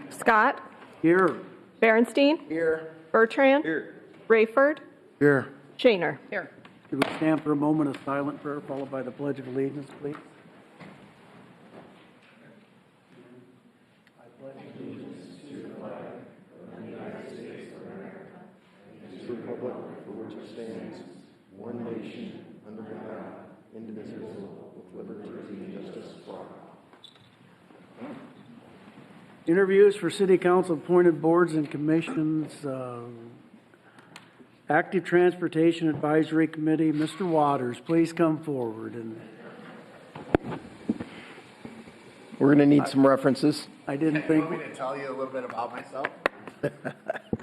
Scott. Here. Berenstein. Here. Bertrand. Here. Rayford. Here. Shaner. Here. Should we stand for a moment of silent prayer followed by the Pledge of Allegiance, please? Republic for which it stands, one nation, under God, indivisible, with liberty and justice for all. Interviews for City Council appointed boards and commissions. Active Transportation Advisory Committee, Mr. Waters, please come forward. And We're going to need some references. I didn't think, Want me to tell you a little bit about myself?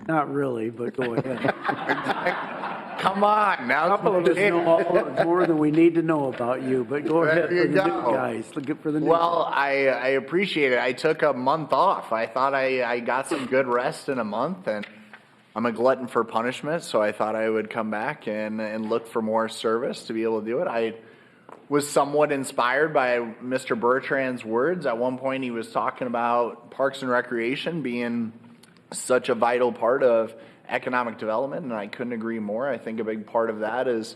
not really, but go ahead. Come on, now. A couple of us know more than we need to know about you, but go ahead for There the you new go. guys. Look for the new Well, I appreciate it. I took a month off. I thought I got some good rest in a month, and I'm a glutton for punishment, so I thought I would come back and look for more service to be able to do it. I was somewhat inspired by Mr. Bertrand's words. At one point, he was talking about Parks and Recreation being such a vital part of economic development, and I couldn't agree more. I think a big part of that is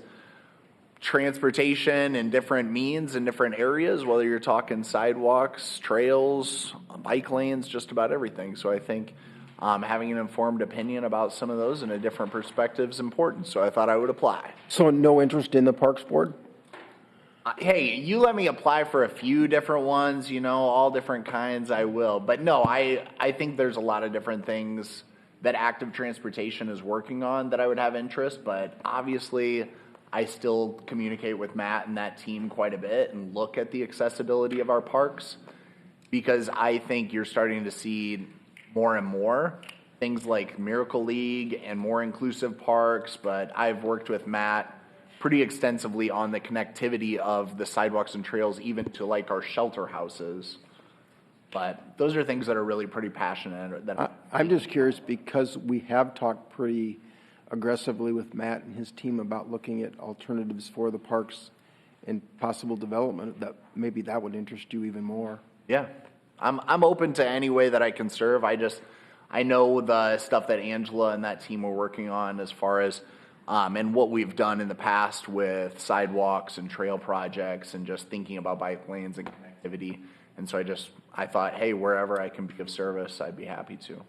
transportation and different means in different areas, whether you're talking sidewalks, trails, bike lanes, just about everything. So I think having an informed opinion about some of those and a different perspective is important. So I thought I would apply. So no interest in the Parks Board? Hey, you let me apply for a few different ones, all different kinds, I will. But no, I think there's a lot of different things that active transportation is working on that I would have interest, but obviously I still communicate with Matt and that team quite a bit and look at the accessibility of our parks, because I think you're starting to see more and more things like Miracle League and more inclusive parks, but I've worked with Matt pretty extensively on the connectivity of the sidewalks and trails, even to like our shelter houses. But those are things that are really pretty passionate. I'm just curious because we have talked pretty aggressively with Matt and his team about looking at alternatives for the parks and possible development, that maybe that would interest you even more. Yeah, I'm open to any way that I can serve. I know the stuff that Angela and that team were working on as far as and what we've done in the past with sidewalks and trail projects and just thinking about bike lanes and connectivity. And so I thought, hey, wherever I can be of service, I'd be happy to.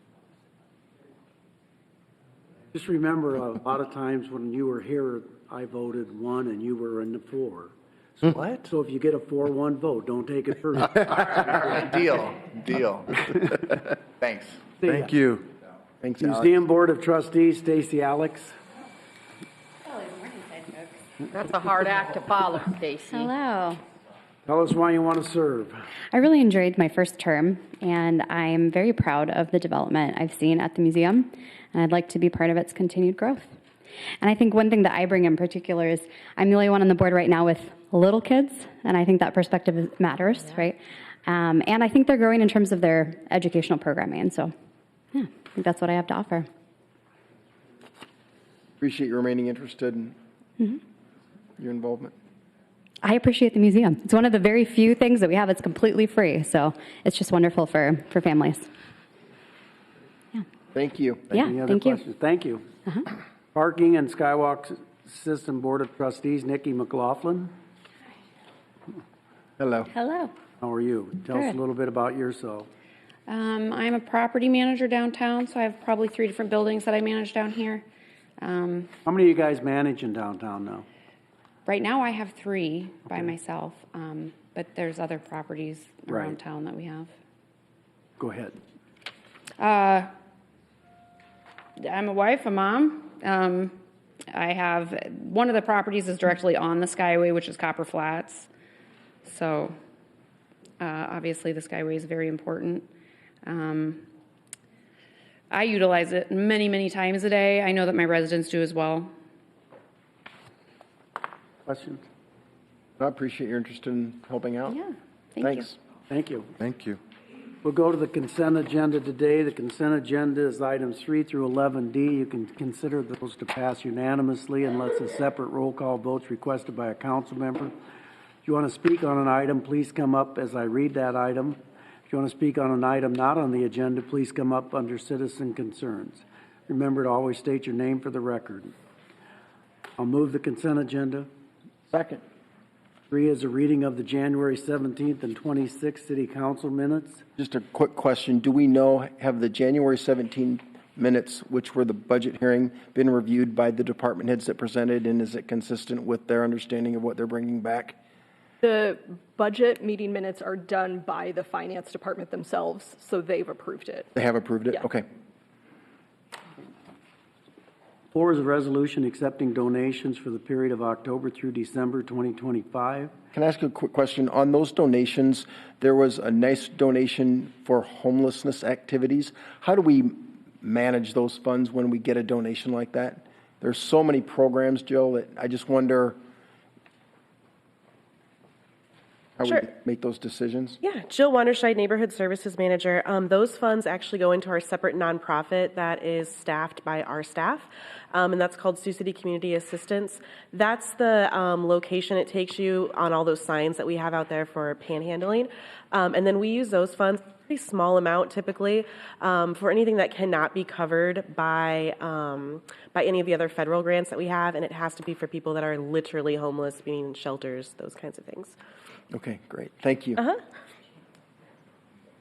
Just remember, a lot of times when you were here, I voted 1 and you were in the 4. So, What? So if you get a 4-1 vote, don't take it personally. Deal. Thanks. Thank you. Thanks, Alex. Museum Board of Trustees, Stacy Alex. That's a hard act to follow, Stacy. Hello. Tell us why you want to serve. I really enjoyed my first term, and I'm very proud of the development I've seen at the museum, and I'd like to be part of its continued growth. And I think one thing that I bring in particular is I'm the only one on the board right now with little kids, and I think that perspective matters, right? And I think they're growing in terms of their educational programming, and so, yeah, I think that's what I have to offer. Appreciate you remaining interested in your involvement. I appreciate the museum. It's one of the very few things that we have that's completely free, so it's just wonderful for families. Yeah. Thank you. Yeah, Any other thank you. questions? Thank you. Parking and Skywalk System Board of Trustees, Nikki McLaughlin. Hello. Hello. How are you? Tell us a Good. little bit about yourself. I'm a property manager downtown, so I have probably 3 different buildings that I manage down here. How many of you guys manage in downtown now? Right now I have 3 by myself, but there's other properties around Right. town that we have. Go ahead. I'm a wife, a mom. I have, one of the properties is directly on the Skyway, which is Copper Flats. So obviously the Skyway is very important. I utilize it many, many times a day. I know that my residents do as well. Questions? I appreciate your interest in helping out. Yeah, thank Thanks. Thank you. Thank you. We'll go to the consent agenda today. The consent agenda is items 3 through 11D. You can consider those to pass unanimously unless a separate roll call vote's requested by a council member. you want to speak on an item, please come up as I read that item. If you want to speak on an item not on the agenda, please come up under citizen concerns. Remember to always state your name for the record. I'll move the consent agenda. Second. 3 is a reading of the January 17th and 26th City Council minutes. Just a quick question. Do we know, have the January 17 minutes, which were the budget hearing, been reviewed by the department heads that presented, and is it consistent with their understanding of what they're bringing back? The budget meeting minutes are done by the finance department themselves, so they've approved it. They have approved it? Yeah. Okay. 4 is a resolution accepting donations for the period of October through December 2025. Can I ask a quick question? On those donations, there was a nice donation for homelessness activities. How do we manage those funds when we get a donation like that? There's so many programs, Jill, that I just wonder how Sure. we make those decisions. Yeah, Jill Wanderscheid, Neighborhood Services Manager. Those funds actually go into our separate nonprofit that is staffed by our staff, and that's called Sioux City Community Assistance. That's the location it takes you on all those signs that we have out there for panhandling. And then we use those funds, pretty small amount typically, for anything that cannot be covered by any of the other federal grants that we have, and it has to be for people that are literally homeless, being in shelters, those kinds of things. Okay, great. Thank you.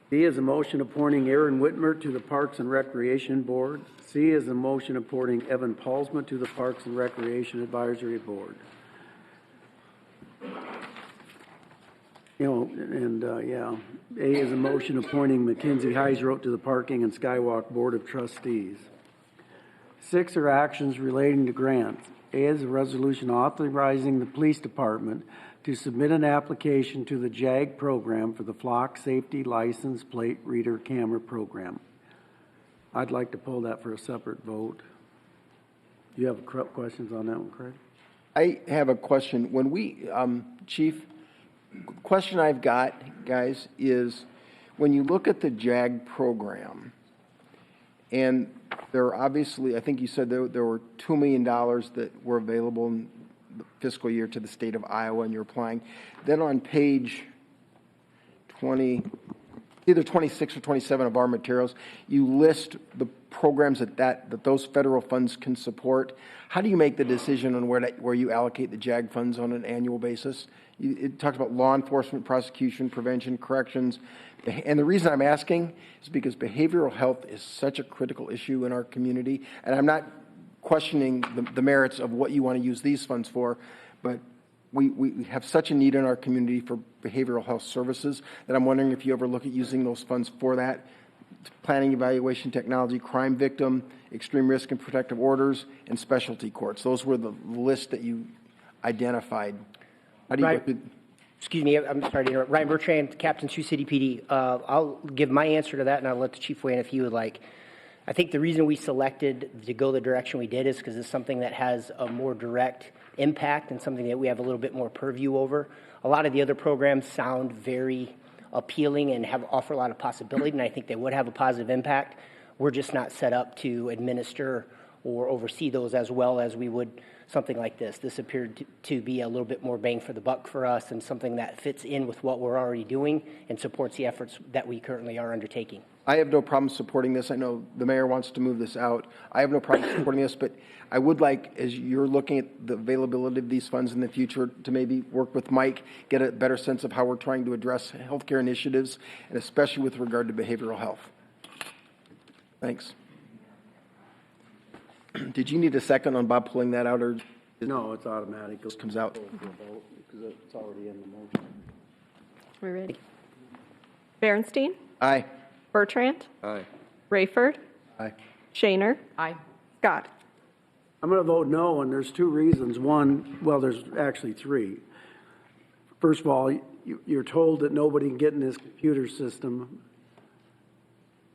B is a motion appointing Aaron Whitmer to the Parks and Recreation Board. C is a motion appointing Evan Paulsma to the Parks and Recreation Advisory Board. A is a motion appointing Mackenzie Heisroth to the Parking and Skywalk Board of Trustees. 6 are actions relating to grants. A is a resolution authorizing the police department to submit an application to the JAG program for the Flock Safety License Plate Reader Camera Program. I'd like to pull that for a separate vote. Do you have questions on that one, Craig? I have a question. When we, Chief, question I've got, guys, is when you look at the JAG program, and there are obviously, I think you said there were $2 million that were available in the fiscal year to the state of Iowa, and you're applying. Then on page 20, either 26 or 27 of our materials, you list the programs that those federal funds can support. How do you make the decision on where you allocate the JAG funds on an annual basis? It talks about law enforcement, prosecution, prevention, corrections. And the reason I'm asking is because behavioral health is such a critical issue in our community. And I'm not questioning the merits of what you want to use these funds for, but we have such a need in our community for behavioral health services that I'm wondering if you ever look at using those funds for that. Planning, evaluation, technology, crime victim, extreme risk and protective orders, and specialty courts. Those were the list that you identified. How do you look at? Excuse me, I'm sorry to interrupt. Ryan Bertrand, Captain Sioux City PD. I'll give my answer to that, and I'll let the chief weigh in if he would like. I think the reason we selected to go the direction we did is because it's something that has a more direct impact and something that we have a little bit more purview over. A lot of the other programs sound very appealing and offer a lot of possibility, and I think they would have a positive impact. We're just not set up to administer or oversee those as well as we would something like this. This appeared to be a little bit more bang for the buck for us and something that fits in with what we're already doing and supports the efforts that we currently are undertaking. I have no problem supporting this. I know the mayor wants to move this out. I have no problem supporting this, but I would like, as you're looking at the availability of these funds in the future, to maybe work with Mike, get a better sense of how we're trying to address healthcare initiatives, and especially with regard to behavioral health. Thanks. Did you need a second on Bob pulling that out, or? No, it's automatic. It just comes out. Because it's already in the motion. We're ready. Berenstein? Aye. Bertrand? Aye. Rayford? Aye. Shaner? Aye. Scott? I'm going to vote no, and there's 2 reasons. One, well, there's actually 3. First of all, you're told that nobody can get in this computer system,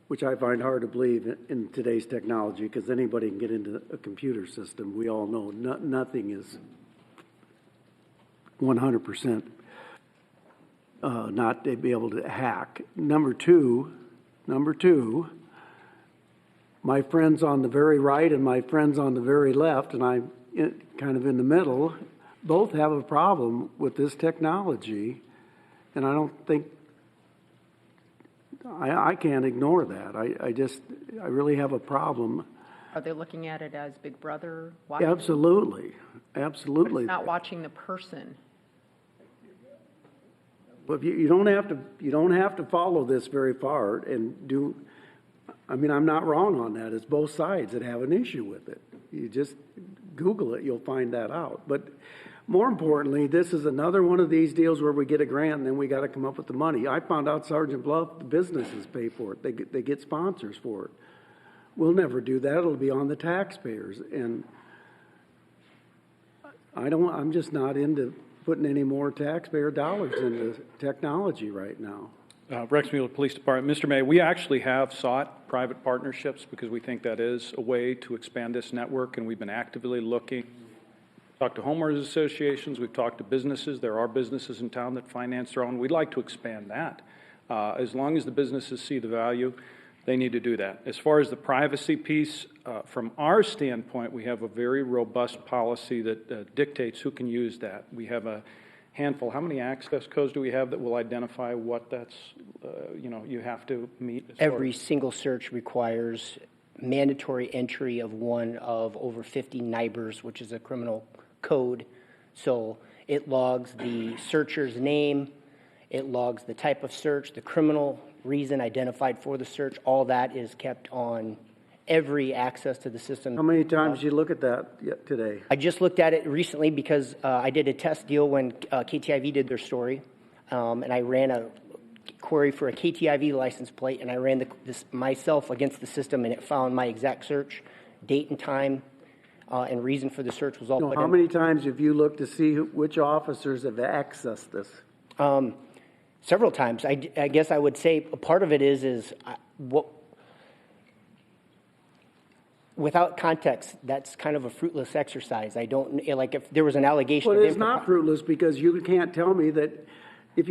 which I find hard to believe in today's technology, because anybody can get into a computer system. We all know nothing is 100% not to be able to hack. Number two, my friends on the very right and my friends on the very left, and I'm kind of in the middle, both have a problem with this technology, and I don't think, I can't ignore that. I really have a problem. Are they looking at it as Big Brother watching? Absolutely, But absolutely. it's not watching the person. But you don't have to follow this very far and do, I mean, I'm not wrong on that. It's both sides that have an issue with it. You just Google it, you'll find that out. But more importantly, this is another one of these deals where we get a grant and then we got to come up with the money. I found out Sergeant Bluff, the businesses pay for it. They get sponsors for it. We'll never do that. It'll be on the taxpayers. And I'm just not into putting any more taxpayer dollars into technology right now. Rex Mueller Police Department. Mr. May, we actually have sought private partnerships because we think that is a way to expand this network, and we've been actively looking. Talked to homeowners associations, we've talked to businesses. There are businesses in town that finance their own. We'd like to expand that. As long as the businesses see the value, they need to do that. As far as the privacy piece, from our standpoint, we have a very robust policy that dictates who can use that. We have a handful. How many access codes do we have that will identify what that's, you have to meet? Every single search requires mandatory entry of one of over 50 NIBRs, which is a criminal code. So it logs the searcher's name, it logs the type of search, the criminal reason identified for the search. All that is kept on every access to the system. How many times did you look at that today? I just looked at it recently because I did a test deal when KTIV did their story, and I ran a query for a KTIV license plate, and I ran this myself against the system, and it found my exact search, date and time, and reason for the search was all put in. How many times have you looked to see which officers have accessed this? Several times. I guess I would say a part of it is what. Without context, that's kind of a fruitless exercise. I don't, like, if there was an allegation Well, of it's not fruitless because you can't tell me that if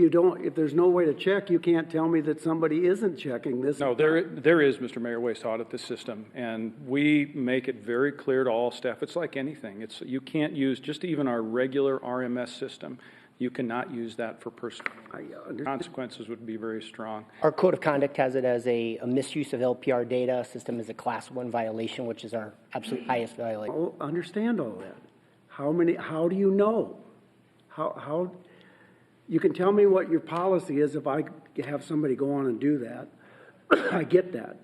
there's no way to check, you can't tell me that somebody isn't checking this. No, there is, Mr. Mayor, ways to audit the system, and we make it very clear to all staff. It's like anything. You can't use just even our regular RMS system. You cannot use that for personal. Consequences would be very strong. Our code of conduct has it as a misuse of LPR data. System is a class 1 violation, which is our absolute highest violation. I understand all that. How do you know? How you can tell me what your policy is if I have somebody go on and do that. I get that.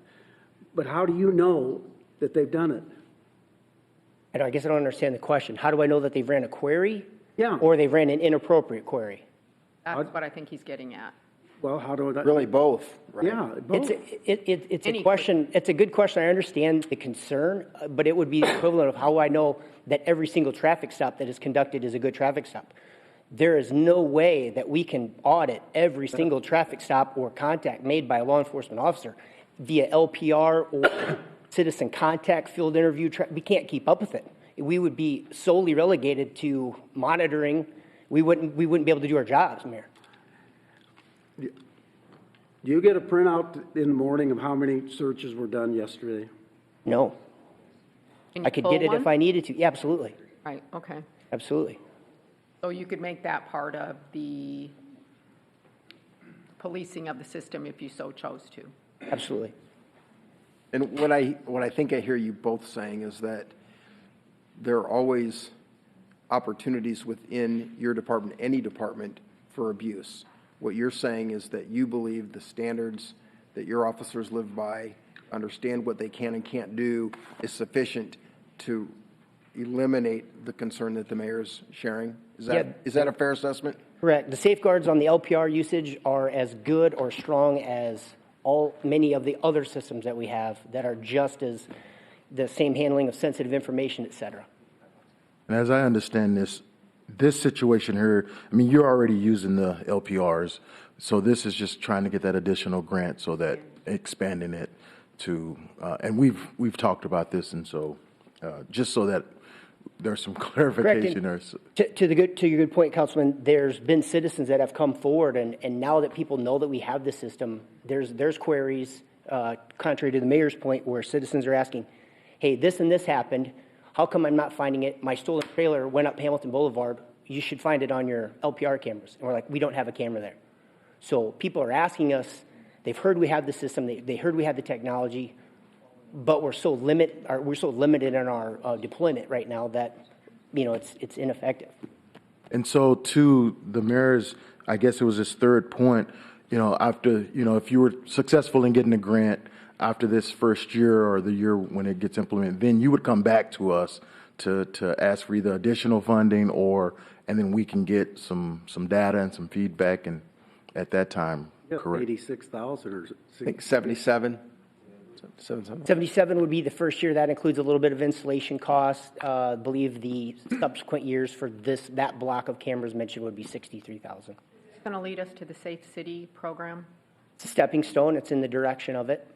But how do you know that they've done it? I guess I don't understand the question. How do I know that they've ran a query? Yeah. Or they ran an inappropriate query? That's what I think he's getting at. Well, how do I? Really both, right? Yeah, both. It's a question. It's a good question. I understand the concern, but it would be the equivalent of how I know that every single traffic stop that is conducted is a good traffic stop. There is no way that we can audit every single traffic stop or contact made by a law enforcement officer via LPR or citizen contact, field interview. We can't keep up with it. We would be solely relegated to monitoring. We wouldn't be able to do our jobs, Mayor. Do you get a printout in the morning of how many searches were done yesterday? No. Can you I could pull get it one? if I needed to. Yeah, absolutely. Right, okay. Absolutely. So you could make that part of the policing of the system if you so chose to. Absolutely. And what I think I hear you both saying is that there are always opportunities within your department, any department, for abuse. What you're saying is that you believe the standards that your officers live by, understand what they can and can't do, is sufficient to eliminate the concern that the mayor's sharing? Is that a fair assessment? Correct. The safeguards on the LPR usage are as good or strong as many of the other systems that we have that are just as the same handling of sensitive information, et cetera. And as I understand this situation here, I mean, you're already using the LPRs, so this is just trying to get that additional grant so that expanding it to, and we've talked about this, and so just so that there's some clarification. To your good point, Councilman, there's been citizens that have come forward, and now that people know that we have this system, there's queries, contrary to the mayor's point, where citizens are asking, hey, this and this happened. How come I'm not finding it? My stolen trailer went up Hamilton Boulevard, you should find it on your LPR cameras. And we're like, we don't have a camera there. So people are asking us, they've heard we have the system, they heard we have the technology, but we're so limited in our deployment right now that, it's ineffective. And so to the mayor's, I guess it was his third point, after, if you were successful in getting a grant after this first year or the year when it gets implemented, then you would come back to us to ask for either additional funding and then we can get some data and some feedback and at that time, correct? 86,000 or I think 77. 77 would be the first year. That includes a little bit of installation costs. I believe the subsequent years for that block of cameras mentioned would be 63,000. It's going to lead us to the Safe City program. It's a stepping stone. It's in the direction of it.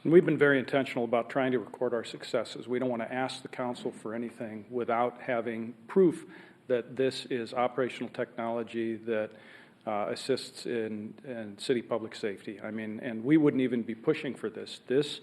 And we've been very intentional about trying to record our successes. We don't want to ask the council for anything without having proof that this is operational technology that assists in city public safety. I mean, and we wouldn't even be pushing for this. This,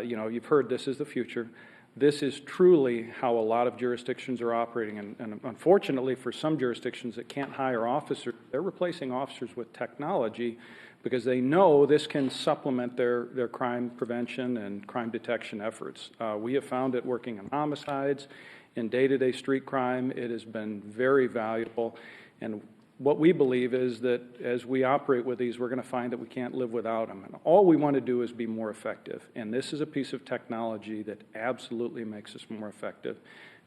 you've heard this is the future. This is truly how a lot of jurisdictions are operating. And unfortunately, for some jurisdictions that can't hire officers, they're replacing officers with technology because they know this can supplement their crime prevention and crime detection efforts. We have found it working in homicides, in day-to-day street crime. It has been very valuable. And what we believe is that as we operate with these, we're going to find that we can't live without them. And all we want to do is be more effective. And this is a piece of technology that absolutely makes us more effective.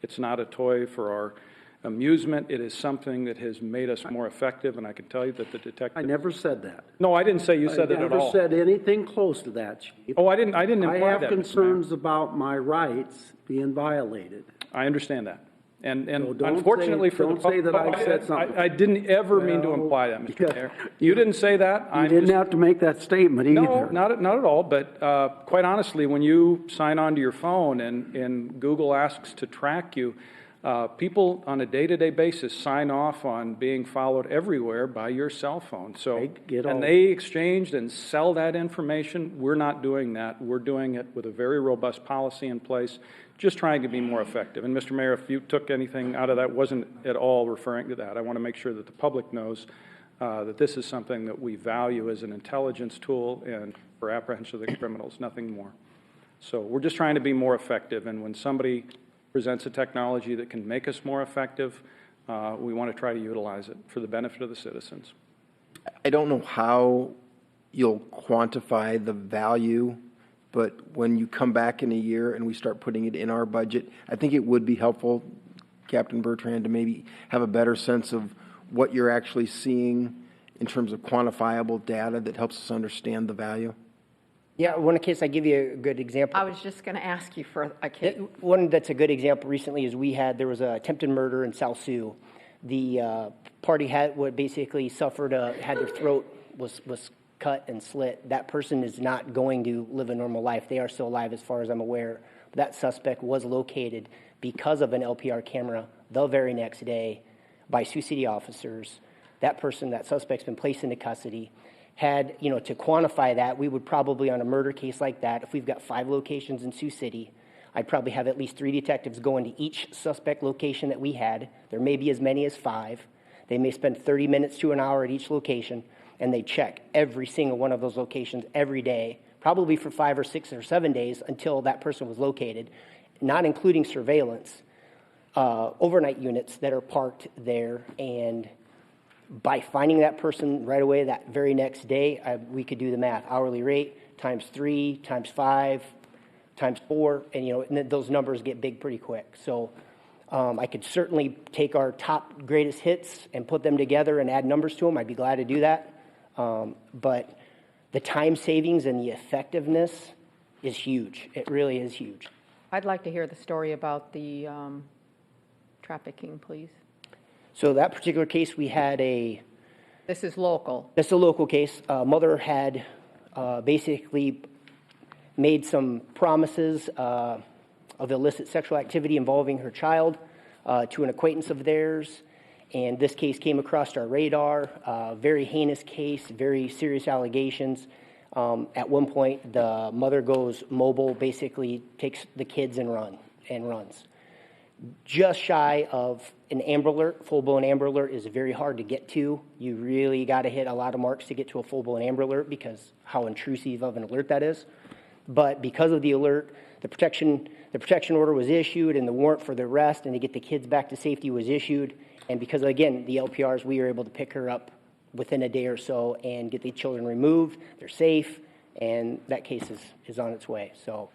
It's not a toy for our amusement. It is something that has made us more effective. And I can tell you that the detective... I never said that. No, I didn't say you said it at all. I never said anything close to that, Chief. Oh, I didn't imply that. I have concerns about my rights being violated. I understand that. And So don't unfortunately say- for don't say that I said something. I didn't ever mean to imply that, Mr. Mayor. You didn't say that. You didn't have to make that statement either. No, not at all. But quite honestly, when you sign on to your phone and Google asks to track you, people on a day-to-day basis sign off on being followed everywhere by your cell phone. So, and they exchange and sell that information. We're not doing that. We're doing it with a very robust policy in place, just trying to be more effective. And Mr. Mayor, if you took anything out of that, wasn't at all referring to that. I want to make sure that the public knows that this is something that we value as an intelligence tool and for apprehension of the criminals, nothing more. So we're just trying to be more effective. And when somebody presents a technology that can make us more effective, we want to try to utilize it for the benefit of the citizens. I don't know how you'll quantify the value, but when you come back in a year and we start putting it in our budget, I think it would be helpful, Captain Bertrand, to maybe have a better sense of what you're actually seeing in terms of quantifiable data that helps us understand the value. Yeah, one case I give you a good example. I was just going to ask you for a case. One that's a good example recently is there was a attempted murder in South Sioux. The party had basically suffered had their throat was cut and slit. That person is not going to live a normal life. They are still alive as far as I'm aware. That suspect was located because of an LPR camera the very next day by Sioux City officers. That suspect's been placed into custody. To quantify that, we would probably, on a murder case like that, if we've got 5 locations in Sioux City, I'd probably have at least 3 detectives go into each suspect location that we had. There may be as many as 5. They may spend 30 minutes to an hour at each location, and they check every single one of those locations every day, probably for 5 or 6 or 7 days until that person was located, not including surveillance, overnight units that are parked there. And by finding that person right away that very next day, we could do the math. Hourly rate times 3 times 5 times 4, and those numbers get big pretty quick. So I could certainly take our top greatest hits and put them together and add numbers to them. I'd be glad to do that. But the time savings and the effectiveness is huge. It really is huge. I'd like to hear the story about the trafficking, please. So that particular case, we had This is local. This is a local case. Mother had basically made some promises of illicit sexual activity involving her child to an acquaintance of theirs. And this case came across our radar. Very heinous case, very serious allegations. At one point, the mother goes mobile, basically takes the kids and runs. just shy of an Amber Alert. Full-blown Amber Alert is very hard to get to. You really got to hit a lot of marks to get to a full-blown Amber Alert because how intrusive of an alert that is. But because of the alert, the protection order was issued and the warrant for the arrest and to get the kids back to safety was issued. And because, again, the LPRs, we were able to pick her up within a day or so and get the children removed. They're safe, and that case is on its way. So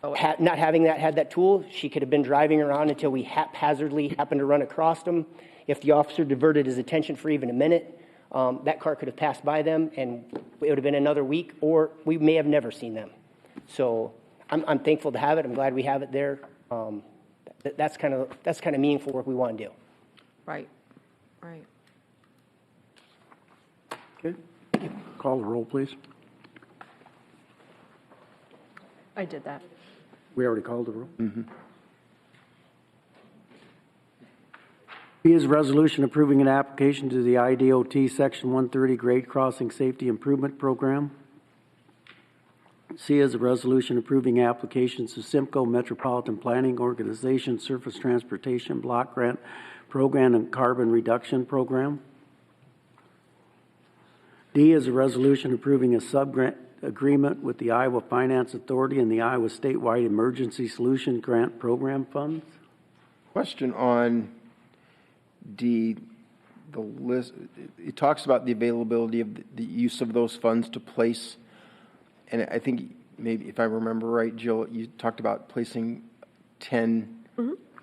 not having had that tool, she could have been driving around until we haphazardly happened to run across them. If the officer diverted his attention for even a minute, that car could have passed by them, and it would have been another week, or we may have never seen them. So I'm thankful to have it. I'm glad we have it there. That's kind of meaningful work we want to do. Right, right. Okay. Call the roll, please. I did that. We already called the roll. B is a resolution approving an application to the IDOT Section 130 Grade Crossing Safety Improvement Program. C is a resolution approving applications to Simcoe Metropolitan Planning Organization Surface Transportation Block Grant Program and Carbon Reduction Program. D is a resolution approving a subgrant agreement with the Iowa Finance Authority and the Iowa Statewide Emergency Solution Grant Program funds. Question on D, the list, it talks about the availability of the use of those funds to place, and I think maybe if I remember right, Jill, you talked about placing 10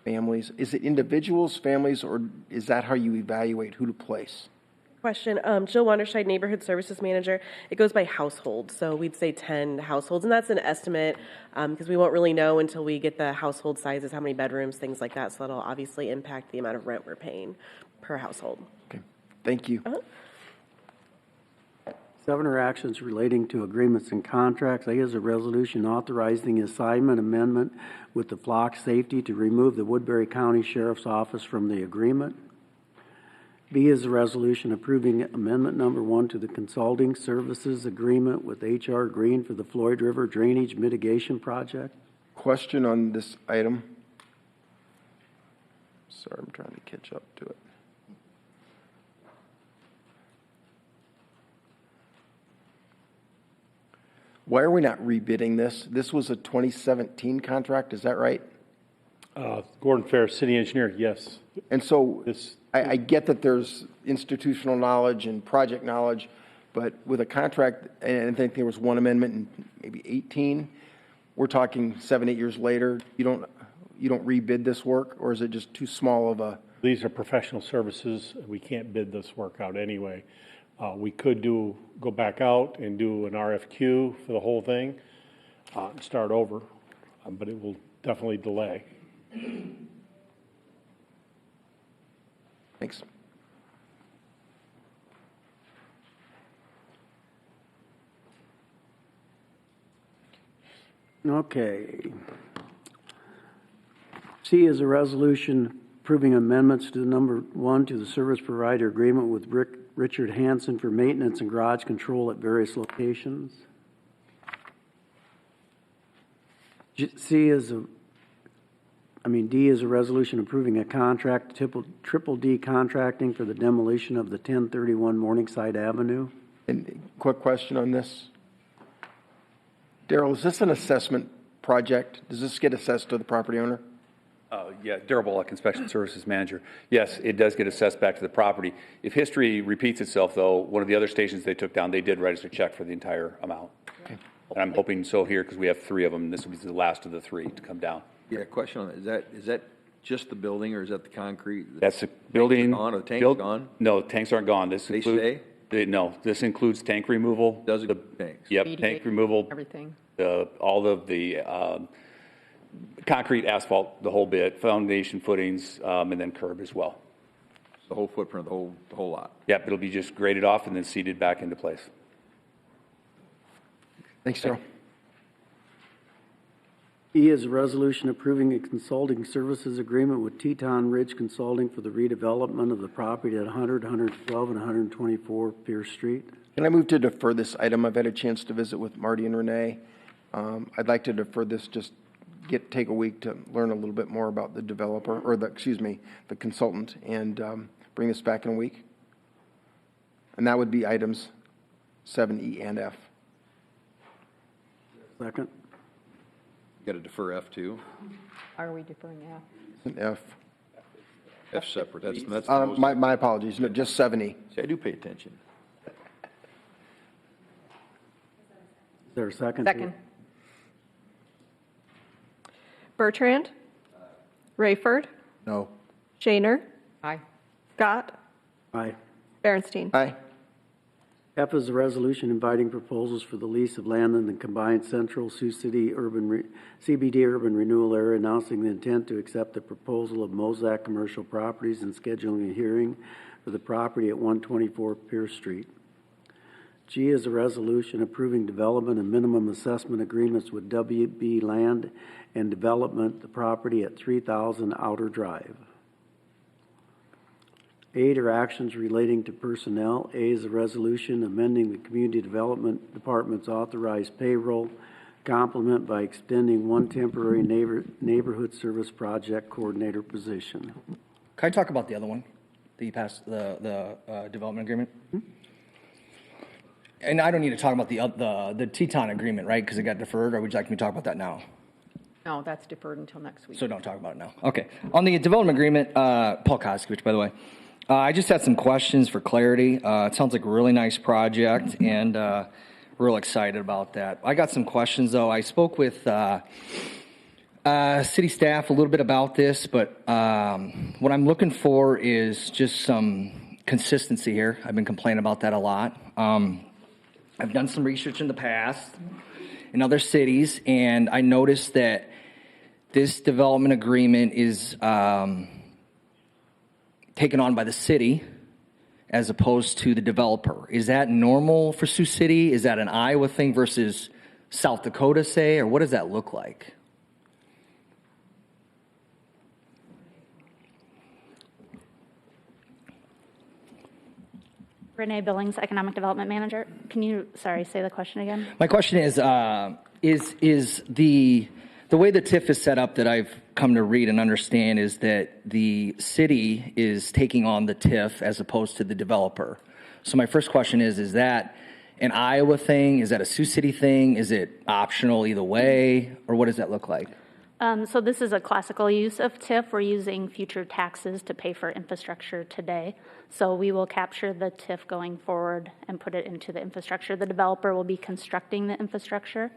families. Is it individuals, families, or is that how you evaluate who to place? Question. Jill Wanderscheid, Neighborhood Services Manager. It goes by household, so we'd say 10 households, and that's an estimate because we won't really know until we get the household sizes, how many bedrooms, things like that, so that'll obviously impact the amount of rent we're paying per household. Okay, thank you. 7 are actions relating to agreements and contracts. A is a resolution authorizing assignment amendment with the Flock Safety to remove the Woodbury County Sheriff's Office from the agreement. B is a resolution approving amendment number 1 to the consulting services agreement with H.R. Green for the Floyd River Drainage Mitigation Project. Question on this item. Sorry, I'm trying to catch up to it. Why are we not rebidding this? This was a 2017 contract, is that right? Gordon Fair, city engineer, yes. And so I get that there's institutional knowledge and project knowledge, but with a contract, and I think there was one amendment in maybe 18, we're talking 7, 8 years later, you don't rebid this work, or is it just too small of a? These are professional services. We can't bid this work out anyway. We could go back out and do an RFQ for the whole thing and start over, but it will definitely delay. Thanks. Okay. C is a resolution approving amendments to number 1 to the service provider agreement with Richard Hansen for maintenance and garage control at various locations. D is a resolution approving a contract, Triple D Contracting for the demolition of the 1031 Morningside Avenue. And quick question on this. Daryl, is this an assessment project? Does this get assessed to the property owner? Yeah, Daryl Bullock, Inspection Services Manager. Yes, it does get assessed back to the property. If history repeats itself, though, one of the other stations they took down, they did register a check for the entire amount. Okay. And I'm hoping so here because we have 3 of them. This will be the last of the 3 to come down. Yeah, question on that. Is that just the building, or is that the concrete? That's the building. Gone, or the tank's gone? No, tanks aren't gone. This They stay? No, this includes tank removal. Does it tanks? Yep, tank removal. Everything. All of the concrete, asphalt, the whole bit, foundation, footings, and then curb as well. The whole footprint, the whole lot? Yep, it'll be just graded off and then seated back into place. Thanks, Daryl. E is a resolution approving a consulting services agreement with Teton Ridge Consulting for the redevelopment of the property at 100, 112, and 124 Pierce Street. Can I move to defer this item? I've had a chance to visit with Marty and Renee. I'd like to defer this just take a week to learn a little bit more about the developer, or the consultant, and bring this back in a week? And that would be items 7E and F. Second. Got to defer F too. Are we deferring F? And F. F separate. That's the most. My apologies, no, just 7E. See, I do pay attention. Is there a second? Second. Bertrand. Rayford. No. Shaner. Aye. Scott. Aye. Berenstein. Aye. F is a resolution inviting proposals for the lease of land in the combined central Sioux City CBD urban renewal area, announcing the intent to accept the proposal of Mozak Commercial Properties and scheduling a hearing for the property at 124 Pierce Street. G is a resolution approving development and minimum assessment agreements with WB Land and Development, the property at 3000 Outer Drive. 8 are actions relating to personnel. A is a resolution amending the Community Development Department's authorized payroll complement by extending one temporary neighborhood service project coordinator position. Can I talk about the other one that you passed, the development agreement? And I don't need to talk about the Teton agreement, right, because it got deferred, or would you like me to talk about that now? No, that's deferred until next week. So don't talk about it now. Okay. On the development agreement, Paul Koskevich, by the way, I just had some questions for clarity. It sounds like a really nice project, and real excited about that. I got some questions, though. I spoke with city staff a little bit about this, but what I'm looking for is just some consistency here. I've been complaining about that a lot. I've done some research in the past in other cities, and I noticed that this development agreement is taken on by the city as opposed to the developer. Is that normal for Sioux City? Is that an Iowa thing versus South Dakota, say, or what does that look like? Renee Billings, Economic Development Manager. Can you, say the question again? My question is the way the TIF is set up that I've come to read and understand is that the city is taking on the TIF as opposed to the developer. So my first question is that an Iowa thing? Is that a Sioux City thing? Is it optional either way? Or what does that look like? So this is a classical use of TIF. We're using future taxes to pay for infrastructure today. So we will capture the TIF going forward and put it into the infrastructure. The developer will be constructing the infrastructure.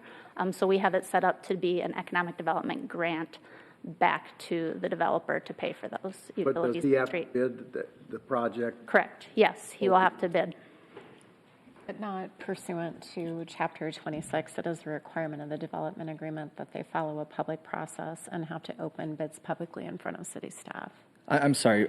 So we have it set up to be an economic development grant back to the developer to pay for those utilities. But does he have to bid the project? Correct. Yes, he will have to bid. But not pursuant to Chapter 26. It is a requirement of the development agreement that they follow a public process and have to open bids publicly in front of city staff. I'm sorry,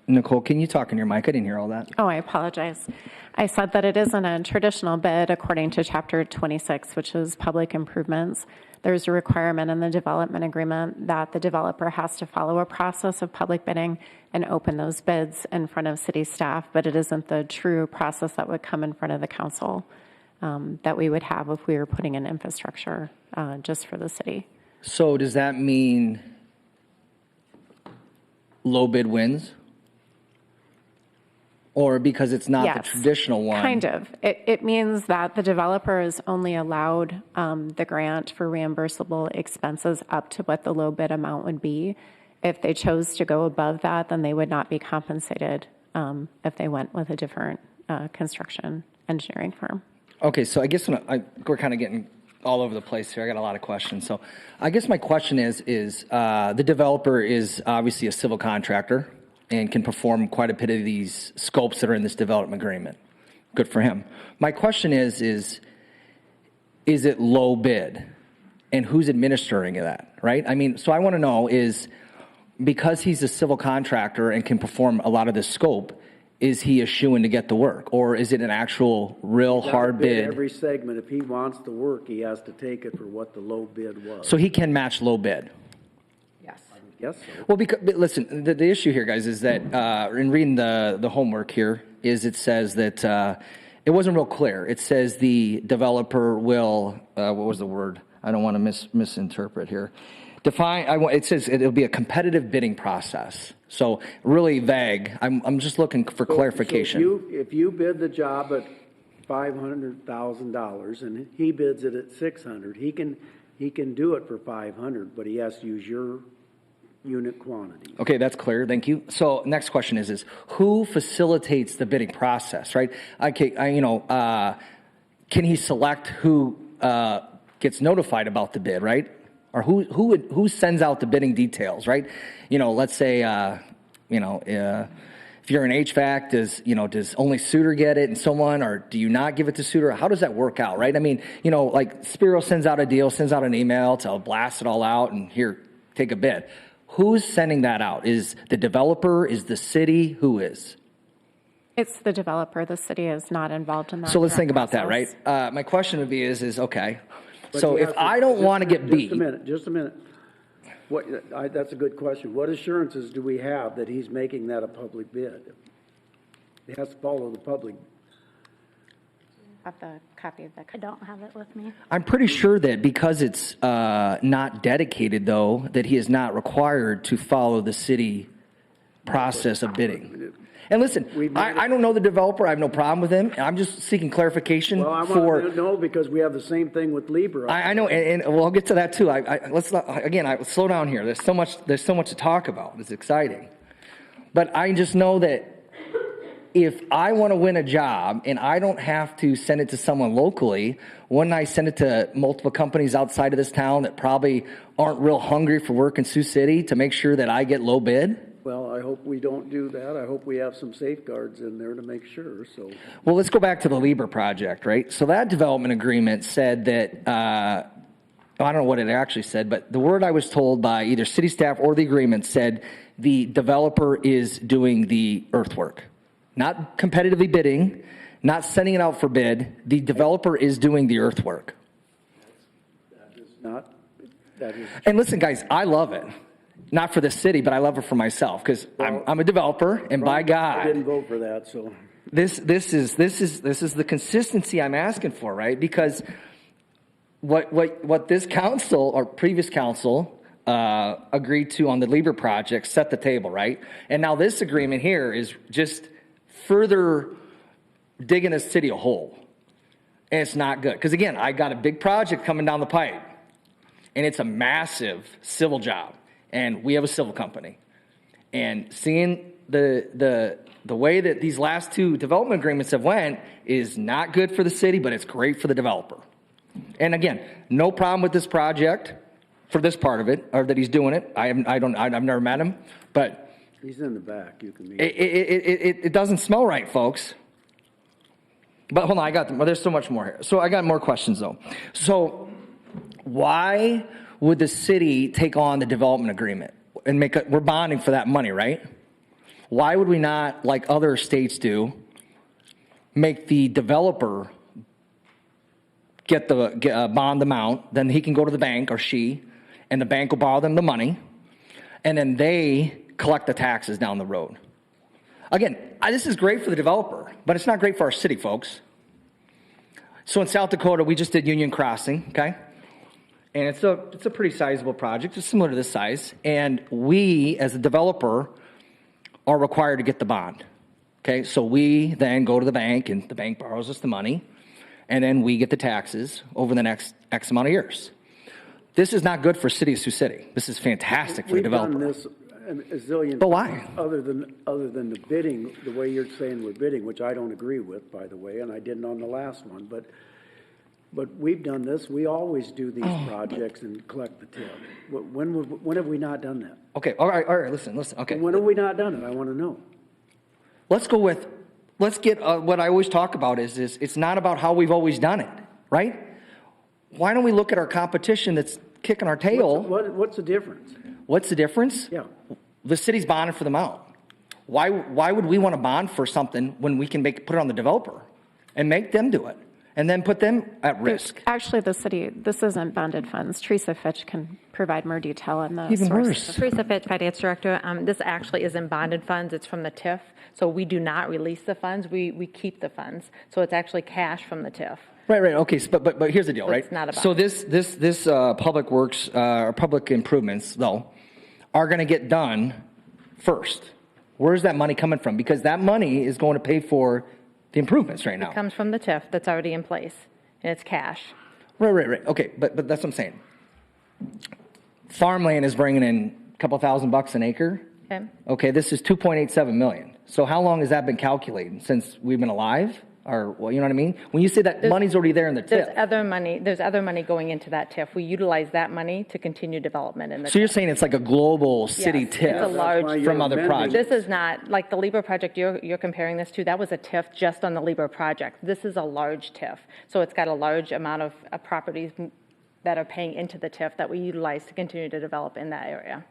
Nicole, can you talk in your mic? I didn't hear all that. Oh, I apologize. I said that it isn't a traditional bid according to Chapter 26, which is public improvements. There's a requirement in the development agreement that the developer has to follow a process of public bidding and open those bids in front of city staff, but it isn't the true process that would come in front of the council that we would have if we were putting in infrastructure just for the city. So does that mean low bid wins? Or because it's not the traditional one? Kind of. It means that the developer is only allowed the grant for reimbursable expenses up to what the low bid amount would be. If they chose to go above that, then they would not be compensated if they went with a different construction engineering firm. Okay, so I guess we're kind of getting all over the place here. I got a lot of questions. So I guess my question is the developer is obviously a civil contractor and can perform quite a bit of these scopes that are in this development agreement. Good for him. My question is it low bid? And who's administering that, right? I mean, so I want to know is, because he's a civil contractor and can perform a lot of this scope, is he a shoo-in to get the work? Or is it an actual real hard bid? Every segment, if he wants the work, he has to take it for what the low bid was. So he can match low bid? Yes, sir. Well, because, but listen, the issue here, guys, is that in reading the homework here, is it says that it wasn't real clear. It says the developer will, what was the word? I don't want to misinterpret here. It says it'll be a competitive bidding process. So really vague. I'm just looking for clarification. So if you bid the job at $500,000 and he bids it at 600, he can do it for 500, but he has to use your unit quantity. Okay, that's clear. Thank you. So next question is who facilitates the bidding process, right? Can he select who gets notified about the bid, right? Or who sends out the bidding details, right? Let's say, if you're an HVAC, does only Suter get it and someone, or do you not give it to Suter? How does that work out, right? I mean, like Spiro sends out a deal, sends out an email to blast it all out and here, take a bid. Who's sending that out? Is the developer? Is the city? Who is? It's the developer. The city is not involved in that. So let's think about that, right? My question would be is okay. So if I don't want to get beat. Just a minute. That's a good question. What assurances do we have that he's making that a public bid? He has to follow the public. Have the copy of that. I don't have it with me. I'm pretty sure that because it's not dedicated, though, that he is not required to follow the city process of bidding. And listen, I don't know the developer. I have no problem with him. I'm just seeking clarification. Well, I want to know because we have the same thing with Libra. I know, and we'll get to that too. Let's slow down here. There's so much to talk about. It's exciting, but I just know that if I want to win a job and I don't have to send it to someone locally, wouldn't I send it to multiple companies outside of this town that probably aren't real hungry for work in Sioux City to make sure that I get low bid? Well, I hope we don't do that. I hope we have some safeguards in there to make sure. So, well, let's go back to the Lieber project, right? So that development agreement said that, I don't know what it actually said, but the word I was told by either city staff or the agreement said the developer is doing the earthwork. Not competitively bidding, not sending it out for bid. The developer is doing the earthwork. That is. And listen, guys, I love it. Not for the city, but I love it for myself because I'm a developer, and by God, I didn't vote for that. So this is the consistency I'm asking for, right? Because what this council or previous council agreed to on the Lieber project set the table, right? And now this agreement here is just further digging the city a hole, and it's not good. Because again, I got a big project coming down the pipe, and it's a massive civil job. And we have a civil company. And seeing the way that these last two development agreements have went is not good for the city, but it's great for the developer. And again, no problem with this project for this part of it, or that he's doing it. I've never met him, but he's in the back. You can meet. It doesn't smell right, folks. But hold on, there's so much more here. So I got more questions though. So why would the city take on the development agreement and we're bonding for that money, right? Why would we not, like other states do, make the developer get the bond amount, then he can go to the bank, or she, and the bank will borrow them the money, and then they collect the taxes down the road. Again, this is great for the developer, but it's not great for our city, folks. So in South Dakota, we just did Union Crossing, okay? And it's a pretty sizable project. It's similar to this size. And we, as a developer, are required to get the bond. Okay, so we then go to the bank, and the bank borrows us the money, and then we get the taxes over the next X amount of years. This is not good for City of Sioux City. This is fantastic for the developer. We've done this a zillion but why? times, other than the bidding, the way you're saying we're bidding, which I don't agree with, by the way, and I didn't on the last one, but we've done this. We always do these projects and collect the tip. When have we not done that? Okay, all right, listen, okay. When have we not done it? I want to know. Let's get what I always talk about is it's not about how we've always done it, right? Why don't we look at our competition that's kicking our tail? What's the difference? What's the difference? Yeah. The city's bonding for them out. Why would we want to bond for something when we can put it on the developer and make them do it? And then put them at risk. Actually, the city, this isn't bonded funds. Teresa Fitch can provide more detail on the Even sources. worse. Teresa Fitch, Finance Director. This actually isn't bonded funds. It's from the TIF. So we do not release the funds. We keep the funds. So it's actually cash from the TIF. Right. Okay. But here's the deal, So right? it's not about So it. this public works or public improvements though are going to get done first. Where's that money coming from? Because that money is going to pay for the improvements right now. It comes from the TIF that's already in place, and it's cash. Right. Okay, but that's what I'm saying. Farmland is bringing in a couple $1,000 an acre. Okay. Okay, this is 2.87 million. So how long has that been calculated? Since we've been alive? Or, well, you know what I mean? When you say that money's already there in the There's TIF. other money going into that TIF. We utilize that money to continue development in the So you're TIF. saying it's like a global city Yes, TIF it's a large from other projects? This is not, like the Libra project you're comparing this to, that was a TIF just on the Libra project. This is a large TIF. So it's got a large amount of properties that are paying into the TIF that we utilize to continue to develop in that area.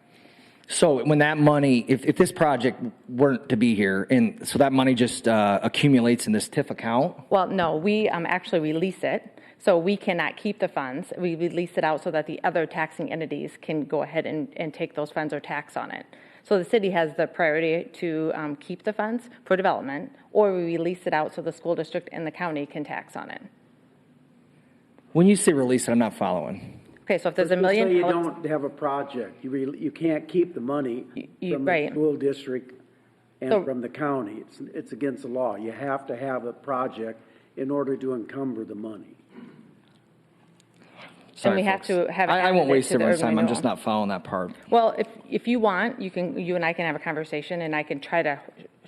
So when that money, if this project weren't to be here, and so that money just accumulates in this TIF account? Well, no, we actually release it. So we cannot keep the funds. We release it out so that the other taxing entities can go ahead and take those funds or tax on it. So the city has the priority to keep the funds for development, or we release it out so the school district and the county can tax on it. When you say release it, I'm not following. Okay, so if there's a Let's million. say you don't have a project, you can't keep the money from the right. school district and So- from the county. It's against the law. You have to have a project in order to encumber the money. And we have to have. I won't added it waste to the everyone's urban time. I'm just renewal. not following that part. Well, if you want, you and I can have a conversation, and I can try to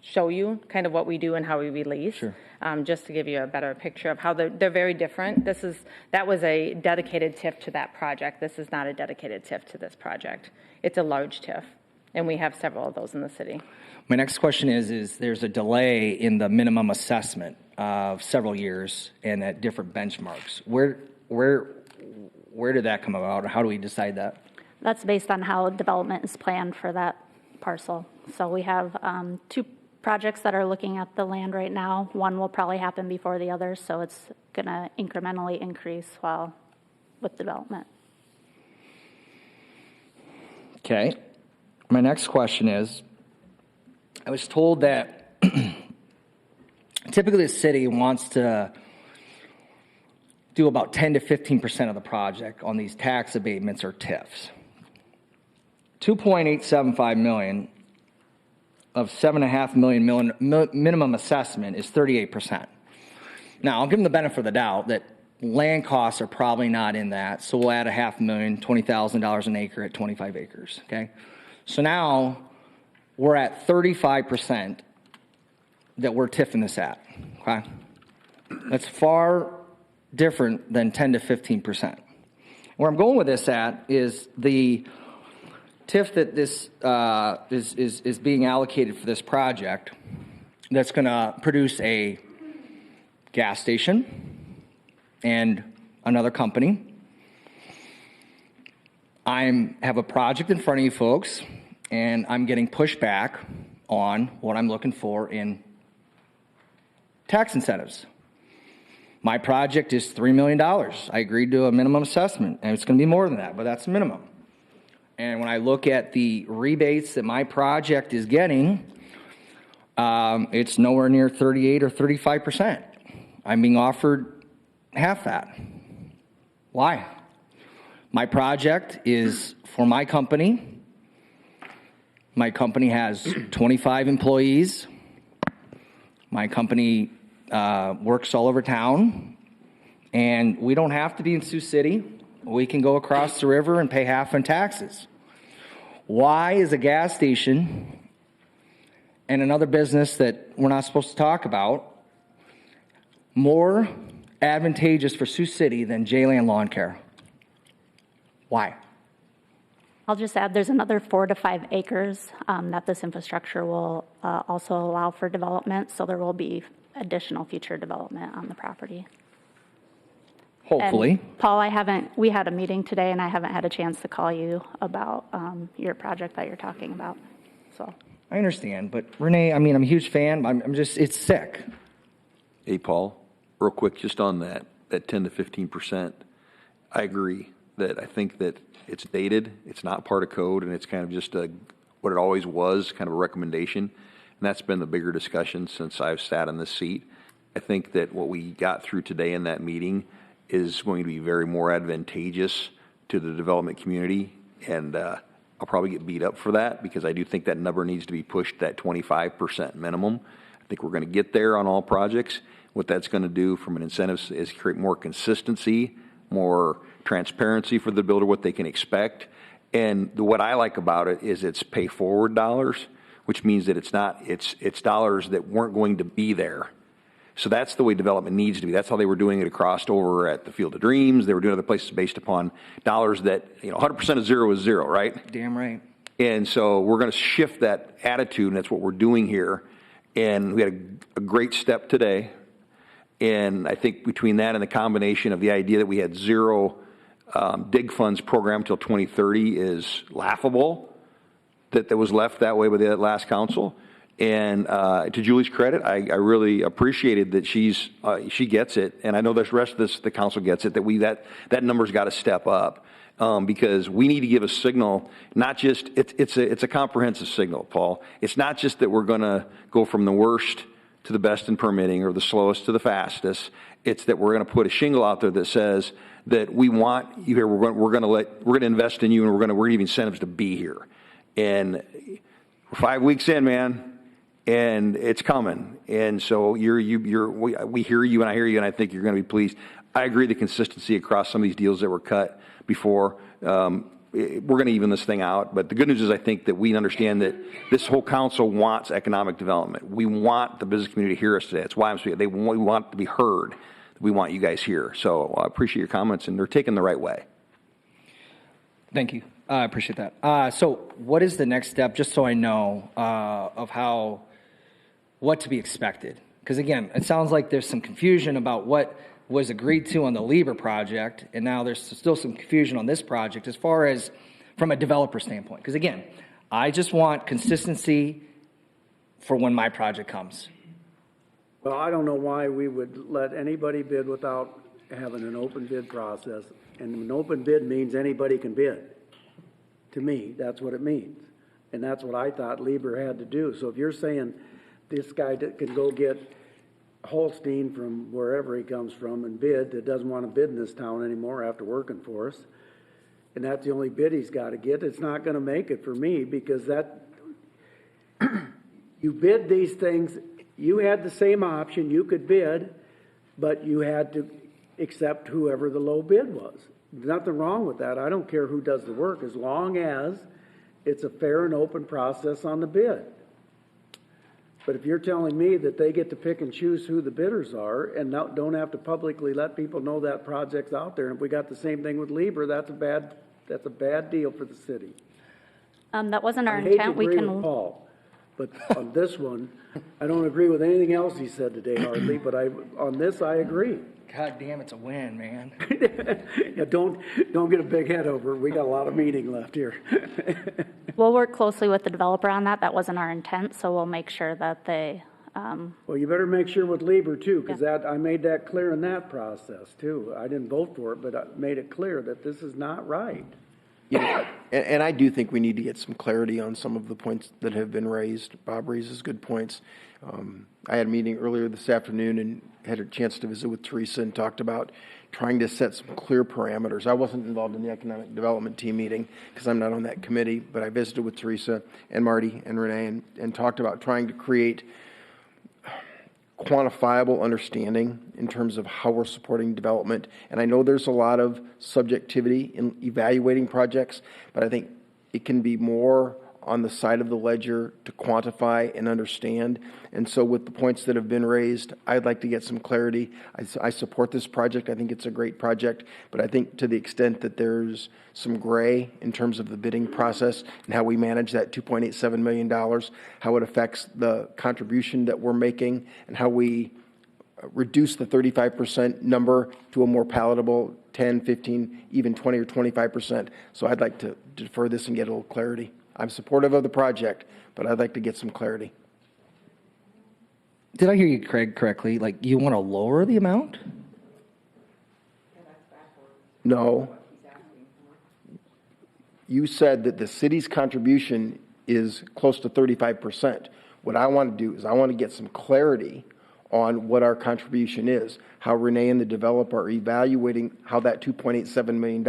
show you kind of what we do and how we release. Sure. Just to give you a better picture of how they're very different. That was a dedicated TIF to that project. This is not a dedicated TIF to this project. It's a large TIF, and we have several of those in the city. My next question is there's a delay in the minimum assessment of several years and at different benchmarks. Where did that come about? How do we decide that? That's based on how development is planned for that parcel. So we have two projects that are looking at the land right now. One will probably happen before the other, so it's going to incrementally increase while with development. Okay. My next question is, I was told that typically the city wants to do about 10 to 15% of the project on these tax abatements or TIFs. 2.875 million of 7.5 million minimum assessment is 38%. Now, I'll give them the benefit of the doubt that land costs are probably not in that, so we'll add $500,000, $20,000 an acre at 25 acres, okay? So now we're at 35% that we're TIFing this at, okay? That's far different than 10 to 15%. Where I'm going with this at is the TIF that this is being allocated for this project that's going to produce a gas station and another company. I have a project in front of you folks, and I'm getting pushback on what I'm looking for in tax incentives. My project is $3 million. I agreed to a minimum assessment, and it's going to be more than that, but that's the minimum. And when I look at the rebates that my project is getting, it's nowhere near 38 or 35%. I'm being offered half that. Why? My project is for my company. My company has 25 employees. My company works all over town, and we don't have to be in Sioux City. We can go across the river and pay half in taxes. Why is a gas station and another business that we're not supposed to talk about more advantageous for Sioux City than J-Land Lawn Care? Why? I'll just add there's another 4 to 5 acres that this infrastructure will also allow for development, so there will be additional future development on the property. Hopefully. And Paul, we had a meeting today, and I haven't had a chance to call you about your project that you're talking about, so. I understand, but Renee, I'm a huge fan. It's sick. Hey, Paul, real quick, just on that 10 to 15%, I agree that I think that it's dated, it's not part of code, and it's kind of just what it always was, kind of a recommendation. And that's been the bigger discussion since I've sat in this seat. I think that what we got through today in that meeting is going to be very more advantageous to the development community, and I'll probably get beat up for that because I do think that number needs to be pushed, that 25% minimum. I think we're going to get there on all projects. What that's going to do from an incentive is create more consistency, more transparency for the builder, what they can expect. And what I like about it is it's pay forward dollars, which means that it's dollars that weren't going to be there. So that's the way development needs to be. That's how they were doing it across over at the Field of Dreams. They were doing other places based upon dollars that, 100% of zero is zero, right? Damn right. And so we're going to shift that attitude, and that's what we're doing here. And we had a great step today. And I think between that and the combination of the idea that we had zero dig funds program till 2030 is laughable, that was left that way by the last council. And to Julie's credit, I really appreciated that she gets it, and I know the rest of the council gets it, that number's got to step up because we need to give a signal. Not just it's a comprehensive signal, Paul. It's not just that we're going to go from the worst to the best in permitting or the slowest to the fastest. It's that we're going to put a shingle out there that says that we want you here. We're going to invest in you, and we're going to give you incentives to be here. And we're 5 weeks in, man. And it's coming. And so we hear you, and I hear you, and I think you're going to be pleased. I agree the consistency across some of these deals that were cut before. We're going to even this thing out. But the good news is I think that we understand that this whole council wants economic development. We want the business community to hear us today. That's why I'm speaking. We want to be heard. We want you guys here. So I appreciate your comments, and they're taken the right way. Thank you. I appreciate that. So what is the next step, just so I know, of what to be expected? Because again, it sounds like there's some confusion about what was agreed to on the Lieber project, and now there's still some confusion on this project as far as from a developer standpoint. Because again, I just want consistency for when my project comes. Well, I don't know why we would let anybody bid without having an open bid process. And an open bid means anybody can bid. To me, that's what it means. And that's what I thought Lieber had to do. So if you're saying this guy can go get Holstein from wherever he comes from and bid, that doesn't want to bid in this town anymore after working for us, and that's the only bid he's got to get, it's not going to make it for me, because that you bid these things, you had the same option, you could bid, but you had to accept whoever the low bid was. There's nothing wrong with that. I don't care who does the work, as long as it's a fair and open process on the bid. But if you're telling me that they get to pick and choose who the bidders are and don't have to publicly let people know that project's out there, and if we got the same thing with Lieber, that's a bad deal for the city. That wasn't our I hate intent. to agree with Paul, but on this one, I don't agree with anything else he said today hardly, but on this I agree. God damn, it's a win, man. Yeah, don't get a big head over it. We got a lot of meeting left here. We'll work closely with the developer on that. That wasn't our intent, so we'll make sure that they. Well, you better make sure with Lieber too, because I made that clear in that process too. I didn't vote for it, but I made it clear that this is not right. Yeah, and I do think we need to get some clarity on some of the points that have been raised. Bob raises good points. I had a meeting earlier this afternoon and had a chance to visit with Teresa and talked about trying to set some clear parameters. I wasn't involved in the economic development team meeting because I'm not on that committee, but I visited with Teresa and Marty and Renee and talked about trying to create quantifiable understanding in terms of how we're supporting development. And I know there's a lot of subjectivity in evaluating projects, but I think it can be more on the side of the ledger to quantify and understand. And so with the points that have been raised, I'd like to get some clarity. I support this project. I think it's a great project, but I think to the extent that there's some gray in terms of the bidding process and how we manage that $2.87 million, how it affects the contribution that we're making, and how we reduce the 35% number to a more palatable 10, 15, even 20 or 25%. So I'd like to defer this and get a little clarity. I'm supportive of the project, but I'd like to get some clarity. Did I hear you, Craig, correctly? Like, you want to lower the amount? No. You said that the city's contribution is close to 35%. What I want to do is I want to get some clarity on what our contribution is, how Renee and the developer are evaluating how that $2.87 million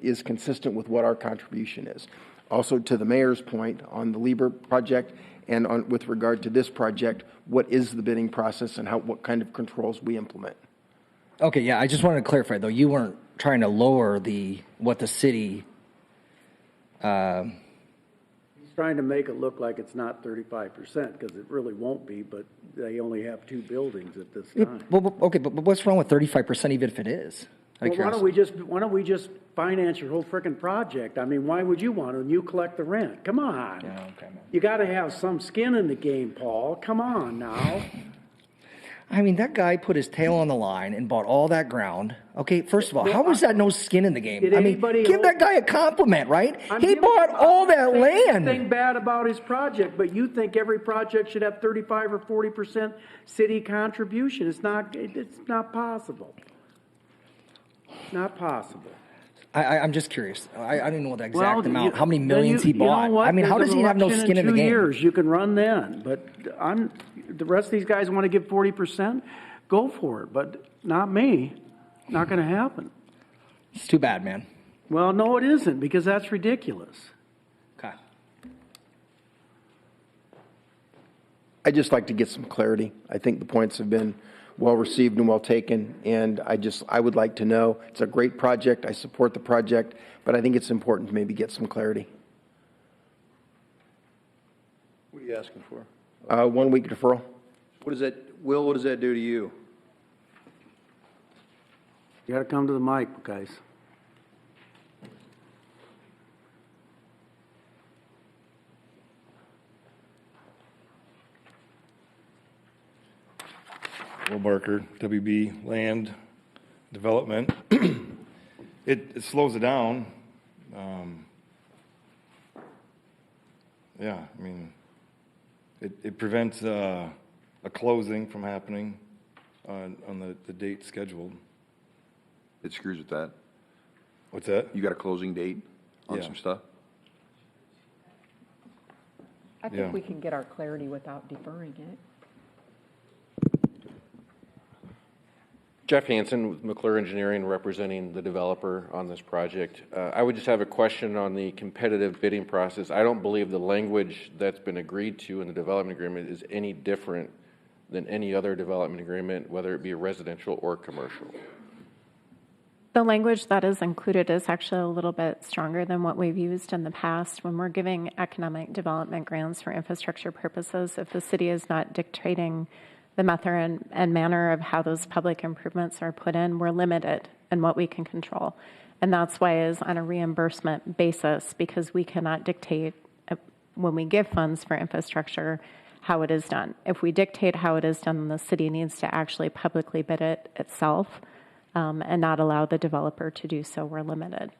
is consistent with what our contribution is. Also, to the mayor's point on the Lieber project and with regard to this project, what is the bidding process and what kind of controls we implement? Okay, yeah, I just wanted to clarify, though. You weren't trying to lower what the city... He's trying to make it look like it's not 35%, because it really won't be, but they only have 2 buildings at this time. Okay, but what's wrong with 35% even if it is? Well, why don't we just finance your whole frickin' project? I mean, why would you want to? And you collect the rent. Come on. Yeah, okay, man. You got to have some skin in the game, Paul. Come on now. I mean, that guy put his tail on the line and bought all that ground. Okay, first of all, how was that no skin in the game? I mean, give that guy a compliment, right? He bought all that land. Nothing bad about his project, but you think every project should have 35 or 40% city contribution. It's not possible. Not possible. I'm just curious. I don't know the exact amount, how many millions he bought. You know what? I mean, how There's does an he have no election skin in the 2 game? years, you can run then, but the rest of these guys want to give 40%, go for it, but not me. Not going to happen. It's too bad, man. Well, no, it isn't, because that's ridiculous. Okay. I'd just like to get some clarity. I think the points have been well received and well taken, and I would like to know. It's a great project. I support the project, but I think it's important to maybe get some clarity. What are you asking for? 1 week deferral. What does that do to you? You got to come to the mic, guys. Will Barker, WB Land Development. It slows it down. Yeah, I mean, it prevents a closing from happening on the date scheduled. It screws with that. What's that? You got a closing date on Yeah. some stuff? I think we can get our clarity without deferring it. Jeff Hansen with McClure Engineering, representing the developer on this project. I would just have a question on the competitive bidding process. I don't believe the language that's been agreed to in the development agreement is any different than any other development agreement, whether it be residential or commercial. The language that is included is actually a little bit stronger than what we've used in the past. When we're giving economic development grants for infrastructure purposes, if the city is not dictating the method and manner of how those public improvements are put in, we're limited in what we can control. And that's why it's on a reimbursement basis, because we cannot dictate when we give funds for infrastructure how it is done. If we dictate how it is done, the city needs to actually publicly bid it itself and not allow the developer to do so. We're limited.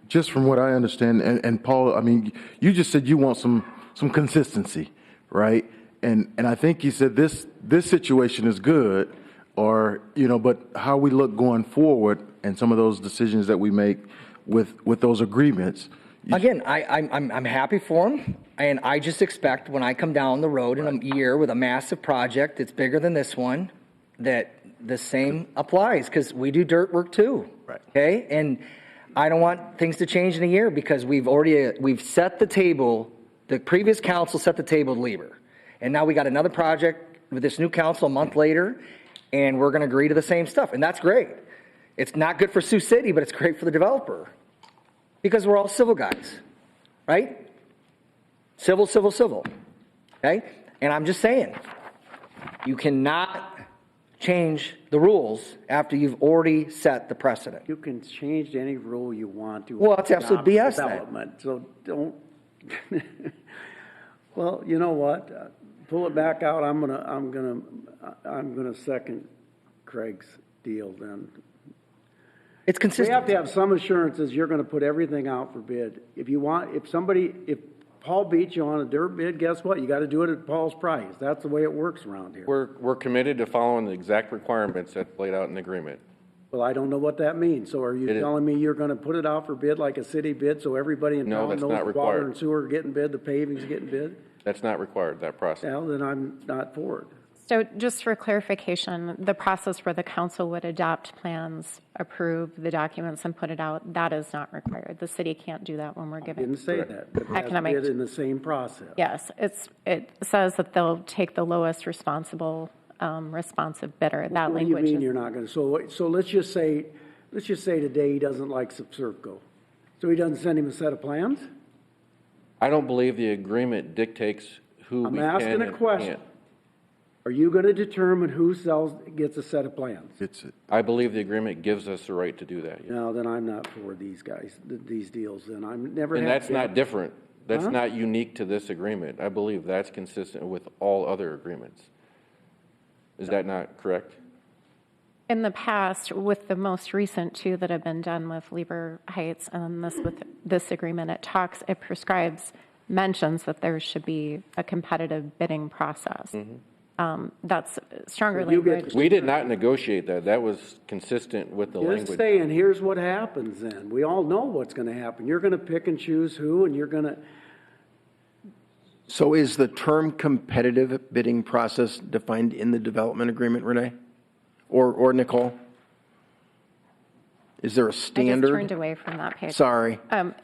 Just from what I understand, and Paul, I mean, you just said you want some consistency, right? And I think you said this situation is good, or but how we look going forward and some of those decisions that we make with those agreements. Again, I'm happy for them, and I just expect when I come down the road in a year with a massive project that's bigger than this one, that the same applies, because we do dirt work too. Right. Okay, and I don't want things to change in a year, because we've set the table. The previous council set the table with Lieber. And now we got another project with this new council a month later, and we're going to agree to the same stuff. And that's great. It's not good for Sioux City, but it's great for the developer, because we're all civil guys, right? Civil, civil, civil. Okay? And I'm just saying, you cannot change the rules after you've already set the precedent. You can change any rule you want to. Well, it's absolute BS then. Development, so don't. Well, you know what? Pull it back out. I'm gonna second Craig's deal then. It's consistent. We have to have some assurances you're going to put everything out for bid. If Paul beats you on a dirt bid, guess what? You got to do it at Paul's price. That's the way it works around here. We're committed to following the exact requirements that's laid out in the agreement. Well, I don't know what that means. So are you telling me you're gonna put it out for bid like a city bid, so everybody in No, town that's knows not the water required. and sewer are getting bid, the paving's getting bid? That's not required, that process. Well, then I'm not for it. So just for clarification, the process where the council would adopt plans, approve the documents and put it out, that is not required. The city can't do that when we're giving. Didn't say that, but it has Economic- bid in the same process. Yes, it says that they'll take the lowest responsive bidder. That What do you language mean is. you're not gonna, so let's just say today he doesn't like Subsurfco. So he doesn't send him a set of plans? I don't believe the agreement dictates who I'm we can asking a and question. can't. Are you gonna determine who gets a set of plans? I believe the agreement gives us the right to do that. yes. No, then I'm not for these guys, these deals, then I'm never. And have that's been. not different. That's Huh? not unique to this agreement. I believe that's consistent with all other agreements. Is that not correct? In the past, with the most recent two that have been done with Lieber Heights and this agreement, it prescribes, mentions that there should be a competitive bidding process. That's stronger language. We did not negotiate that. That was consistent with the Just language. saying, here's what happens then. We all know what's gonna happen. You're gonna pick and choose who, and you're gonna, So is the term competitive bidding process defined in the development agreement, Renee? Or Nicole? Is there a I just standard? turned away from that page. Sorry.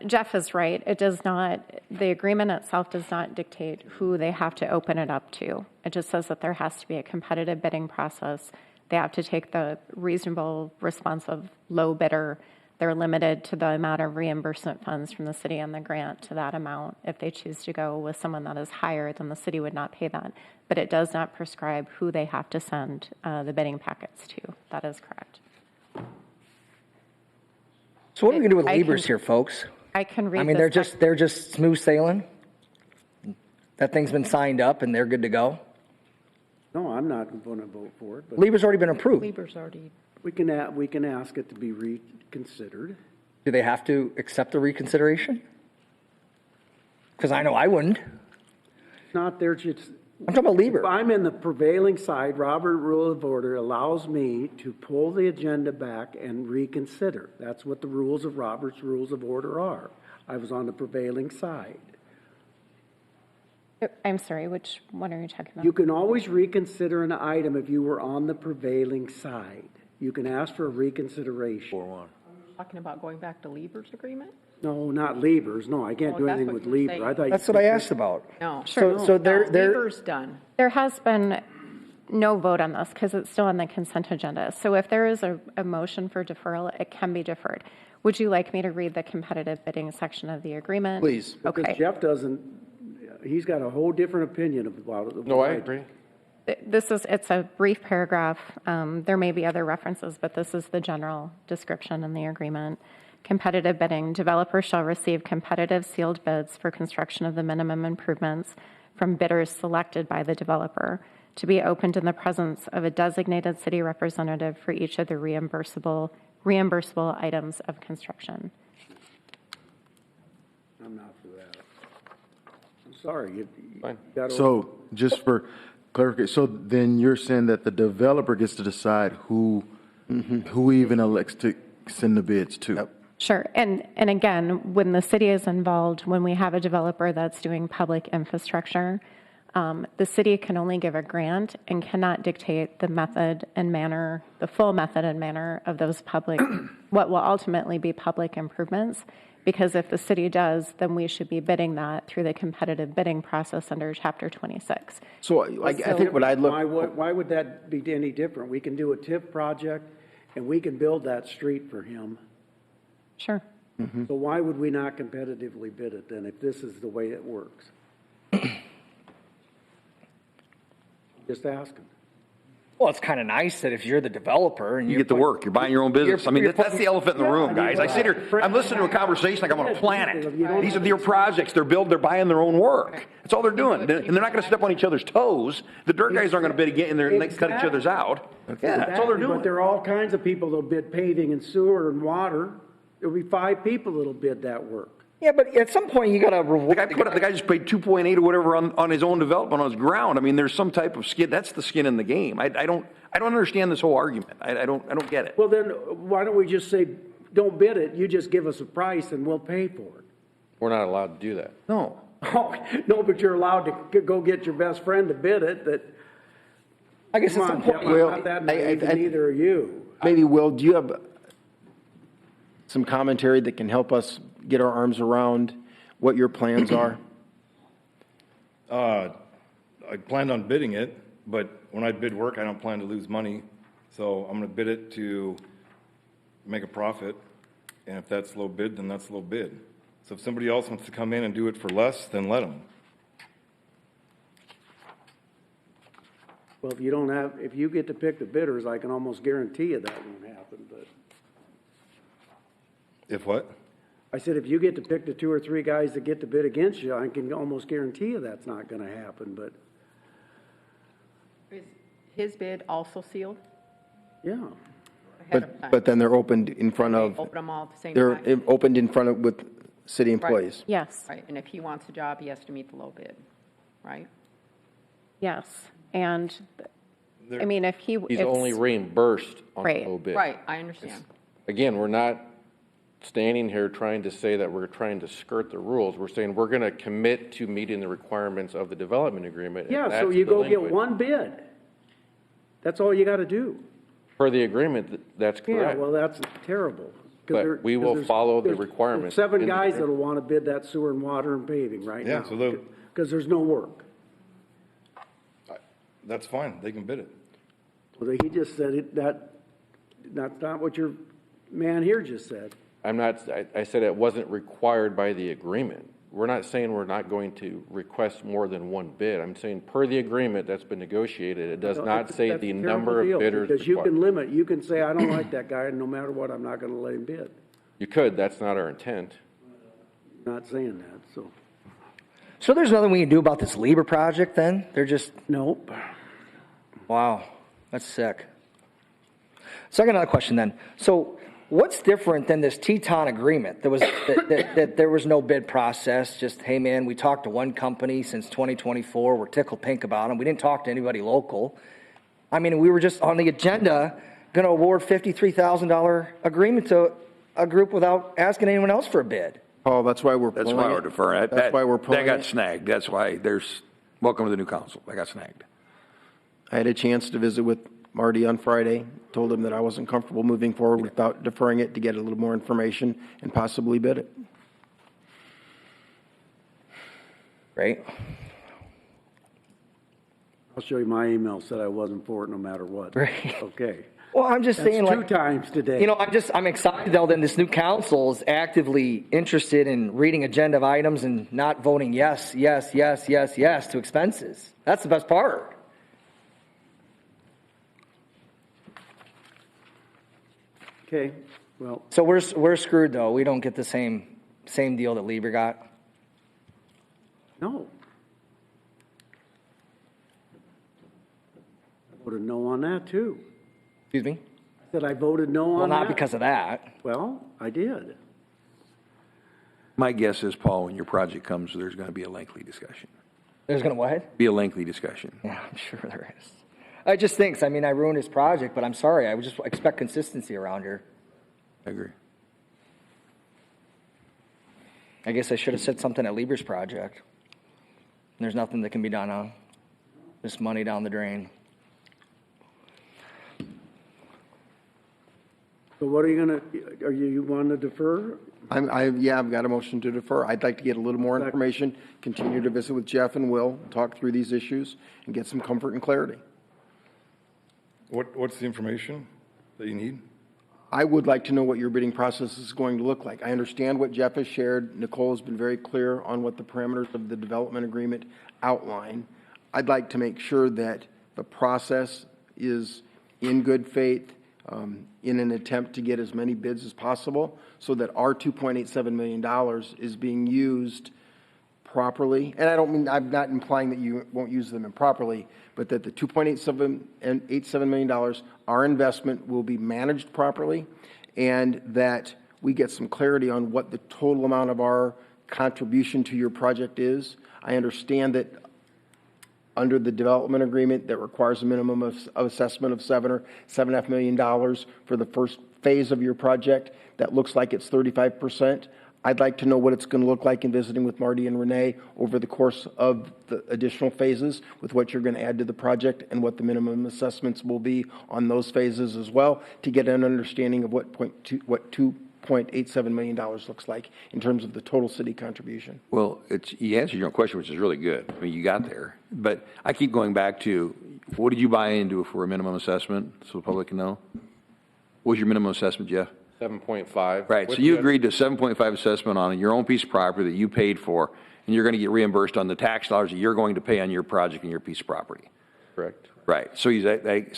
Jeff is right. It does not, the agreement itself does not dictate who they have to open it up to. It just says that there has to be a competitive bidding process. They have to take the reasonable, responsive, low bidder. They're limited to the amount of reimbursement funds from the city and the grant to that amount. If they choose to go with someone that is higher, then the city would not pay that. But it does not prescribe who they have to send the bidding packets to. That is correct. So what are we gonna do with I Liebers can- here, folks? I can read I mean, this they're just smooth sailing? That thing's been signed up and they're good to go? no, I'm not gonna vote for it, but Lieber's already been approved. Lieber's already, we can ask it to be reconsidered. Do they have to accept the reconsideration? Because I know I wouldn't. Not there, just. I'm talking about Lieber. If I'm in the prevailing side, Robert Rule of Order allows me to pull the agenda back and reconsider. That's what the rules of Robert's Rules of Order are. I was on the prevailing side. I'm sorry, which one are you talking about? You can always reconsider an item if you were on the prevailing side. You can ask for a reconsideration. talking about going back to Lieber's agreement? No, not Lieber's. No, I can't Oh, do that's anything what with you were Lieber. saying. I thought. That's what I asked about. No. So they're Lieber's done. There has been no vote on this because it's still on the consent agenda. So if there is a motion for deferral, it can be deferred. Would you like me to read the competitive bidding section of the agreement? Please. Because Okay. Jeff doesn't, he's got a whole different opinion about it. No, I agree. It's a brief paragraph. There may be other references, but this is the general description in the agreement. Competitive bidding, developer shall receive competitive sealed bids for construction of the minimum improvements from bidders selected by the developer to be opened in the presence of a designated city representative for each of the reimbursable items of construction. I'm not for that. I'm sorry. You gotta- So just for clarification, so then you're saying that the developer gets to decide who even elects to send the bids to? Sure. And again, when the city is involved, when we have a developer that's doing public infrastructure, the city can only give a grant and cannot dictate the method and manner, the full method and manner of those public, what will ultimately be public improvements. Because if the city does, then we should be bidding that through the competitive bidding process under Chapter 26. So I think what I'd look. Why would that be any different? We can do a TIF project and we can build that street for him. Sure. So why would we not competitively bid it then if this is the way it works? Just asking. Well, it's kind of nice that if you're the developer and You get to work. You're buying your own business. I mean, that's the elephant in the room, guys. I sit here, I'm listening to a conversation like I'm on a planet. These are their projects. They're buying their own work. That's all they're doing. And they're not going to step on each other's toes. The dirt guys aren't going to bid again and they're going to cut each other's out. Yeah, that's all they're doing. But there are all kinds of people that'll bid paving and sewer and water. There'll be 5 people that'll bid that work. Yeah, but at some point you got to reward. The guy just paid 2.8 or whatever on his own development on his ground. I mean, there's some type of skin. That's the skin in the game. I don't understand this whole argument. I don't get it. Well, then why don't we just say, don't bid it, you just give us a price and we'll pay for it? We're not allowed to do that. No. Oh, no, but you're allowed to go get your best friend to bid it. I guess Come it's on, Jeff, I'm not that naive, and neither are you. Maybe, Will, do you have some commentary that can help us get our arms around what your plans are? I planned on bidding it, but when I bid work, I don't plan to lose money. So I'm going to bid it to make a profit. And if that's low bid, then that's low bid. So if somebody else wants to come in and do it for less, then let them. Well, if you get to pick the bidders, I can almost guarantee you that won't happen, but. If what? I said, if you get to pick the 2 or 3 guys that get to bid against you, I can almost guarantee you that's not gonna happen, but, Is his bid also sealed? yeah. Ahead of time? But then they're opened in front of, Open them all at the same they're time? opened in front of, with city employees. Yes, Right, and if he wants a job, he has to meet the low bid, right? yes. And, I mean, if he. He's if- only reimbursed on the Right. low bid. Right, I understand. Again, we're not standing here trying to say that we're trying to skirt the rules. We're saying we're going to commit to meeting the requirements of the development agreement. and Yeah, so that's you the go get language. one bid. That's all you gotta do. Per the agreement, that's Yeah, correct. well, that's terrible. 'Cause But we will follow the requirements. There's 7 in the guys agreement. that'll wanna bid that sewer and water and paving right now. Yeah, so they'll- Because there's no work. That's fine. They can bid it. Well, he just said that's not what your man here just said. I said it wasn't required by the agreement. We're not saying we're not going to request more than one bid. I'm saying per the agreement that's been negotiated, it does not say That's the a terrible number of deal, bidders because you can required. you can say, I don't like that guy, and no matter what, I'm not gonna let him bid. You could, that's not our intent. Not saying that, so. So there's nothing we can do about this Lieber project then? They're just. Nope. Wow, that's sick. So I got another question then. So what's different than this Teton agreement? There was that there was no bid process. Just, hey man, we talked to one company since 2024. We're tickled pink about them. We didn't talk to anybody local. I mean, we were just on the agenda going to award $53,000 agreement to a group without asking anyone else for a bid. Paul, that's why we're That's pulling why it. we're deferring. That's why we're pulling That got it. snagged. That's why welcome to the new council. That got snagged. I had a chance to visit with Marty on Friday, told him that I wasn't comfortable moving forward without deferring it to get a little more information and possibly bid it. Right? I'll show you my email, said I wasn't for it no matter what. Right. Okay. Well, I'm just That's saying, 2 like, times today. you know, I'm excited though that this new council is actively interested in reading agenda items and not voting yes to expenses. That's the best part. Okay, well, So we're screwed though. We don't get the same deal that Lieber got. no. I voted no on that too. Excuse me? I said I voted no on that. Well, not because of that. Well, I did. My guess is, Paul, when your project comes, there's going to be a lengthy discussion. There's gonna what? Be a lengthy discussion. Yeah, I'm sure there is. I just think, I mean, I ruined his project, but I'm sorry. I would just expect consistency around here. I agree. I guess I should have said something at Lieber's project. There's nothing that can be done on this money down the drain. So what are you wanting to defer? I've got a motion to defer. I'd like to get a little more information, continue to visit with Jeff and Will, talk through these issues, and get some comfort and clarity. What's the information that you need? I would like to know what your bidding process is going to look like. I understand what Jeff has shared. Nicole has been very clear on what the parameters of the development agreement outline. I'd like to make sure that the process is in good faith, in an attempt to get as many bids as possible, so that our $2.87 million is being used properly. And I don't mean, I'm not implying that you won't use them improperly, but that the $2.87 million, our investment will be managed properly, and that we get some clarity on what the total amount of our contribution to your project is. I understand that under the development agreement that requires a minimum of assessment of $7.5 million for the first phase of your project, that looks like it's 35%. I'd like to know what it's going to look like in visiting with Marty and Renee over the course of the additional phases with what you're going to add to the project and what the minimum assessments will be on those phases as well, to get an understanding of what $2.87 million looks like in terms of the total city contribution. Well, you answered your own question, which is really good. I mean, you got there. But I keep going back to, what did you buy into for a minimum assessment, so the public can know? What was your minimum assessment, Jeff? 7.5. Right, so you agreed to 7.5 assessment on your own piece of property that you paid for, and you're going to get reimbursed on the tax dollars that you're going to pay on your project and your piece of property. Correct. Right, so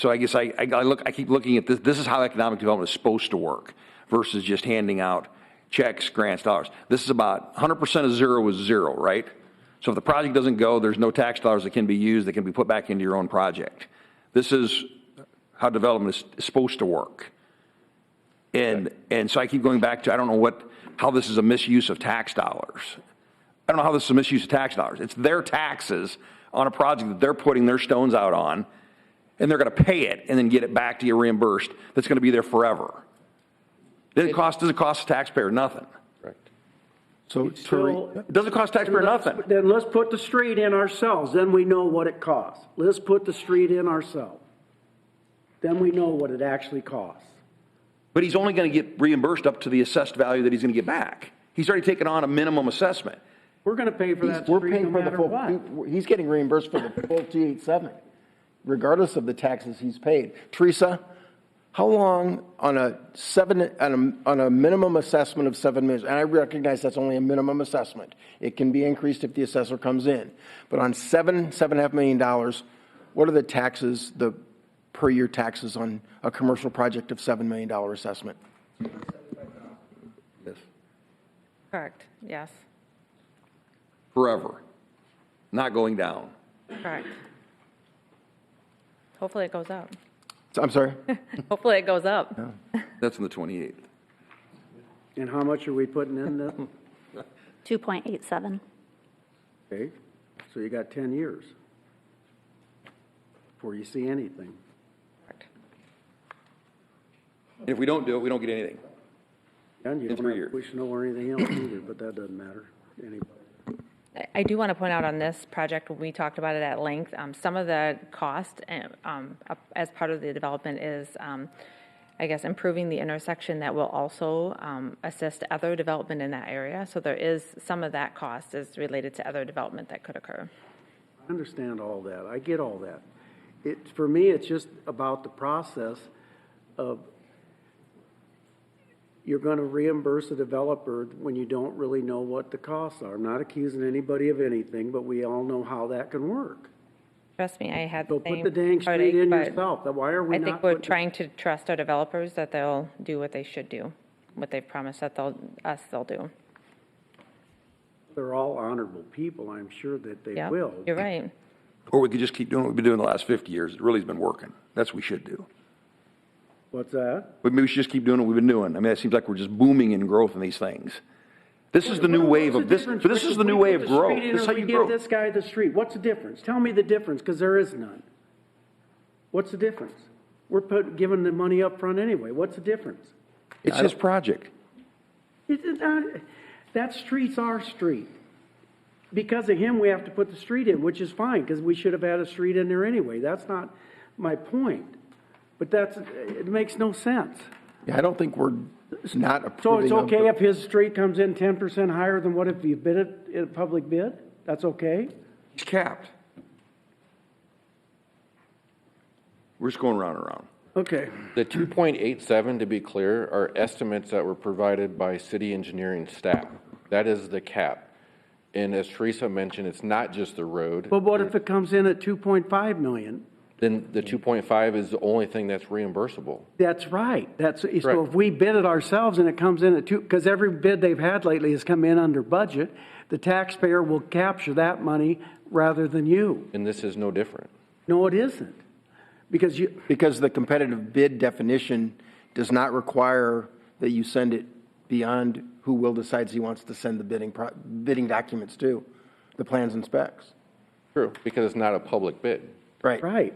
I guess I keep looking at this. This is how economic development is supposed to work versus just handing out checks, grants, dollars. This is about 100% of zero is zero, right? So if the project doesn't go, there's no tax dollars that can be used that can be put back into your own project. This is how development is supposed to work. And so I keep going back to, I don't know how this is a misuse of tax dollars. I don't know how this is a misuse of tax dollars. It's their taxes on a project that they're putting their stones out on, and they're going to pay it and then get it back to you reimbursed. That's going to be there forever. Doesn't cost the taxpayer nothing. Correct. So it doesn't cost the taxpayer nothing. Then let's put the street in ourselves. Then we know what it costs. Let's put the street in ourselves. Then we know what it actually costs. But he's only going to get reimbursed up to the assessed value that he's going to get back. He's already taken on a minimum assessment. We're going to pay for that We're street paying no for the matter full, what. he's getting reimbursed for the full 287, regardless of the taxes he's paid. Teresa, how long on a minimum assessment of $7 million, and I recognize that's only a minimum assessment. It can be increased if the assessor comes in. But on $7.5 million, what are the taxes, the per year taxes on a commercial project of $7 million assessment? Yes. Correct, yes, Forever. Not going down. correct. Hopefully it goes up. I'm sorry? Hopefully it goes up. That's on the 28th. And how much are we putting in this? 2.87. Okay, so you got 10 years before you see anything. And if we don't do it, we don't get anything. And you In don't 3 have years. push snow or anything else either, but that doesn't matter. Anybody. I do want to point out on this project, we talked about it at length, some of the cost as part of the development is, I guess, improving the intersection that will also assist other development in that area. So there is some of that cost is related to other development that could occur. I understand all that. I get all that. For me, it's just about the process of you're going to reimburse a developer when you don't really know what the costs are. I'm not accusing anybody of anything, but we all know how that can work. Trust me, I had So the same put the dang street in but yourself. Why are we I not? think we're putting- trying to trust our developers that they'll do what they should do, what they've promised that they'll do. They're all honorable people. I'm sure that they Yeah, will. you're right. Or we could just keep doing what we've been doing the last 50 years. It really has been working. That's what we should do. What's that? But maybe we should just keep doing what we've been doing. I mean, it seems like we're just booming in growth in these things. This is the new wave of this. But this is the new way of growth. This is how you give grow. this guy the street. What's the difference? Tell me the difference, because there is none. What's the difference? We're giving the money up front anyway. What's the difference? It's his project. That street's our street. Because of him, we have to put the street in, which is fine, because we should have had a street in there anyway. That's not my point. But it makes no sense. Yeah, I don't think we're not So approving it's of okay the- if his street comes in 10% higher than what if you bid it in a public bid? That's okay? He's capped. We're just going round and round. Okay. The 2.87, to be clear, are estimates that were provided by city engineering staff. That is the cap. And as Teresa mentioned, it's not just the road. But what if it comes in at 2.5 million? Then the 2.5 is the only thing that's reimbursable. That's right. So Correct. if we bid it ourselves and it comes in at 2, because every bid they've had lately has come in under budget, the taxpayer will capture that money rather than you. And this is no different. No, it isn't. Because the competitive bid definition does not require that you send it beyond who Will decides he wants to send the bidding documents to, the plans and specs. True, because it's not a public bid. Right. Right.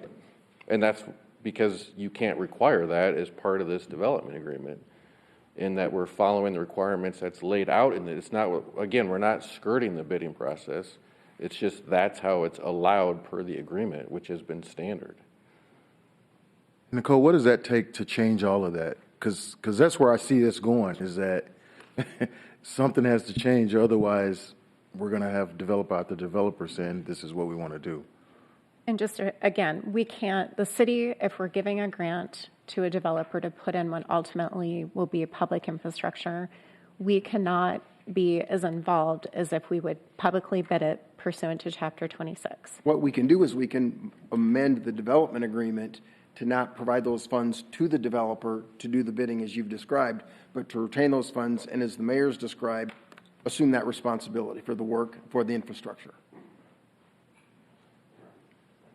And that's because you can't require that as part of this development agreement, in that we're following the requirements that's laid out in it. It's not, again, we're not skirting the bidding process. It's just that's how it's allowed per the agreement, which has been standard. Nicole, what does that take to change all of that? Because that's where I see this going, is that something has to change, otherwise we're going to have developer after developer saying this is what we want to do. And just, again, we can't, the city, if we're giving a grant to a developer to put in what ultimately will be a public infrastructure, we cannot be as involved as if we would publicly bid it pursuant to Chapter 26. What we can do is we can amend the development agreement to not provide those funds to the developer to do the bidding as you've described, but to retain those funds and, as the mayor's described, assume that responsibility for the work, for the infrastructure.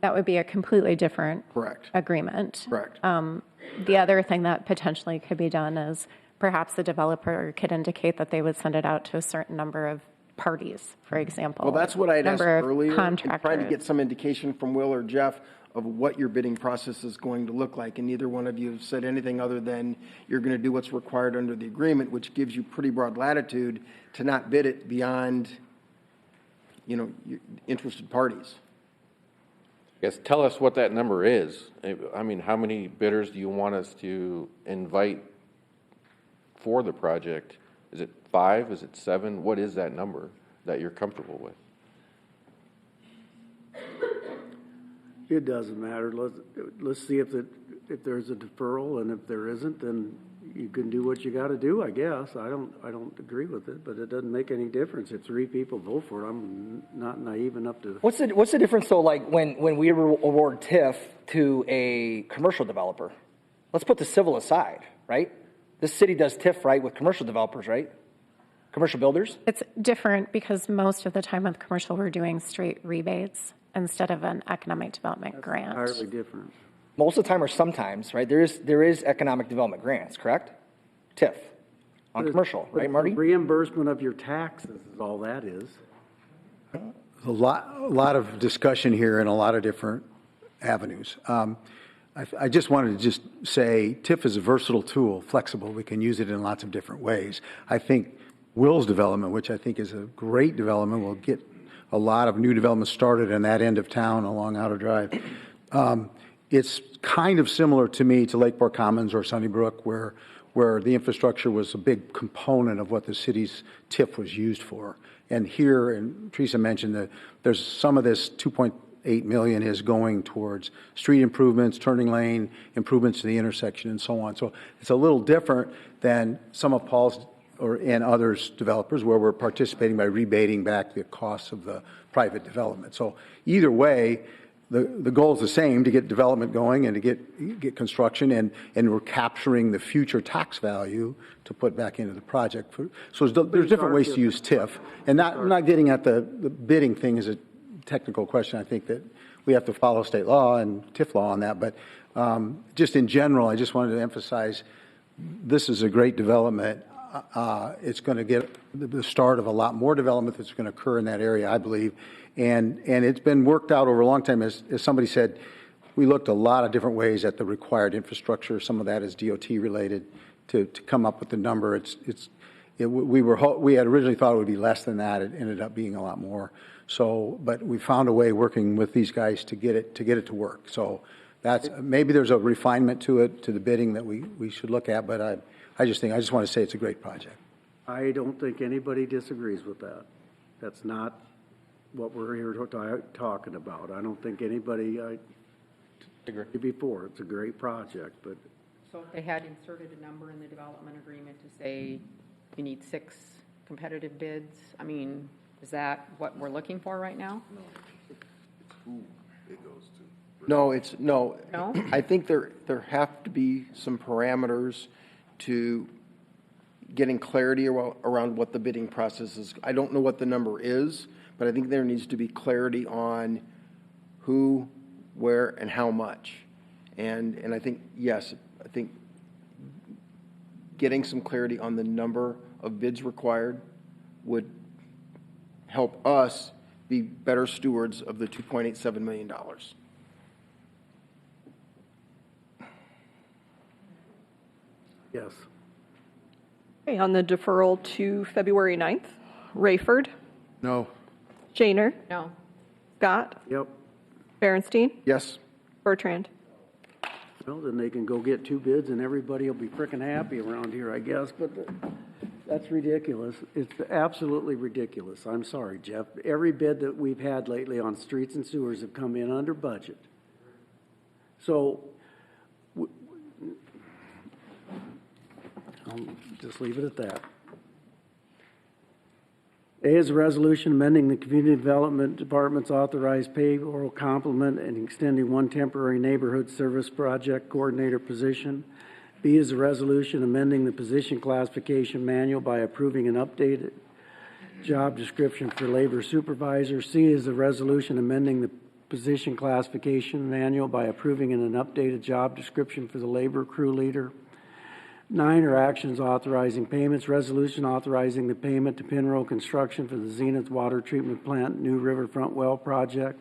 That would be a completely different Correct. agreement. Correct. The other thing that potentially could be done is perhaps the developer could indicate that they would send it out to a certain number of parties, for example. Well, that's what I'd asked Number of earlier, and trying to contractors. get some indication from Will or Jeff of what your bidding process is going to look like, and neither one of you have said anything other than you're going to do what's required under the agreement, which gives you pretty broad latitude to not bid it beyond, your interested parties. Yes, tell us what that number is. I mean, how many bidders do you want us to invite for the project? Is it 5? Is it 7? What is that number that you're comfortable with? It doesn't matter. Let's see if there's a deferral, and if there isn't, then you can do what you got to do, I guess. I don't agree with it, but it doesn't make any difference. If 3 people vote for it, I'm not naive enough to. What's the difference though? Like when we award TIF to a commercial developer, let's put the civil aside, right? This city does TIF, right, with commercial developers, right? Commercial builders. It's different because most of the time with commercial, we're doing straight rebates instead of an economic development grant. Entirely different. Most of the time or sometimes, right? There is economic development grants, correct? TIF on commercial, right, Marty? Reimbursement of your taxes is all that is. A lot of discussion here in a lot of different avenues. I just wanted to just say TIF is a versatile tool, flexible. We can use it in lots of different ways. I think Will's development, which I think is a great development, will get a lot of new development started in that end of town along Outer Drive. It's kind of similar to me to Lakeport Commons or Sunnybrook, where the infrastructure was a big component of what the city's TIF was used for. And here, and Teresa mentioned that there's some of this 2.8 million is going towards street improvements, turning lane, improvements to the intersection, and so on. So it's a little different than some of Paul's and others developers, where we're participating by rebating back the costs of the private development. So either way, the goal is the same, to get development going and to get construction, and we're capturing the future tax value to put back into the project. So there's different ways to use TIF, and I'm not getting at the bidding thing is a technical question. I think that we have to follow state law and TIF law on that, but just in general, I just wanted to emphasize this is a great development. It's going to get the start of a lot more development that's going to occur in that area, I believe. And it's been worked out over a long time. As somebody said, we looked a lot of different ways at the required infrastructure. Some of that is DOT related to come up with the number. We had originally thought it would be less than that. It ended up being a lot more. So, but we found a way working with these guys to get it to work. So that's, maybe there's a refinement to it, to the bidding that we should look at, but I just want to say it's a great project. I don't think anybody disagrees with that. That's not what we're here talking about. I don't think anybody before. It's a great project, but. So if they had inserted a number in the development agreement to say you need 6 competitive bids, I mean, is that what we're looking for right now? No, no. No? I think there have to be some parameters to getting clarity around what the bidding process is. I don't know what the number is, but I think there needs to be clarity on who, where, and how much. And I think, yes, I think getting some clarity on the number of bids required would help us be better stewards of the $2.87 million. Yes. Okay, on the deferral to February 9th, Rayford, No. Shaner, No. Scott, Yep. Berenstein, Yes. Bertrand. Well, then they can go get 2 bids and everybody will be frickin' happy around here, I guess, but that's ridiculous. It's absolutely ridiculous. I'm sorry, Jeff. Every bid that we've had lately on streets and sewers have come in under budget. So, I'll just leave it at that. A is a resolution amending the Community Development Department's authorized payroll complement and extending 1 temporary neighborhood service project coordinator position. B is a resolution amending the position classification manual by approving an updated job description for labor supervisor. C is a resolution amending the position classification manual by approving an updated job description for the labor crew leader. 9 are actions authorizing payments. Resolution authorizing the payment to Pinrow Construction for the Zenith Water Treatment Plant New Riverfront Well Project.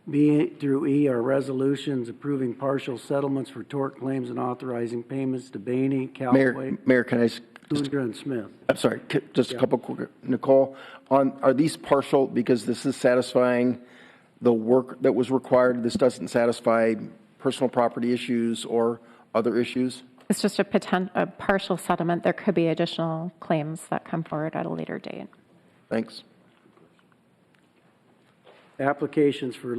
B through E are resolutions approving partial settlements for tort claims and authorizing payments to Bainey, Callaway, Mayor, can I? Kundra, and Smith. I'm sorry, just a couple quick. Nicole, are these partial because this is satisfying the work that was required? This doesn't satisfy personal property issues or other issues? It's just a partial settlement. There could be additional claims that come forward at a later date. Thanks. Applications for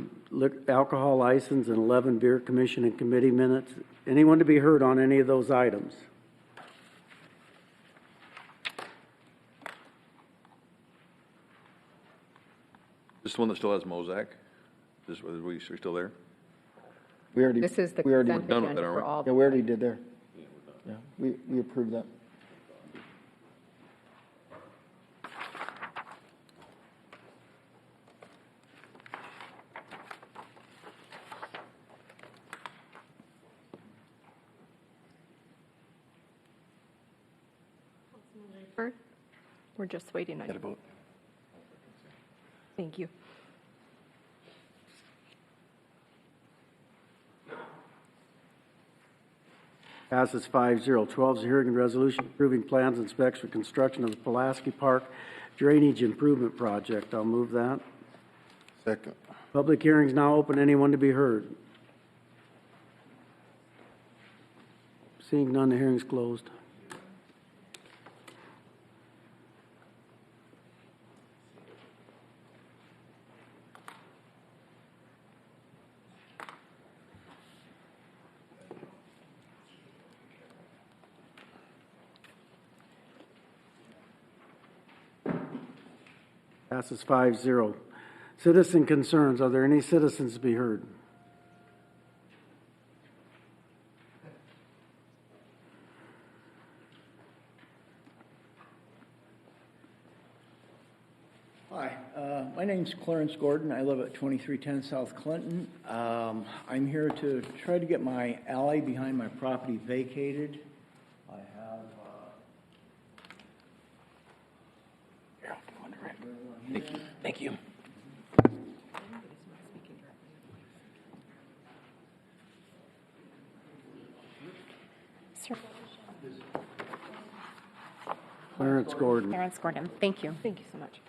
alcohol license and 11 beer commission and committee minutes. Anyone to be heard on any of those items? This is the one that still has mosaic? Are we still there? We already. This is the we already consent done with agenda that, aren't for we? all. Yeah, we already did there. Yeah, we approved that. We're just waiting on Got a you. vote. Thank you. Passes 5-0. 12 is a hearing and resolution approving plans and specs for construction of the Pulaski Park Drainage Improvement Project. I'll move that. Second. Public hearing is now open. Anyone to be heard? Seeing none, the hearing is closed. Passes 5-0. Citizen concerns. Are there any citizens to be heard? Hi, my name's Clarence Gordon. I live at 2310 South Clinton. I'm here to try to get my alley behind my property vacated. I have. Thank you. Thank you. Clarence Gordon. Clarence Gordon, thank you. Thank you so much.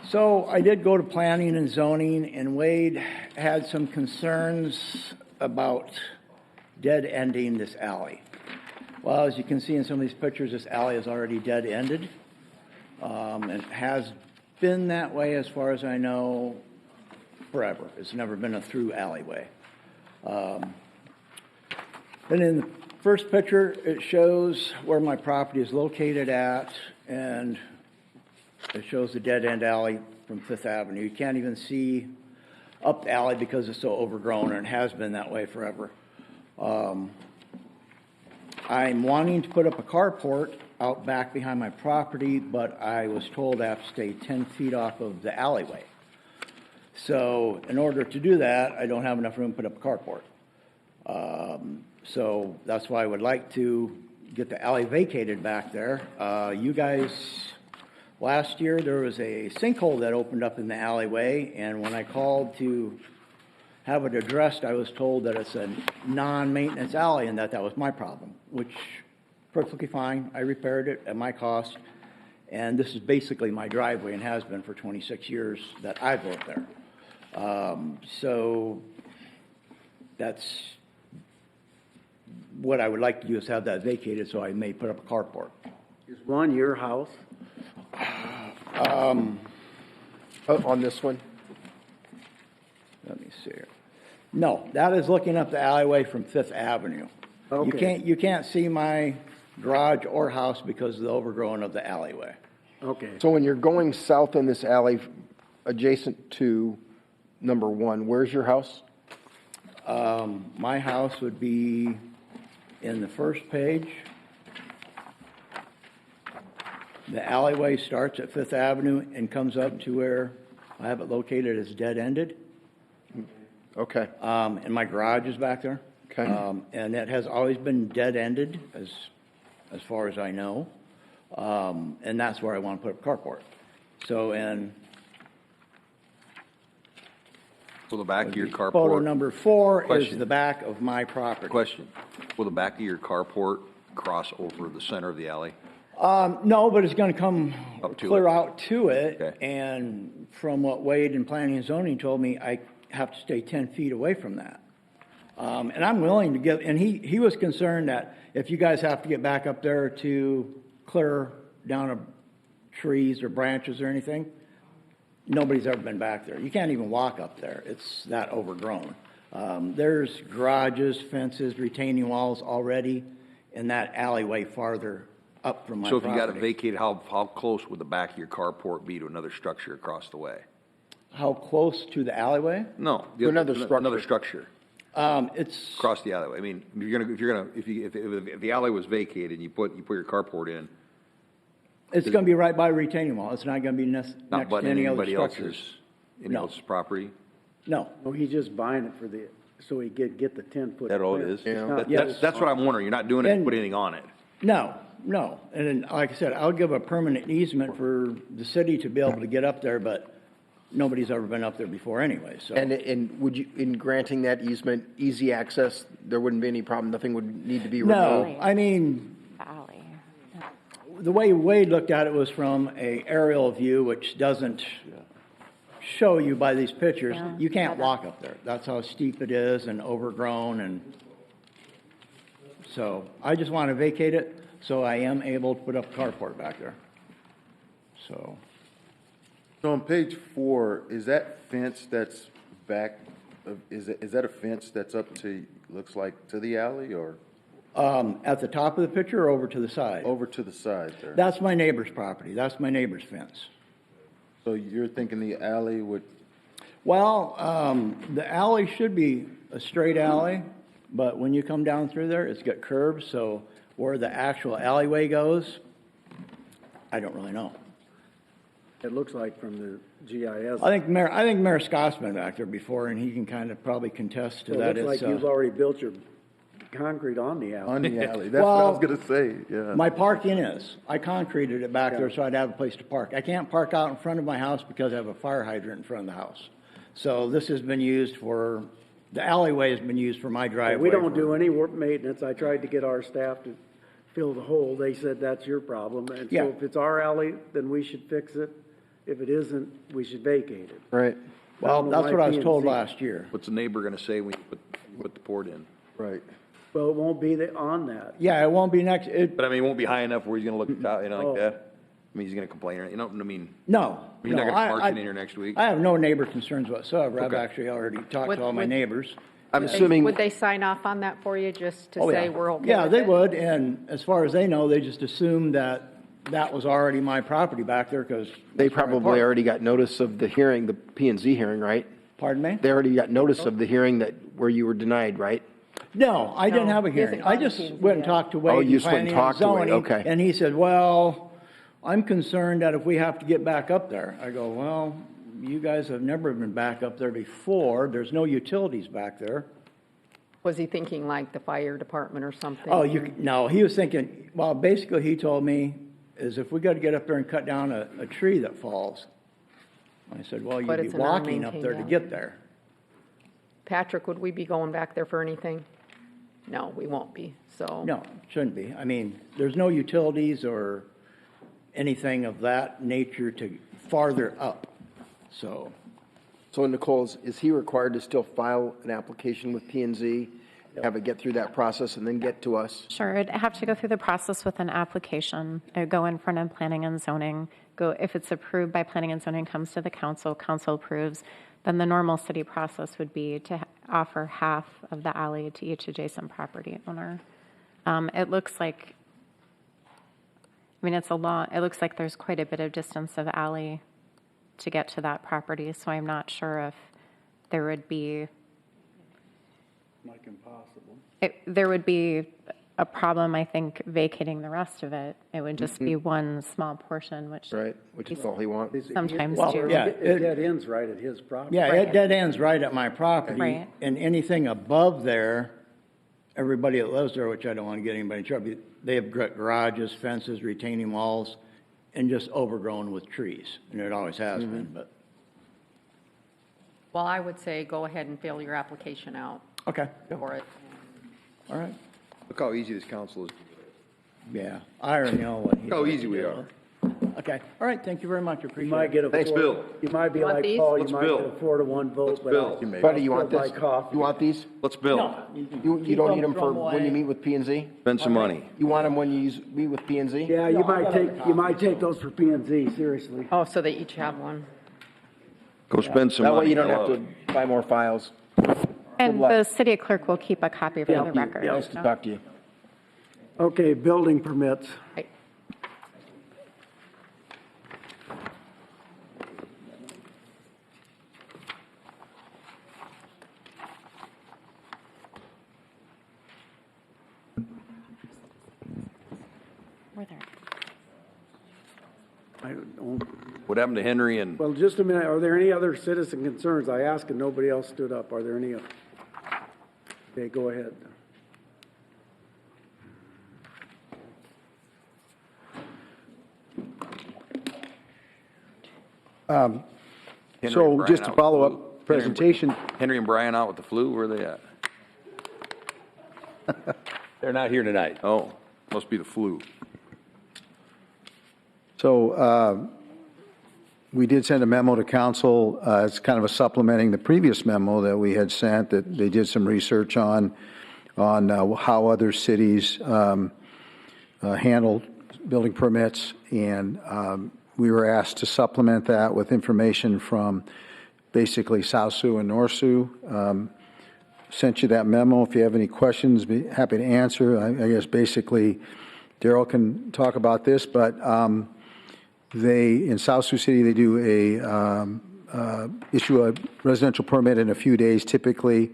So I did go to planning and zoning, and Wade had some concerns about dead-ending this alley. Well, as you can see in some of these pictures, this alley is already dead-ended. It has been that way, as far as I know, forever. It's never been a through alleyway. And in the first picture, it shows where my property is located at, and it shows the dead-end alley from Fifth Avenue. You can't even see up the alley because it's so overgrown, and it has been that way forever. I'm wanting to put up a carport out back behind my property, but I was told I have to stay 10 feet off of the alleyway. So in order to do that, I don't have enough room to put up a carport. So that's why I would like to get the alley vacated back there. You guys, last year, there was a sinkhole that opened up in the alleyway, and when I called to have it addressed, I was told that it's a non-maintenance alley and that was my problem, which perfectly fine. I repaired it at my cost, and this is basically my driveway and has been for 26 years that I've lived there. So that's what I would like to do, is have that vacated so I may put up a carport. Is one your house? On this one? Let me see here. No, that is looking up the alleyway from Fifth Avenue. Okay. You can't see my garage or house because of the overgrown of the alleyway. Okay. So when you're going south in this alley adjacent to number 1, where's your house? My house would be in the first page. The alleyway starts at Fifth Avenue and comes up to where I have it located as dead-ended. Okay. And my garage is back there. Okay. And it has always been dead-ended as far as I know. And that's where I want to put up a carport. So, and Will the back of your carport? photo number 4 is Question. the back of my property. Question. Will the back of your carport cross over the center of the alley? No, but it's going to come Up to clear it. out to it. Okay. And from what Wade in Planning and Zoning told me, I have to stay 10 feet away from that. And I'm willing to give, and he was concerned that if you guys have to get back up there to clear down trees or branches or anything, nobody's ever been back there. You can't even walk up there. It's that overgrown. There's garages, fences, retaining walls already in that alleyway farther up from my So if property. you got it vacated, how close would the back of your carport be to another structure across the way? How close to the alleyway? No. To another structure. Another structure It's across the alleyway. I mean, if the alley was vacated and you put your carport in, it's going to be right by a retaining wall. It's not going to be next not to butting any other anybody structures. No. else's property. No. No, he's just buying it so he could get the 10-foot. That all it clearance. is? It's Yeah. not Yes. That's what I'm wondering. You're not doing it to And- put anything on it. No. And then, like I said, I'll give a permanent easement for the city to be able to get up there, but nobody's ever been up there before anyway, so. And would you, in granting that easement, easy access, there wouldn't be any problem, nothing would need to be No, removed? I mean, Alley. the way Wade looked at it was from a aerial view, which doesn't show you by these pictures. Yeah. You can't walk up there. That's how steep it is and overgrown, and so I just want to vacate it so I am able to put up a carport back there. So, So on page 4, is that fence that's back, is that a fence that's up to, looks like to the alley or at the top of the picture or over to the side? over to the side there? That's my neighbor's property. That's my neighbor's fence. So you're thinking the alley would, Well, the alley should be a straight alley, but when you come down through there, it's got curves, so where the actual alleyway goes, I don't really know. It looks like from the GIS. I think Mayor Scott's been back there before, and he can kind of probably contest to It that. looks like you've already built your concrete on the alley. on the alley? That's what I was gonna say, yeah. My parking is. I concreted it back there so I'd have a place to park. I can't park out in front of my house because I have a fire hydrant in front of the house. So this has been used for, the alleyway has been used for my driveway. We don't do any work maintenance. I tried to get our staff to fill the hole. They said that's your problem. And Yeah. so if it's our alley, then we should fix it. If it isn't, we should vacate it. Right. Well, I don't know that's why what I was told P&Z last year. What's the neighbor gonna say when you put the port in? Right. Well, it won't be on that. Yeah, it won't be next, But I mean, it won't be high enough where he's gonna look out, Oh. like that. I mean, he's gonna complain, I mean, no. you're not no, gonna march in here next week? I have no neighbor concerns whatsoever. I've Okay. actually already talked Would- to all my would- neighbors. I'm assuming, Would they sign off on that for you just to Oh, say yeah. we're okay Yeah, with they it? would, and as far as they know, they just assumed that that was already my property back there, because. they probably already got notice of the hearing, the P&Z hearing, right? Pardon me? They already got notice of the hearing where you were denied, right? No, I didn't No, have a he hasn't hearing. I gone to just P&Z went and yet. talked to Oh, Wade you in just went and Planning and talked to Wade, Zoning, okay. and he said, well, I'm concerned that if we have to get back up there. I go, well, you guys have never been back up there before. There's no utilities back there. Was he thinking like the fire department or something? Oh, no, he was thinking, well, basically he told me is if we got to get up there and cut down a tree that falls. I said, well, But you'd be it's an walking up unmaintained there to alley. get there. Patrick, would we be going back there for anything? No, we won't be, so. No, shouldn't be. I mean, there's no utilities or anything of that nature to farther up, so. So Nicole, is he required to still file an application with P&Z, have it get through that process and then get to us? Sure, it'd have to go through the process with an application. It'd go in front of planning and zoning. If it's approved by planning and zoning, comes to the council, council approves, then the normal city process would be to offer half of the alley to each adjacent property owner. It looks like, it looks like there's quite a bit of distance of alley to get to that property, so I'm not sure if there would be Like impossible. there would be a problem, I think, vacating the rest of it. It would just be one small portion, which is all he wants. sometimes Well, do. yeah, It dead ends right at his property. Yeah, it dead ends right at my property. Right. And anything above there, everybody that lives there, which I don't want to get anybody in trouble, they have garages, fences, retaining walls, and just overgrown with trees. And it always has been, but, Well, I would say go ahead and fill your application out okay, for it. all right. Look how easy this council is. Yeah, I already know what he. Look how easy we are. Okay, all right, thank you very much, appreciate it. You might get a Thanks, four- Bill. You might be You want like these? Paul, you Let's might Bill. get a 4-1 vote, but Bill. I'll. Buddy, you want I'll buy this? coffee. You want these? Let's Bill. No, You keep don't need them throw for 'em when you away. meet with P&Z? Spend some money. You want them when you meet with P&Z? Yeah, you might take those for P and Z, seriously. Oh, so they each have one. Go spend some That way money. you don't have to buy more files. And luck. the city clerk will keep a copy for the record. Nice to talk to you. Okay, building permits. Right. Were there? I don't know. What happened to Henry and, Well, just a minute, are there any other citizen concerns? I asked and nobody else stood up. Are there any? Okay, go ahead. Henry and So Brian just out to with follow the up flu? presentation, Henry and Brian out with the flu, where are they at? They're not here tonight. Oh, must be the flu. so we did send a memo to council as kind of a supplementing the previous memo that we had sent, that they did some research on how other cities handle building permits, and we were asked to supplement that with information from basically South Sioux and North Sioux. Sent you that memo. If you have any questions, be happy to answer. I guess basically Daryl can talk about this, but in South Sioux City, they do issue a residential permit in a few days typically.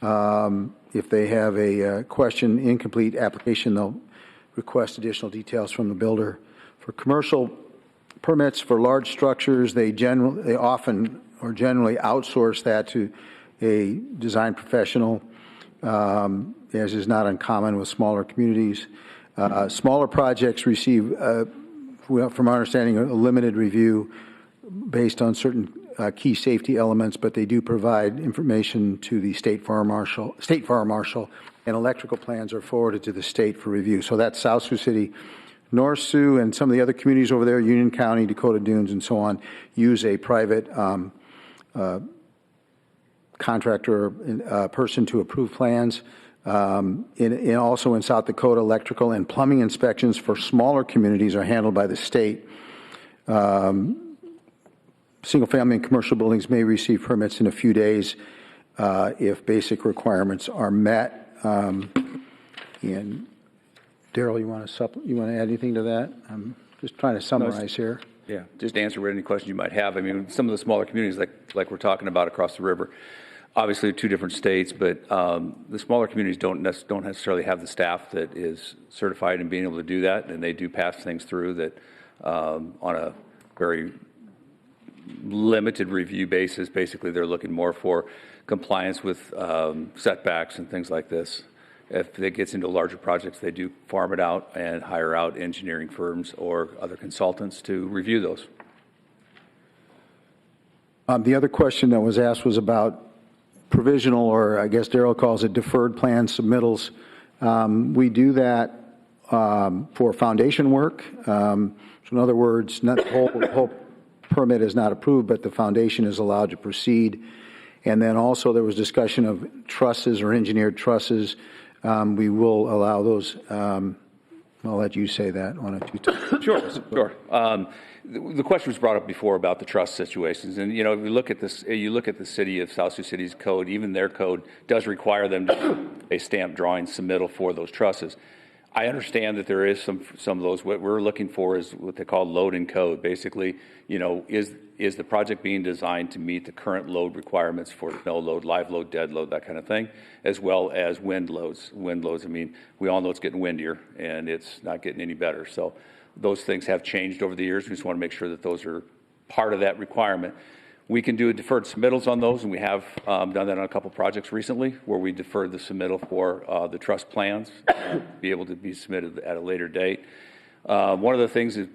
If they have a question, incomplete application, they'll request additional details from the builder. For commercial permits for large structures, they often or generally outsource that to a design professional, as is not uncommon with smaller communities. Smaller projects receive, from our understanding, a limited review based on certain key safety elements, but they do provide information to the state fire marshal, and electrical plans are forwarded to the state for review. So that's South Sioux City. North Sioux and some of the other communities over there, Union County, Dakota Dunes, and so on, use a private contractor or person to approve plans. Also in South Dakota, electrical and plumbing inspections for smaller communities are handled by the state. Single-family and commercial buildings may receive permits in a few days if basic requirements are met. And Daryl, you want to add anything to that? I'm just trying to summarize here. Yeah, just answer any questions you might have. I mean, some of the smaller communities, like we're talking about across the river, obviously 2 different states, but the smaller communities don't necessarily have the staff that is certified in being able to do that, and they do pass things through that on a very limited review basis. Basically, they're looking more for compliance with setbacks and things like this. If it gets into larger projects, they do farm it out and hire out engineering firms or other consultants to review those. The other question that was asked was about provisional, or I guess Darrell calls it deferred plan submittals. We do that for foundation work. So in other words, not the whole permit is not approved, but the foundation is allowed to proceed. And then also there was discussion of trusses or engineered trusses. We will allow those. I'll let you say that on a two-time. Sure. The question was brought up before about the trust situations, and if you look at this, you look at the city of South Sioux City's code. Even their code does require them to do a stamped drawing submittal for those trusses. I understand that there is some of those. What we're looking for is what they call load and code. Basically, is the project being designed to meet the current load requirements for snow load, live load, dead load, that kind of thing, as well as wind loads. I mean, we all know it's getting windier and it's not getting any better. So those things have changed over the years. We just want to make sure that those are part of that requirement. We can do deferred submittals on those, and we have done that on a couple projects recently where we deferred the submittal for the trust plans to be able to be submitted at a later date. One of the things that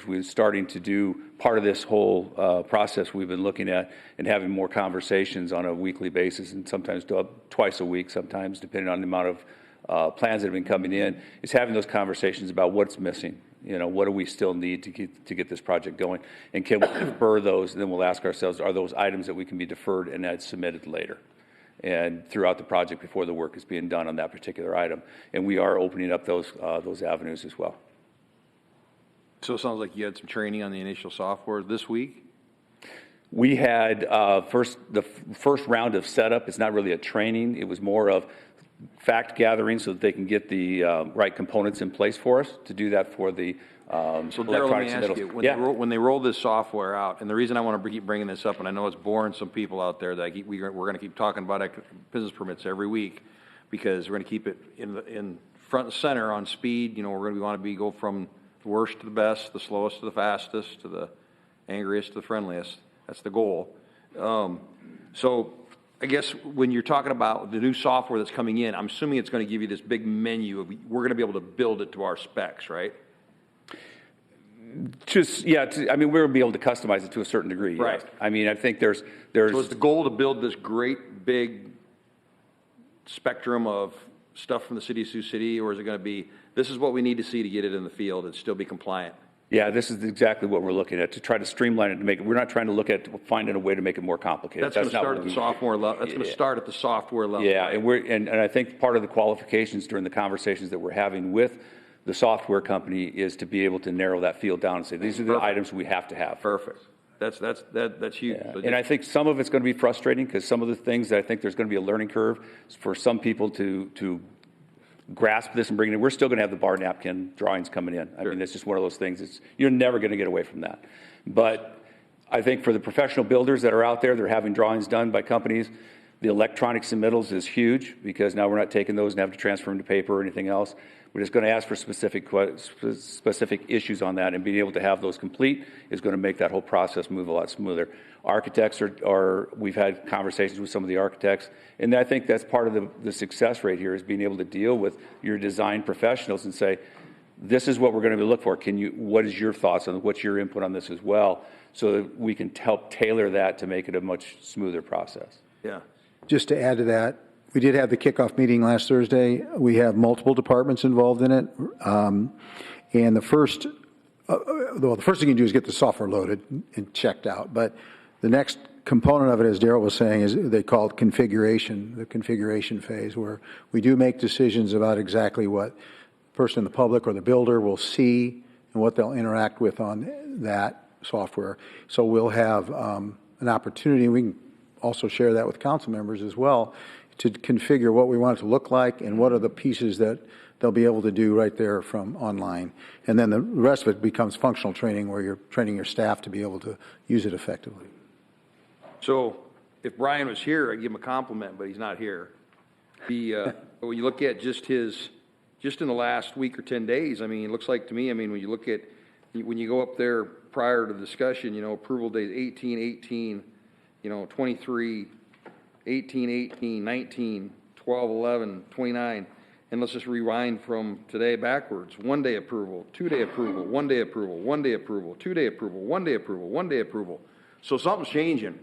we're starting to do, part of this whole process we've been looking at and having more conversations on a weekly basis, and sometimes twice a week, sometimes depending on the amount of plans that have been coming in, is having those conversations about what's missing. What do we still need to get this project going? And can we defer those? And then we'll ask ourselves, are those items that we can be deferred and that's submitted later? And throughout the project before the work is being done on that particular item. And we are opening up those avenues as well. So it sounds like you had some training on the initial software this week? We had the first round of setup. It's not really a training. It was more of fact gathering so that they can get the right components in place for us to do that for the So Darrell, let me ask you, when they roll this software out, and the reason I want to keep bringing this up, and I know it's boring some people out there, that we're going to keep talking about business permits every week, because we're going to keep it in front and center on speed. We want to go from the worst to the best, the slowest to the fastest, to the angriest to the friendliest. That's the goal. So I guess when you're talking about the new software that's coming in, I'm assuming it's going to give you this big menu of, we're going to be able to build it to our specs, right? I mean, we'll be able to customize it to a certain degree. Right. Yes. I mean, I think there's. So is the goal to build this great big spectrum of stuff from the city of Sioux City, or is it going to be, this is what we need to see to get it in the field and still be compliant? Yeah, this is exactly what we're looking at, to try to streamline it, to make it. We're not trying to look at finding a way to make it more complicated. That's going to start at the software level. That's going to start at the software level. Yeah, and I think part of the qualifications during the conversations that we're having with the software company is to be able to narrow that field down and say, these are the items we have to have. Perfect. That's huge. Yeah. And I think some of it's going to be frustrating, because some of the things that I think there's going to be a learning curve for some people to grasp this and bring it in. We're still going to have the bar napkin drawings coming in. I mean, it's just one of those things. You're never going to get away from that. But I think for the professional builders that are out there, they're having drawings done by companies. The electronic submittals is huge, because now we're not taking those and having to transfer them to paper or anything else. We're just going to ask for specific issues on that, and being able to have those complete is going to make that whole process move a lot smoother. Architects we've had conversations with some of the architects, and I think that's part of the success rate here, is being able to deal with your design professionals and say, this is what we're going to look for. What is your thoughts on, what's your input on this as well, so that we can help tailor that to make it a much smoother process. Yeah. Just to add to that, we did have the kickoff meeting last Thursday. We have multiple departments involved in it. And the first thing you can do is get the software loaded and checked out. But the next component of it, as Darrell was saying, is they call it configuration, the configuration phase, where we do make decisions about exactly what the person in the public or the builder will see and what they'll interact with on that software. So we'll have an opportunity, and we can also share that with council members as well, to configure what we want it to look like and what are the pieces that they'll be able to do right there from online. And then the rest of it becomes functional training, where you're training your staff to be able to use it effectively. So if Brian was here, I'd give him a compliment, but he's not here. When you look at just in the last week or 10 days, I mean, it looks like to me, I mean, when you go up there prior to the discussion, you know, approval days 18, 23, 18, 19, 12, 11, 29. And let's just rewind from today backwards. 1 day approval, 2 day approval, 1 day approval, 1 day approval, 2 day approval, 1 day approval, 1 day approval. So something's changing.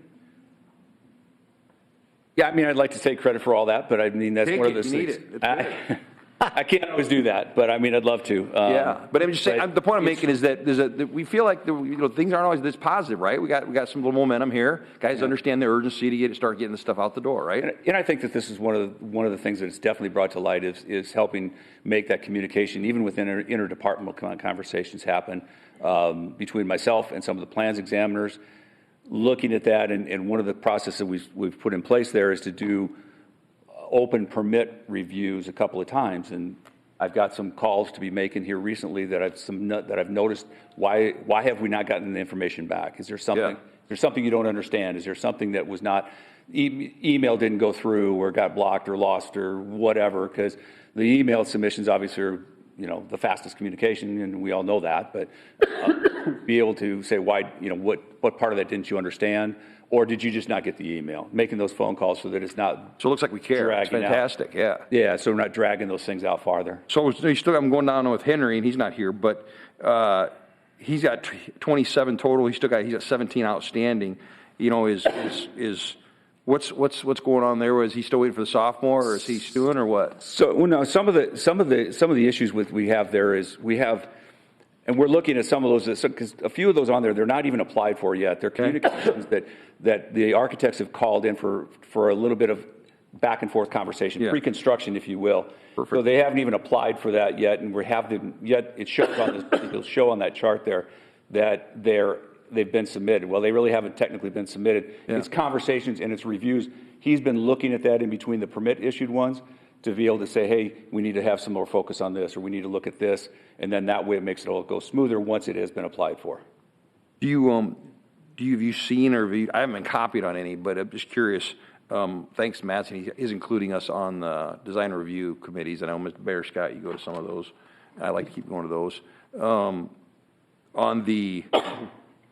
Yeah, I mean, I'd like to take credit for all that, but I mean, that's Take one it, of those you need things. it. It's good. I can't always do that, but I mean, I'd love to. Yeah, but I'm just saying, the point I'm making is that that we feel like things aren't always this positive, right? We got some little momentum here. Guys understand the urgency to start getting the stuff out the door, right? And I think that this is one of the things that it's definitely brought to light is helping make that communication, even within interdepartmental conversations, happen between myself and some of the plans examiners. Looking at that, and one of the processes that we've put in place there is to do open permit reviews a couple of times, and I've got some calls to be making here recently that I've noticed. Why have we not gotten the information back? Is there something? Yeah. There's something you don't understand? Is there something that was not email didn't go through or got blocked or lost or whatever? Because the email submissions obviously are the fastest communication, and we all know that. But be able to say why, what part of that didn't you understand? Or did you just not get the email? Making those phone calls so that it's not. So it looks like we care. It's fantastic, yeah. Yeah, so we're not dragging those things out farther. So I'm going down with Henry, and he's not here, but he's got 27 total. He's got 17 outstanding. What's going on there? Was he still waiting for the sophomore, or is he stewing, or what? So no, some of the issues we have there is we have. And we're looking at some of those, because a few of those on there, they're not even applied for yet. They're communications that the architects have called in for a little bit of back and forth conversation, pre-construction, if you will. Perfect. So they haven't even applied for that yet, and we have them yet. It shows on this, it'll show on that chart there that they've been submitted. Well, they really haven't technically been submitted. Yeah. It's conversations and it's reviews. He's been looking at that in between the permit issued ones, to be able to say, hey, we need to have some more focus on this, or we need to look at this, and then that way it makes it all go smoother once it has been applied for. Have you seen, or I haven't been copied on any, but I'm just curious. Thanks, Matt, he is including us on the design review committees. I know, Mr. Bear Scott, you go to some of those. I like to keep going to those. On the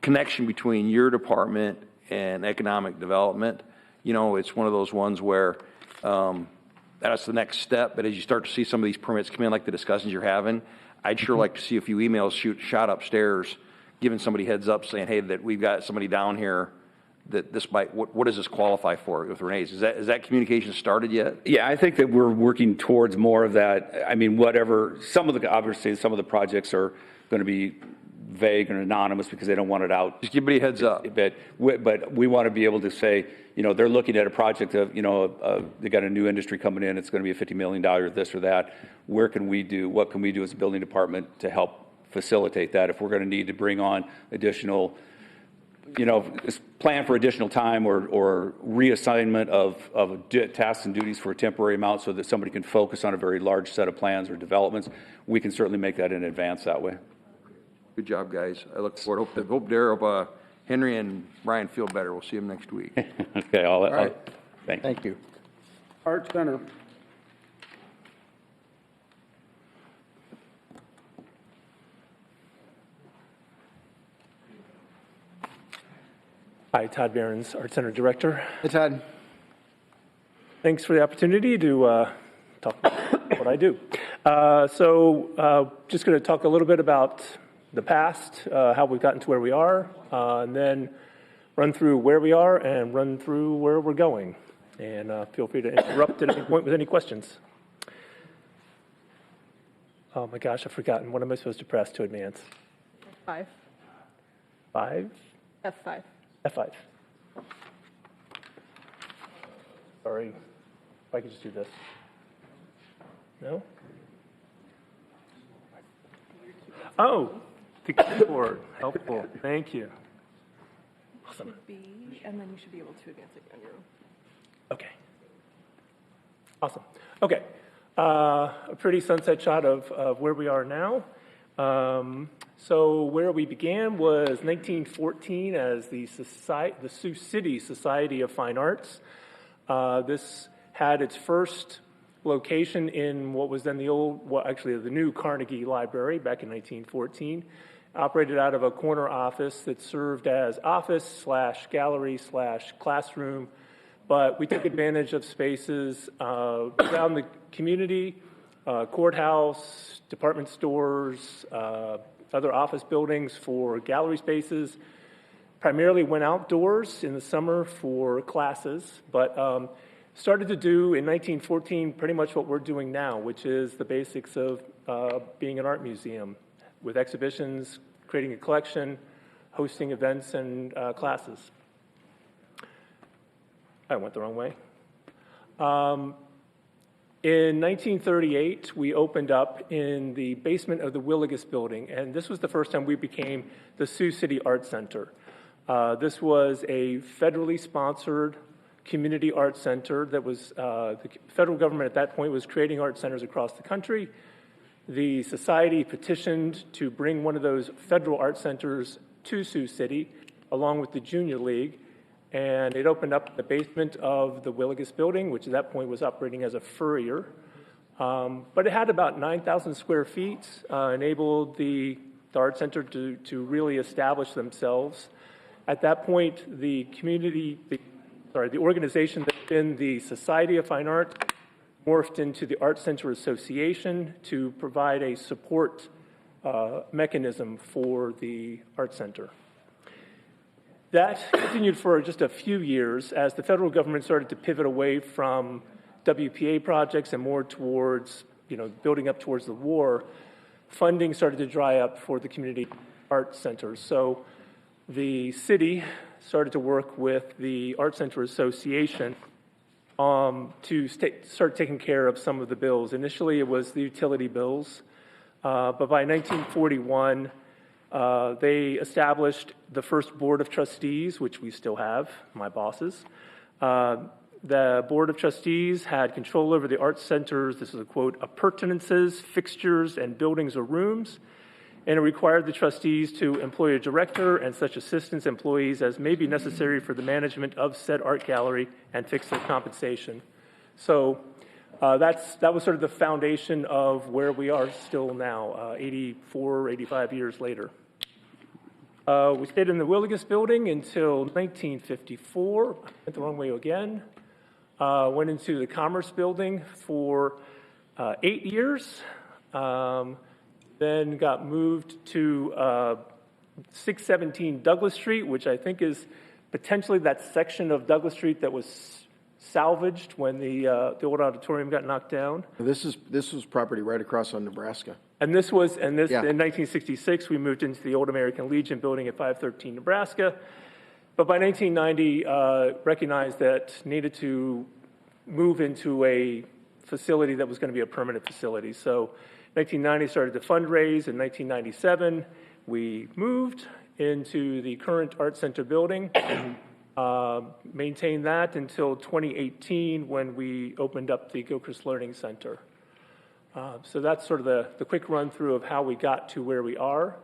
connection between your department and economic development, it's one of those ones where that's the next step. But as you start to see some of these permits come in, like the discussions you're having, I'd sure like to see a few emails shot upstairs, giving somebody heads up, saying, hey, that we've got somebody down here that this might, what does this qualify for with Renee's? Is that communication started yet? Yeah, I think that we're working towards more of that. I mean, obviously some of the projects are going to be vague and anonymous because they don't want it out. Just give everybody a heads up. But we want to be able to say, they're looking at a project of, they got a new industry coming in. It's going to be a $50 million, this or that. What can we do as a building department to help facilitate that? If we're going to need to bring on additional, plan for additional time or reassignment of tasks and duties for a temporary amount so that somebody can focus on a very large set of plans or developments, we can certainly make that in advance that way. Good job, guys. I look forward. Hope Henry and Brian feel better. We'll see them next week. Okay. All right. Thank you. Art Center. Hi, Todd Behrens, Art Center Director. Hey, Todd. Thanks for the opportunity to talk about what I do. Just going to talk a little bit about the past, how we've gotten to where we are, and then run through where we are and run through where we're going. And feel free to interrupt at any point with any questions. Oh my gosh, I've forgotten. What am I supposed to press to advance? 5. 5? F5. F5. Sorry, if I could just do this. No? Oh, the keyboard, helpful, thank you. Awesome. Should be, and then you should be able to advance it on your own. Okay. Awesome. Okay. A pretty sunset shot of where we are now. So where we began was 1914 as the Sioux City Society of Fine Arts. This had its first location in what was then the new Carnegie Library back in 1914. operated out of a corner office that served as office/gallery/classroom, but we took advantage of spaces around the community, courthouse, department stores, other office buildings for gallery spaces. Primarily went outdoors in the summer for classes, but started to do in 1914 pretty much what we're doing now, which is the basics of being an art museum with exhibitions, creating a collection, hosting events and classes. I went the wrong way. In 1938, we opened up in the basement of the Willigus building, and this was the first time we became the Sioux City Art Center. This was a federally sponsored community art center that was, the federal government at that point was creating art centers across the country. The society petitioned to bring one of those federal art centers to Sioux City, along with the Junior League, and it opened up the basement of the Willigus building, which at that point was operating as a furrier. But it had about 9,000 square feet, enabled the art center to really establish themselves. At that point, the organization that's been the Society of Fine Art morphed into the Art Center Association to provide a support mechanism for the art center. That continued for just a few years as the federal government started to pivot away from WPA projects and more towards, building up towards the war. Funding started to dry up for the community art centers. So the city started to work with the Art Center Association to start taking care of some of the bills. Initially, it was the utility bills, but by 1941, they established the first board of trustees, which we still have, my bosses. The board of trustees had control over the art centers, this is a quote, appurtenances, fixtures, and buildings or rooms, and it required the trustees to employ a director and such assistants employees as may be necessary for the management of said art gallery and fix their compensation. So that was sort of the foundation of where we are still now, 84, 85 years later. We stayed in the Willigus building until 1954. I went the wrong way again. Went into the Commerce building for 8 years. Then got moved to 617 Douglas Street, which I think is potentially that section of Douglas Street that was salvaged when the old auditorium got knocked down. This was property right across on Nebraska. And in 1966, we moved into the old American Legion building at 513 Nebraska. But by 1990, recognized that needed to move into a facility that was going to be a permanent facility. So 1990 started to fundraise. In 1997, we moved into the current Art Center building, maintained that until 2018 when we opened up the Gilchrist Learning Center. So that's sort of the quick run through of how we got to where we are.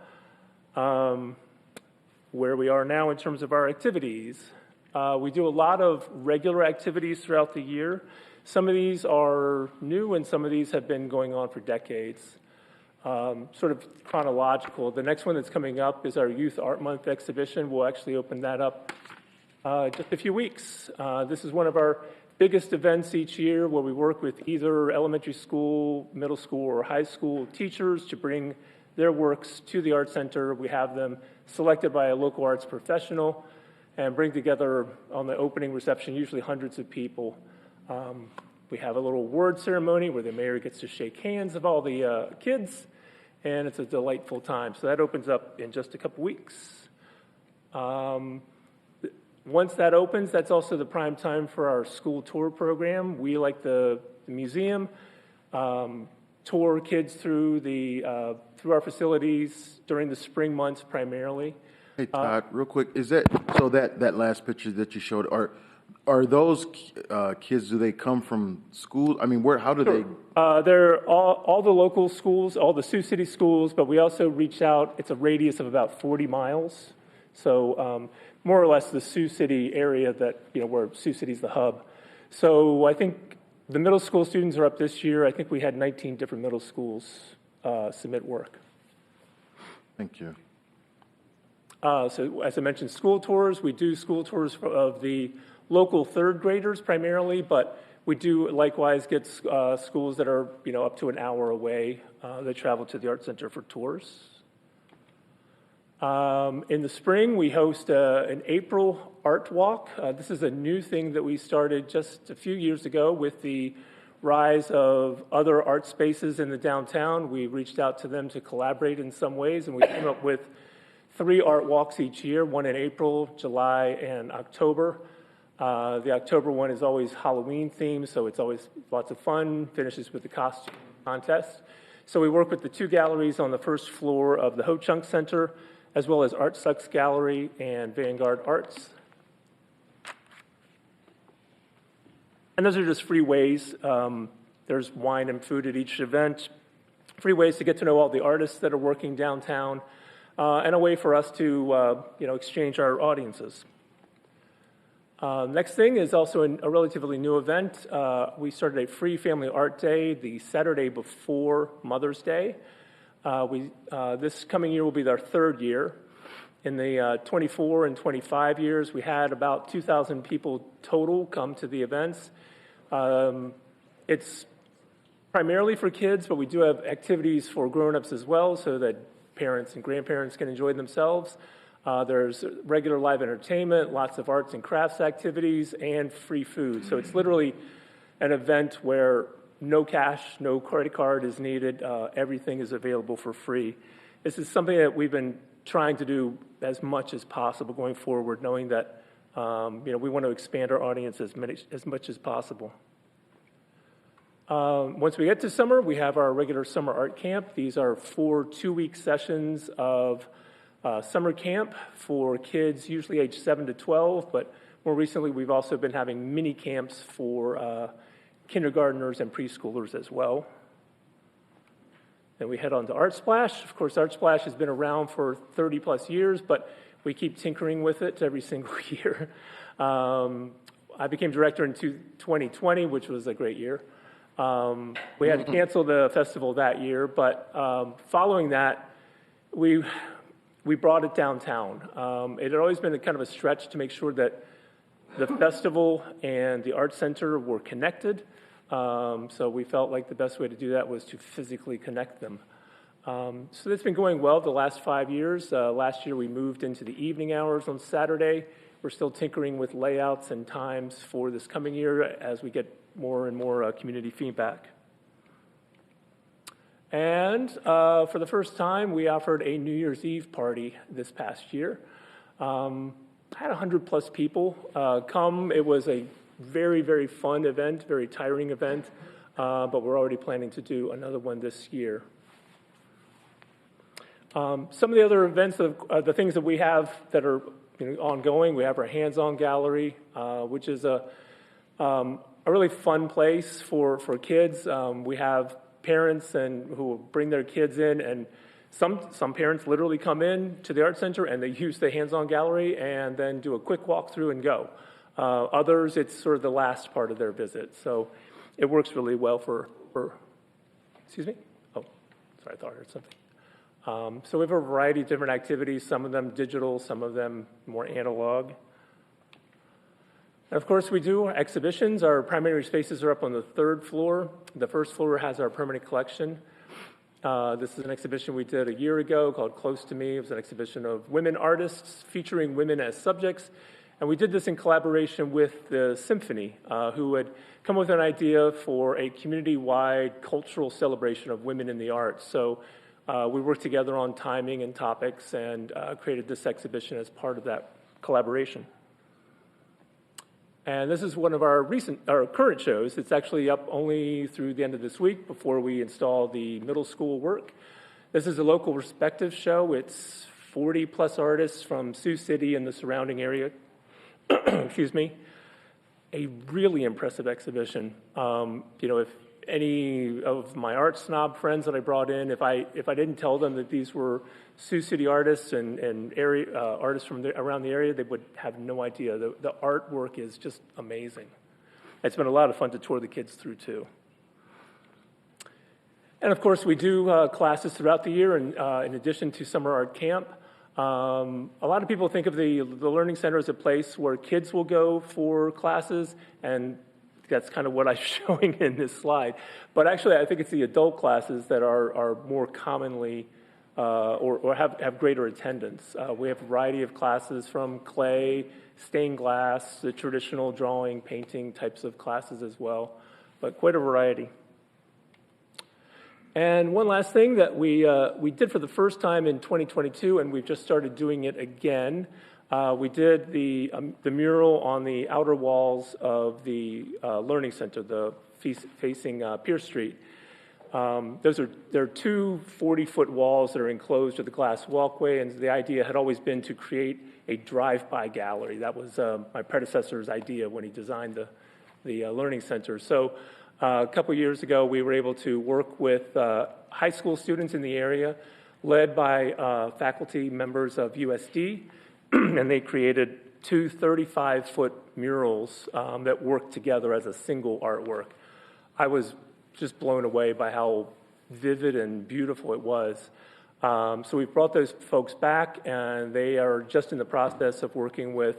Where we are now in terms of our activities. We do a lot of regular activities throughout the year. Some of these are new and some of these have been going on for decades. Sort of chronological. The next one that's coming up is our Youth Art Month exhibition. We'll actually open that up just a few weeks. This is one of our biggest events each year where we work with either elementary school, middle school, or high school teachers to bring their works to the Art Center. We have them selected by a local arts professional and bring together on the opening reception usually hundreds of people. We have a little award ceremony where the mayor gets to shake hands of all the kids, and it's a delightful time. So that opens up in just a couple weeks. Once that opens, that's also the prime time for our school tour program. We, like the museum, tour kids through through our facilities during the spring months primarily. Hey Todd, real quick, is that so that last picture that you showed, are those kids, do they come from schools? I mean, how do they? They're all the local schools, all the Sioux City schools, but we also reach out. It's a radius of about 40 miles. So more or less the Sioux City area that, where Sioux City's the hub. So I think the middle school students are up this year. I think we had 19 different middle schools submit work. Thank you. So as I mentioned, school tours, we do school tours of the local third graders primarily, but we do likewise get schools that are, up to an hour away. They travel to the Art Center for tours. In the spring, we host an April art walk. This is a new thing that we started just a few years ago with the rise of other art spaces in the downtown. We reached out to them to collaborate in some ways, and we came up with 3 art walks each year, one in April, July, and October. The October one is always Halloween themed, so it's always lots of fun, finishes with the costume contest. So we work with the 2 galleries on the first floor of the Ho-Chunk Center, as well as Art Sucks Gallery and Vanguard Arts. And those are just free ways. There's wine and food at each event, free ways to get to know all the artists that are working downtown, and a way for us to exchange our audiences. Next thing is also a relatively new event. We started a free family art day the Saturday before Mother's Day. This coming year will be our 3rd year. In the 24 and 25 years, we had about 2,000 people total come to the events. It's primarily for kids, but we do have activities for grown-ups as well, so that parents and grandparents can enjoy themselves. There's regular live entertainment, lots of arts and crafts activities, and free food. So it's literally an event where no cash, no credit card is needed. Everything is available for free. This is something that we've been trying to do as much as possible going forward, knowing that we want to expand our audience as much as possible. Once we get to summer, we have our regular summer art camp. These are 4 2-week sessions of summer camp for kids, usually age 7 to 12, but more recently we've also been having mini camps for kindergartners and preschoolers as well. Then we head on to Art Splash. Of course, Art Splash has been around for 30 plus years, but we keep tinkering with it every single year. I became director in 2020, which was a great year. We had to cancel the festival that year, but following that, we brought it downtown. It had always been kind of a stretch to make sure that the festival and the art center were connected. So we felt like the best way to do that was to physically connect them. So that's been going well the last 5 years. Last year we moved into the evening hours on Saturday. We're still tinkering with layouts and times for this coming year as we get more and more community feedback. And for the first time, we offered a New Year's Eve party this past year. I had 100 plus people come. It was a very, very fun event, very tiring event, but we're already planning to do another one this year. Some of the other events, the things that we have that are ongoing, we have our hands-on gallery, which is a really fun place for kids. We have parents who bring their kids in, and some parents literally come in to the art center and they use the hands-on gallery and then do a quick walkthrough and go. Others, it's sort of the last part of their visit. So it works really well for excuse me? Oh, sorry, I thought I heard something. So we have a variety of different activities, some of them digital, some of them more analog. And of course, we do exhibitions. Our primary spaces are up on the 3rd floor. The 1st floor has our permanent collection. This is an exhibition we did a year ago called Close to Me. It was an exhibition of women artists featuring women as subjects. And we did this in collaboration with the Symphony, who had come with an idea for a community-wide cultural celebration of women in the arts. So we worked together on timing and topics and created this exhibition as part of that collaboration. And this is one of our current shows. It's actually up only through the end of this week before we install the middle school work. This is a local perspective show. It's 40 plus artists from Sioux City and the surrounding area. Excuse me. A really impressive exhibition. If any of my art snob friends that I brought in, if I didn't tell them that these were Sioux City artists and area artists from around the area, they would have no idea. The artwork is just amazing. It's been a lot of fun to tour the kids through too. And of course, we do classes throughout the year, in addition to summer art camp. A lot of people think of the Learning Center as a place where kids will go for classes, and that's kind of what I'm showing in this slide. But actually, I think it's the adult classes that are more commonly or have greater attendance. We have a variety of classes from clay, stained glass, the traditional drawing, painting types of classes as well, but quite a variety. And one last thing that we did for the first time in 2022, and we've just started doing it again. We did the mural on the outer walls of the Learning Center, facing Pierce Street. There are two 40-foot walls that are enclosed with a glass walkway, and the idea had always been to create a drive-by gallery. That was my predecessor's idea when he designed the Learning Center. So a couple years ago, we were able to work with high school students in the area, led by faculty members of USD, and they created two 35-foot murals that worked together as a single artwork. I was just blown away by how vivid and beautiful it was. So we brought those folks back, and they are just in the process of working with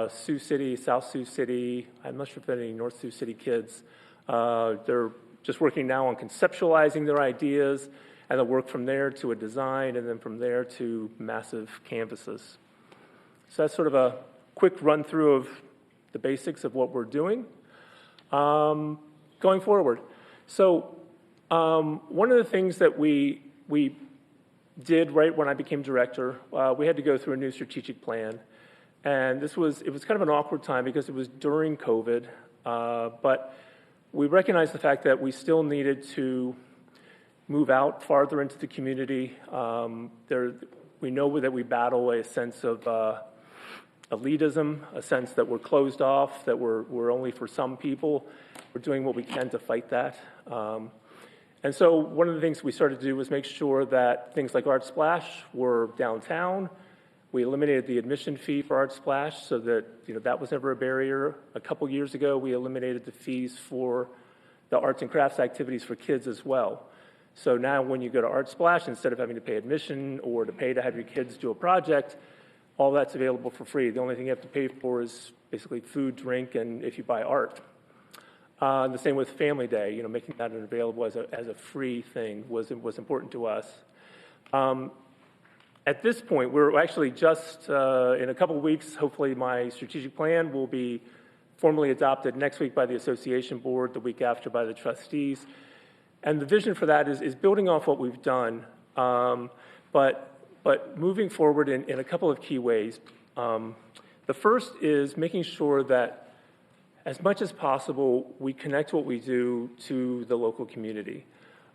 Sioux City, South Sioux City. I'm not sure if there are any North Sioux City kids. They're just working now on conceptualizing their ideas, and they'll work from there to a design, and then from there to massive canvases. So that's sort of a quick run through of the basics of what we're doing. Going forward. So one of the things that we did right when I became director, we had to go through a new strategic plan. And it was kind of an awkward time because it was during COVID, but we recognized the fact that we still needed to move out farther into the community. We know that we battle a sense of elitism, a sense that we're closed off, that we're only for some people. We're doing what we can to fight that. And so one of the things we started to do was make sure that things like Art Splash were downtown. We eliminated the admission fee for Art Splash so that that was never a barrier. A couple years ago, we eliminated the fees for the arts and crafts activities for kids as well. So now when you go to Art Splash, instead of having to pay admission or to pay to have your kids do a project, all that's available for free. The only thing you have to pay for is basically food, drink, and if you buy art. The same with Family Day, making that available as a free thing was important to us. At this point, we're actually just in a couple of weeks, hopefully my strategic plan will be formally adopted next week by the association board, the week after by the trustees. And the vision for that is building off what we've done, but moving forward in a couple of key ways. The first is making sure that as much as possible, we connect what we do to the local community.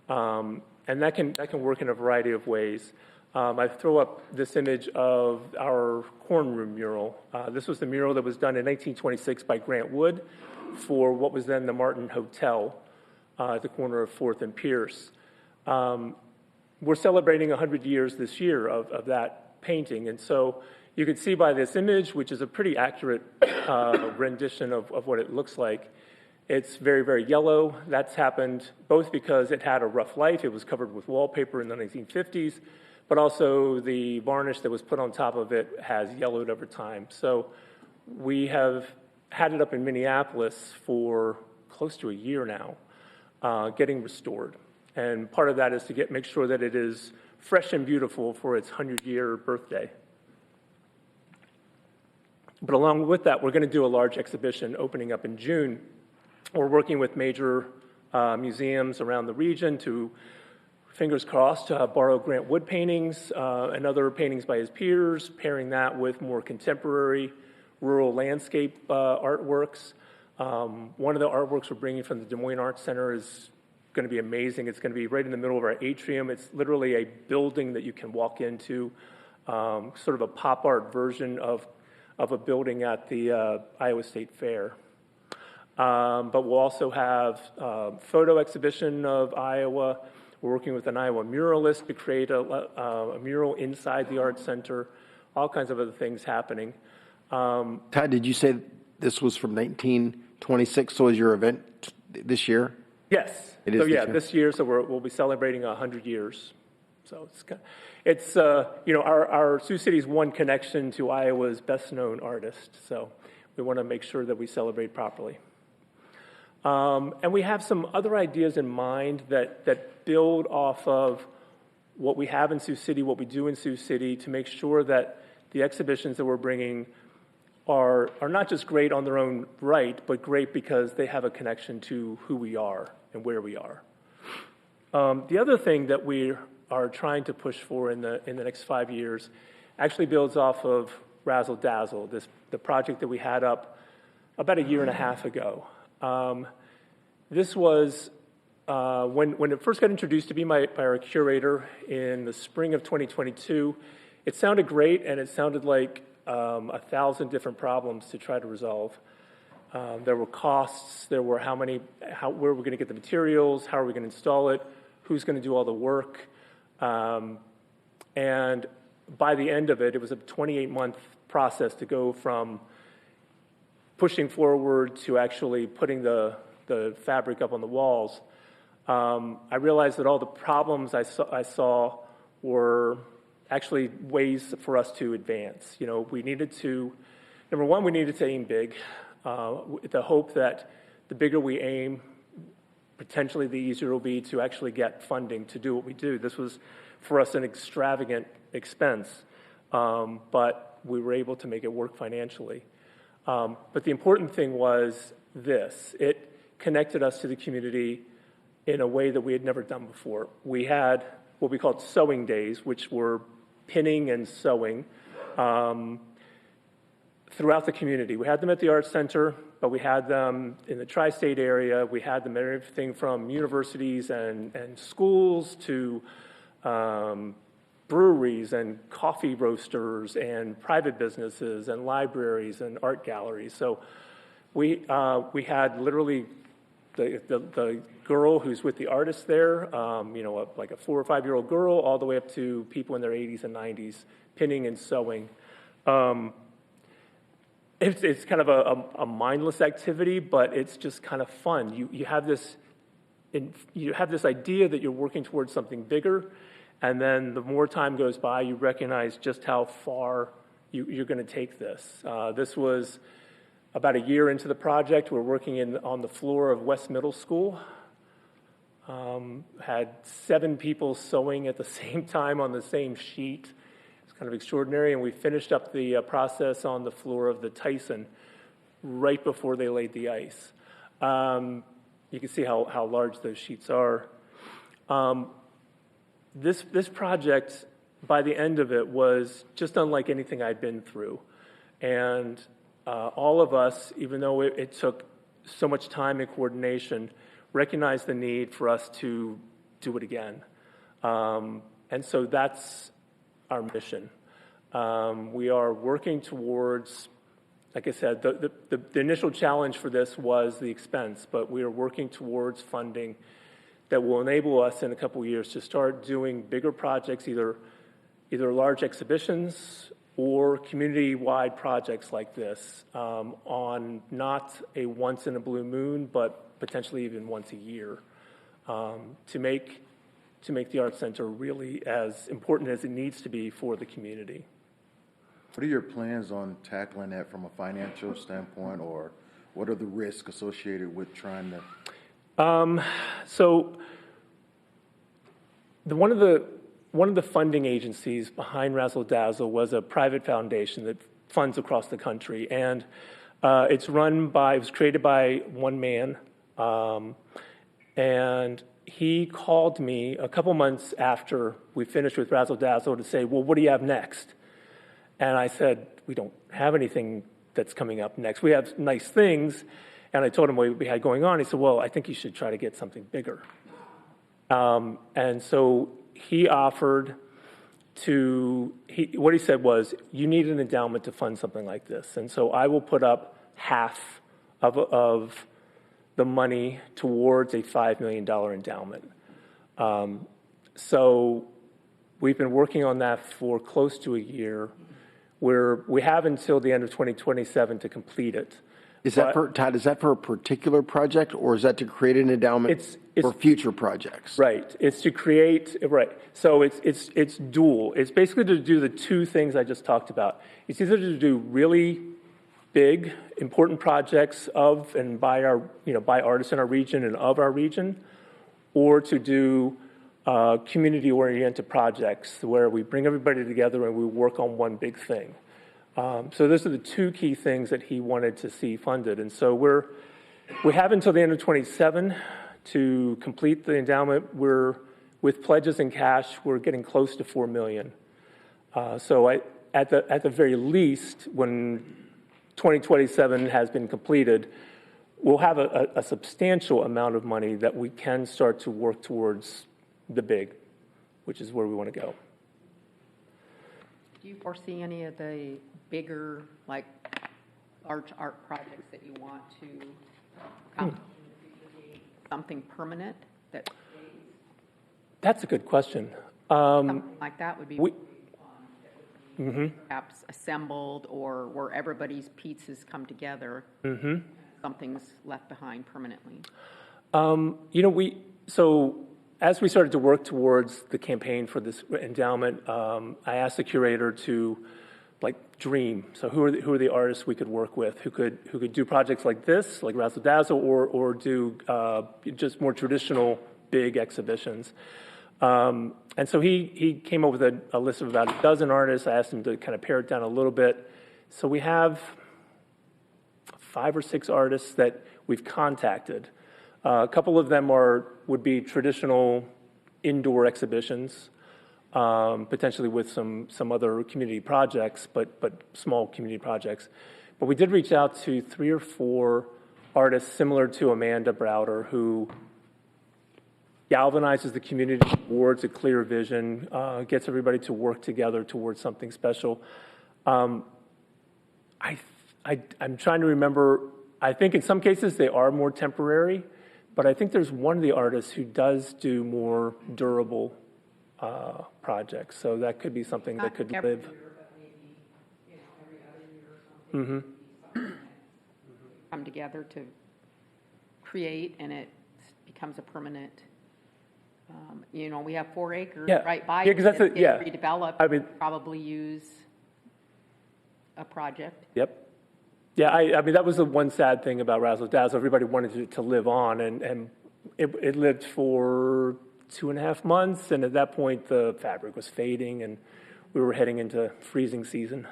And that can work in a variety of ways. I throw up this image of our corn room mural. This was the mural that was done in 1926 by Grant Wood for what was then the Martin Hotel at the corner of 4th and Pierce. We're celebrating 100 years this year of that painting. And so you can see by this image, which is a pretty accurate rendition of what it looks like, it's very, very yellow. That's happened both because it had a rough life. It was covered with wallpaper in the 1950s, but also the varnish that was put on top of it has yellowed over time. So we have had it up in Minneapolis for close to a year now, getting restored. And part of that is to make sure that it is fresh and beautiful for its 100-year birthday. But along with that, we're going to do a large exhibition opening up in June. We're working with major museums around the region to, fingers crossed, borrow Grant Wood paintings and other paintings by his peers, pairing that with more contemporary rural landscape artworks. One of the artworks we're bringing from the Des Moines Arts Center is going to be amazing. It's going to be right in the middle of our atrium. It's literally a building that you can walk into, sort of a pop art version of a building at the Iowa State Fair. But we'll also have a photo exhibition of Iowa. We're working with an Iowa muralist to create a mural inside the Art Center, all kinds of other things happening. Todd, did you say this was from 1926? So is your event this year? Yes. It is so yeah, this year, so we'll be celebrating 100 years. So it's you know, our Sioux City's one connection to Iowa's best-known artist. So we want to make sure that we celebrate properly. And we have some other ideas in mind that build off of what we have in Sioux City, what we do in Sioux City, to make sure that the exhibitions that we're bringing are not just great on their own right, but great because they have a connection to who we are and where we are. The other thing that we are trying to push for in the next 5 years actually builds off of Razzle Dazzle, the project that we had up about a year and a half ago. This was when it first got introduced to me by our curator in the spring of 2022. It sounded great, and it sounded like 1,000 different problems to try to resolve. There were costs. There were where we're going to get the materials, how are we going to install it, who's going to do all the work, and by the end of it, it was a 28-month process to go from pushing forward to actually putting the fabric up on the walls. I realized that all the problems I saw were actually ways for us to advance. You know, we needed to, number one, we needed to aim big, the hope that the bigger we aim, potentially the easier it will be to actually get funding to do what we do. This was, for us, an extravagant expense, but we were able to make it work financially. But the important thing was this. It connected us to the community in a way that we had never done before. We had what we called sewing days, which were pinning and sewing throughout the community. We had them at the Arts Center, but we had them in the tri-state area. We had them at everything from universities and schools to breweries and coffee roasters and private businesses and libraries and art galleries. So we had literally the girl who's with the artist there, you know, like a 4 or 5 year old girl, all the way up to people in their 80s and 90s, pinning and sewing. It's kind of a mindless activity, but it's just kind of fun. You have this idea that you're working towards something bigger, and then the more time goes by, you recognize just how far you're going to take this. This was about a year into the project. We're working on the floor of West Middle School. Had 7 people sewing at the same time on the same sheet. It's kind of extraordinary. And we finished up the process on the floor of the Tyson right before they laid the ice. You can see how large those sheets are. This project, by the end of it, was just unlike anything I'd been through. And all of us, even though it took so much time and coordination, recognized the need for us to do it again. And so that's our mission. We are working towards, like I said, the initial challenge for this was the expense, but we are working towards funding that will enable us in a couple of years to start doing bigger projects, either large exhibitions or community-wide projects like this, on not a once-in-a-blue moon, but potentially even once a year, to make the Arts Center really as important as it needs to be for the community. What are your plans on tackling that from a financial standpoint, or what are the risks associated with trying to? So one of the funding agencies behind Razzle Dazzle was a private foundation that funds across the country, and it was created by one man, and he called me a couple months after we finished with Razzle Dazzle to say, well, what do you have next? And I said, we don't have anything that's coming up next. We have nice things. And I told him what we had going on. He said, well, I think you should try to get something bigger. And so he offered what he said was, you need an endowment to fund something like this. And so I will put up half of the money towards a $5 million endowment. So we've been working on that for close to a year. We have until the end of 2027 to complete it. Is that for, Todd, is that for a particular project, or is that to create an endowment for future projects? Right. It's to create, right. So it's dual. It's basically to do the two things I just talked about. It's either to do really big, important projects of and by our, by artists in our region and of our region, or to do community-oriented projects where we bring everybody together and we work on one big thing. So those are the two key things that he wanted to see funded. And so we have until the end of 27 to complete the endowment. We're, with pledges and cash, we're getting close to $4 million. So at the very least, when 2027 has been completed, we'll have a substantial amount of money that we can start to work towards the big, which is where we want to go. Do you foresee any of the bigger, like, large art projects that you want to come something permanent that That's a good question. something like that would be Mm-hmm. perhaps assembled, or where everybody's pieces come together, something's left behind permanently? So as we started to work towards the campaign for this endowment, I asked the curator to dream. So who are the artists we could work with who could do projects like this, like Razzle Dazzle, or do just more traditional big exhibitions. And so he came up with a list of about a dozen artists. I asked him to kind of pare it down a little bit. So we have 5 or 6 artists that we've contacted. A couple of them would be traditional indoor exhibitions, potentially with some other community projects, but small community projects. But we did reach out to 3 or 4 artists similar to Amanda Browder, who galvanizes the community towards a clear vision, gets everybody to work together towards something special. I'm trying to remember. I think in some cases they are more temporary, but I think there's one of the artists who does do more durable projects. So that could be something that could live. Come together to create, and it becomes a permanent. We have 4 acres right by it. That's redeveloped. Probably use a project. Yep. Yeah, I mean, that was the one sad thing about Razzle Dazzle. Everybody wanted it to live on, and it lived for 2.5 months, and at that point, the fabric was fading, and we were heading into freezing season.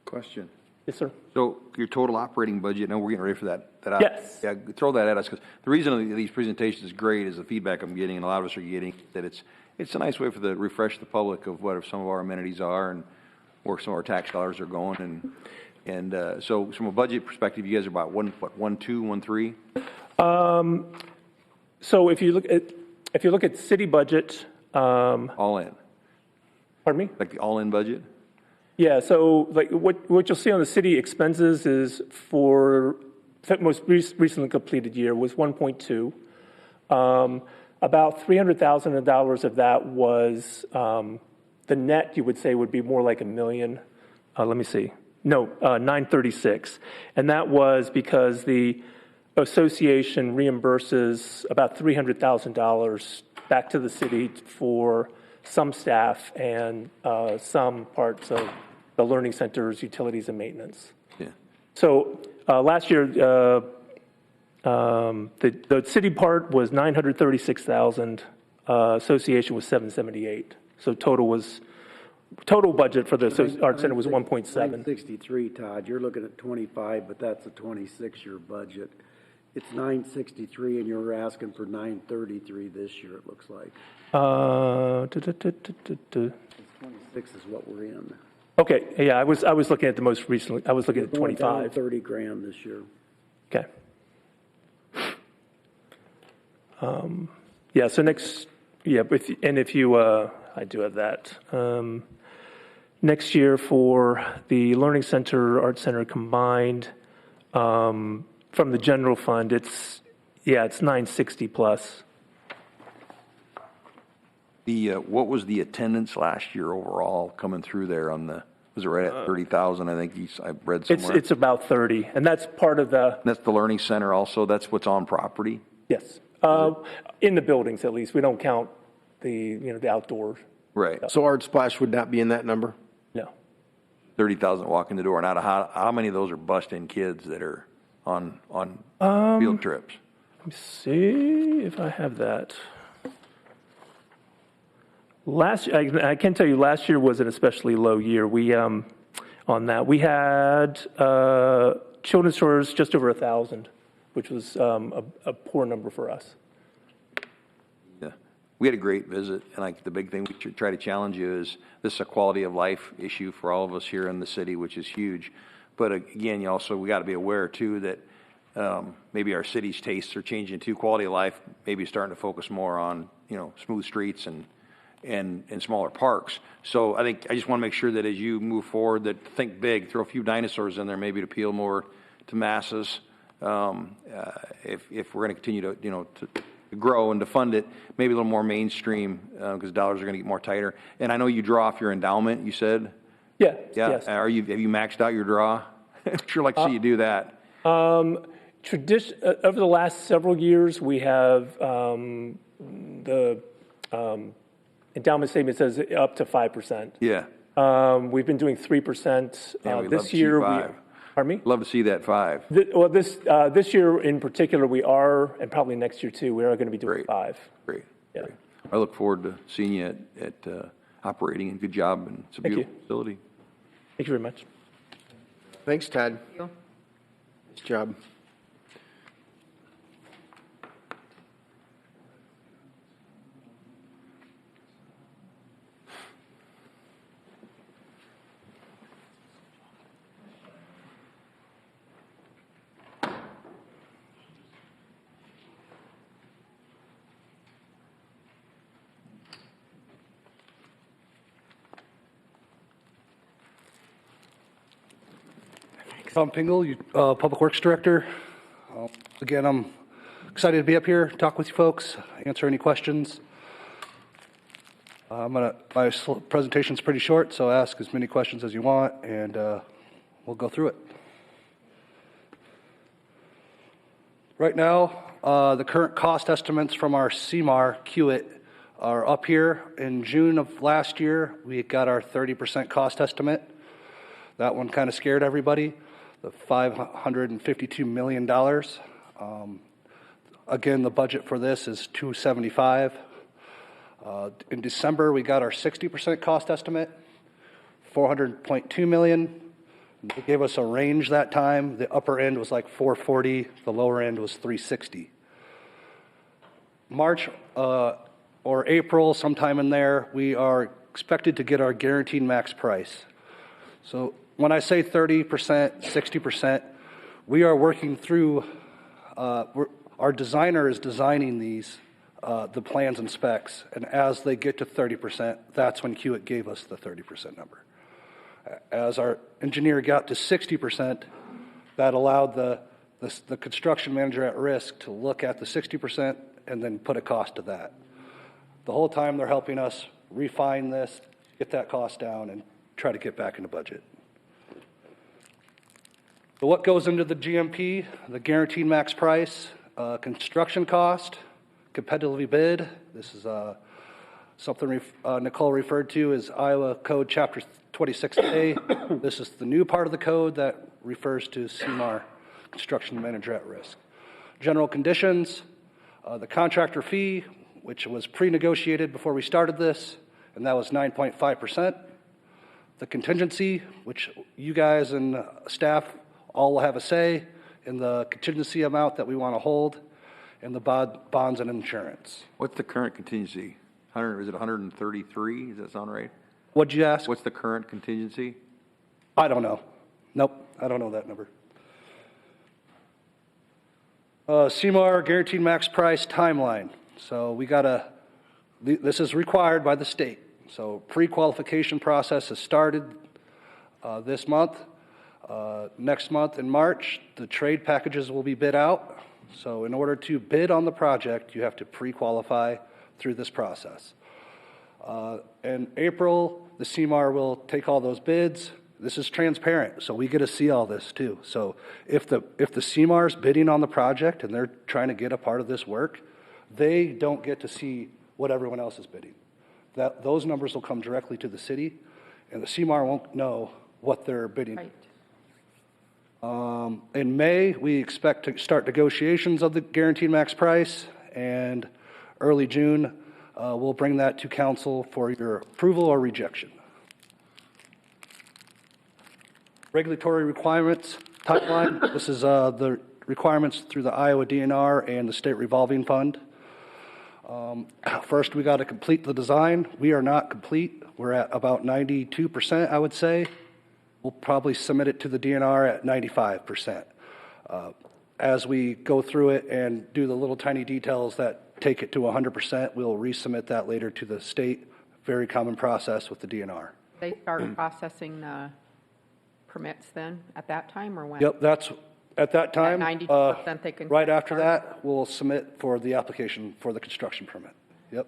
Question. Yes, sir. So your total operating budget, now we're getting ready for that. Yes. Yeah, throw that at us, because the reason these presentations is great is the feedback I'm getting, and a lot of us are getting, that it's a nice way to refresh the public of what some of our amenities are and where some of our tax dollars are going. And so from a budget perspective, you guys are about 1.2, 1.3? So if you look at city budget, all in. Pardon me? Like the all-in budget? Yeah, so what you'll see on the city expenses is for the most recently completed year was 1.2. About $300,000 of that was the net. You would say would be more like $1 million. Let me see. No, 936, and that was because the association reimburses about $300,000 back to the city for some staff and some parts of the learning center's utilities and maintenance. Yeah. So last year, the city part was $936,000. Association was $778. So total budget for the art center was 1.7. 963, Todd. You're looking at 25, but that's a 26-year budget. It's 963, and you're asking for 933 this year. It looks like. 26 is what we're in. Okay, yeah, I was looking at the most recently. I was looking at 25. $30,000 this year. Okay. Yeah. So next, yeah, if you, I do have that. Next year for the Learning Center, Art Center combined, from the general fund, it's 960 plus. What was the attendance last year overall coming through there on the, was it right at 30,000? I think I read somewhere. It's about 30, and that's part of the. That's the Learning Center also? That's what's on property? Yes. In the buildings, at least. We don't count the outdoors. Right. So Art Splash would not be in that number? No. 30,000 walking the door. Now, how many of those are bust-in kids that are on field trips? Let me see if I have that. I can tell you last year was an especially low year. We, on that, we had children's tours just over 1,000, which was a poor number for us. Yeah. We had a great visit, and like the big thing we try to challenge you is this is a quality of life issue for all of us here in the city, which is huge. But again, we got to be aware too that maybe our city's tastes are changing too. Quality of life maybe starting to focus more on smooth streets and smaller parks. So I think I just want to make sure that as you move forward, that think big, throw a few dinosaurs in there, maybe to appeal more to masses. If we're going to continue to to grow and to fund it, maybe a little more mainstream because dollars are going to get more tighter. And I know you draw off your endowment. You said. Yeah. Yeah. Yes. Have you maxed out your draw? I'd sure like to see you do that. Over the last several years, we have the endowment statement says up to 5%. Yeah. We've been doing 3% this year. Pardon me? Love to see that 5. This year in particular, we are, and probably next year too, we are going to be doing 5. Great. Yeah. Great. I look forward to seeing you at operating, and good job, and it's a beautiful facility. Thank you very much. Thanks, Todd. Thank you. Nice job. Tom Pingle, Public Works Director. Again, I'm excited to be up here, talk with you folks, answer any questions. My presentation's pretty short, so ask as many questions as you want, and we'll go through it. Right now, the current cost estimates from our CMAR QIT are up here. In June of last year, we got our 30% cost estimate. That one kind of scared everybody. The $552 million. Again, the budget for this is $275. In December, we got our 60% cost estimate, $400.2 million. They gave us a range that time. The upper end was like 440. The lower end was 360. March or April, sometime in there, we are expected to get our guaranteed max price. So when I say 30%, 60%, we are working through, our designer is designing these, the plans and specs, and as they get to 30%, that's when QIT gave us the 30% number. As our engineer got to 60%, that allowed the construction manager at risk to look at the 60% and then put a cost to that. The whole time they're helping us refine this, get that cost down, and try to get back into budget. So what goes into the GMP? The guaranteed max price, construction cost, competitively bid. This is something Nicole referred to as Iowa Code Chapter 26A. This is the new part of the code that refers to CMAR, construction manager at risk. General conditions, the contractor fee, which was pre-negotiated before we started this, and that was 9.5%. The contingency, which you guys and staff all will have a say in the contingency amount that we want to hold, and the bonds and insurance. What's the current contingency? Is it 133? Does that sound right? What'd you ask? What's the current contingency? I don't know. Nope, I don't know that number. CMAR guaranteed max price timeline. So this is required by the state. So pre-qualification process has started this month. Next month in March, the trade packages will be bid out. So in order to bid on the project, you have to pre-qualify through this process. In April, the CMAR will take all those bids. This is transparent, so we get to see all this too. So if the CMAR is bidding on the project and they're trying to get a part of this work, they don't get to see what everyone else is bidding. Those numbers will come directly to the city, and the CMAR won't know what they're bidding. Right. In May, we expect to start negotiations of the guaranteed max price, and early June, we'll bring that to council for your approval or rejection. Regulatory requirements timeline. This is the requirements through the Iowa DNR and the state revolving fund. First, we got to complete the design. We are not complete. We're at about 92%, I would say. We'll probably submit it to the DNR at 95%. As we go through it and do the little tiny details that take it to 100%, we'll resubmit that later to the state. Very common process with the DNR. They start processing the permits then at that time or when? Yep, that's at that time. At 92% they can. Right after that, we'll submit for the application for the construction permit. Yep.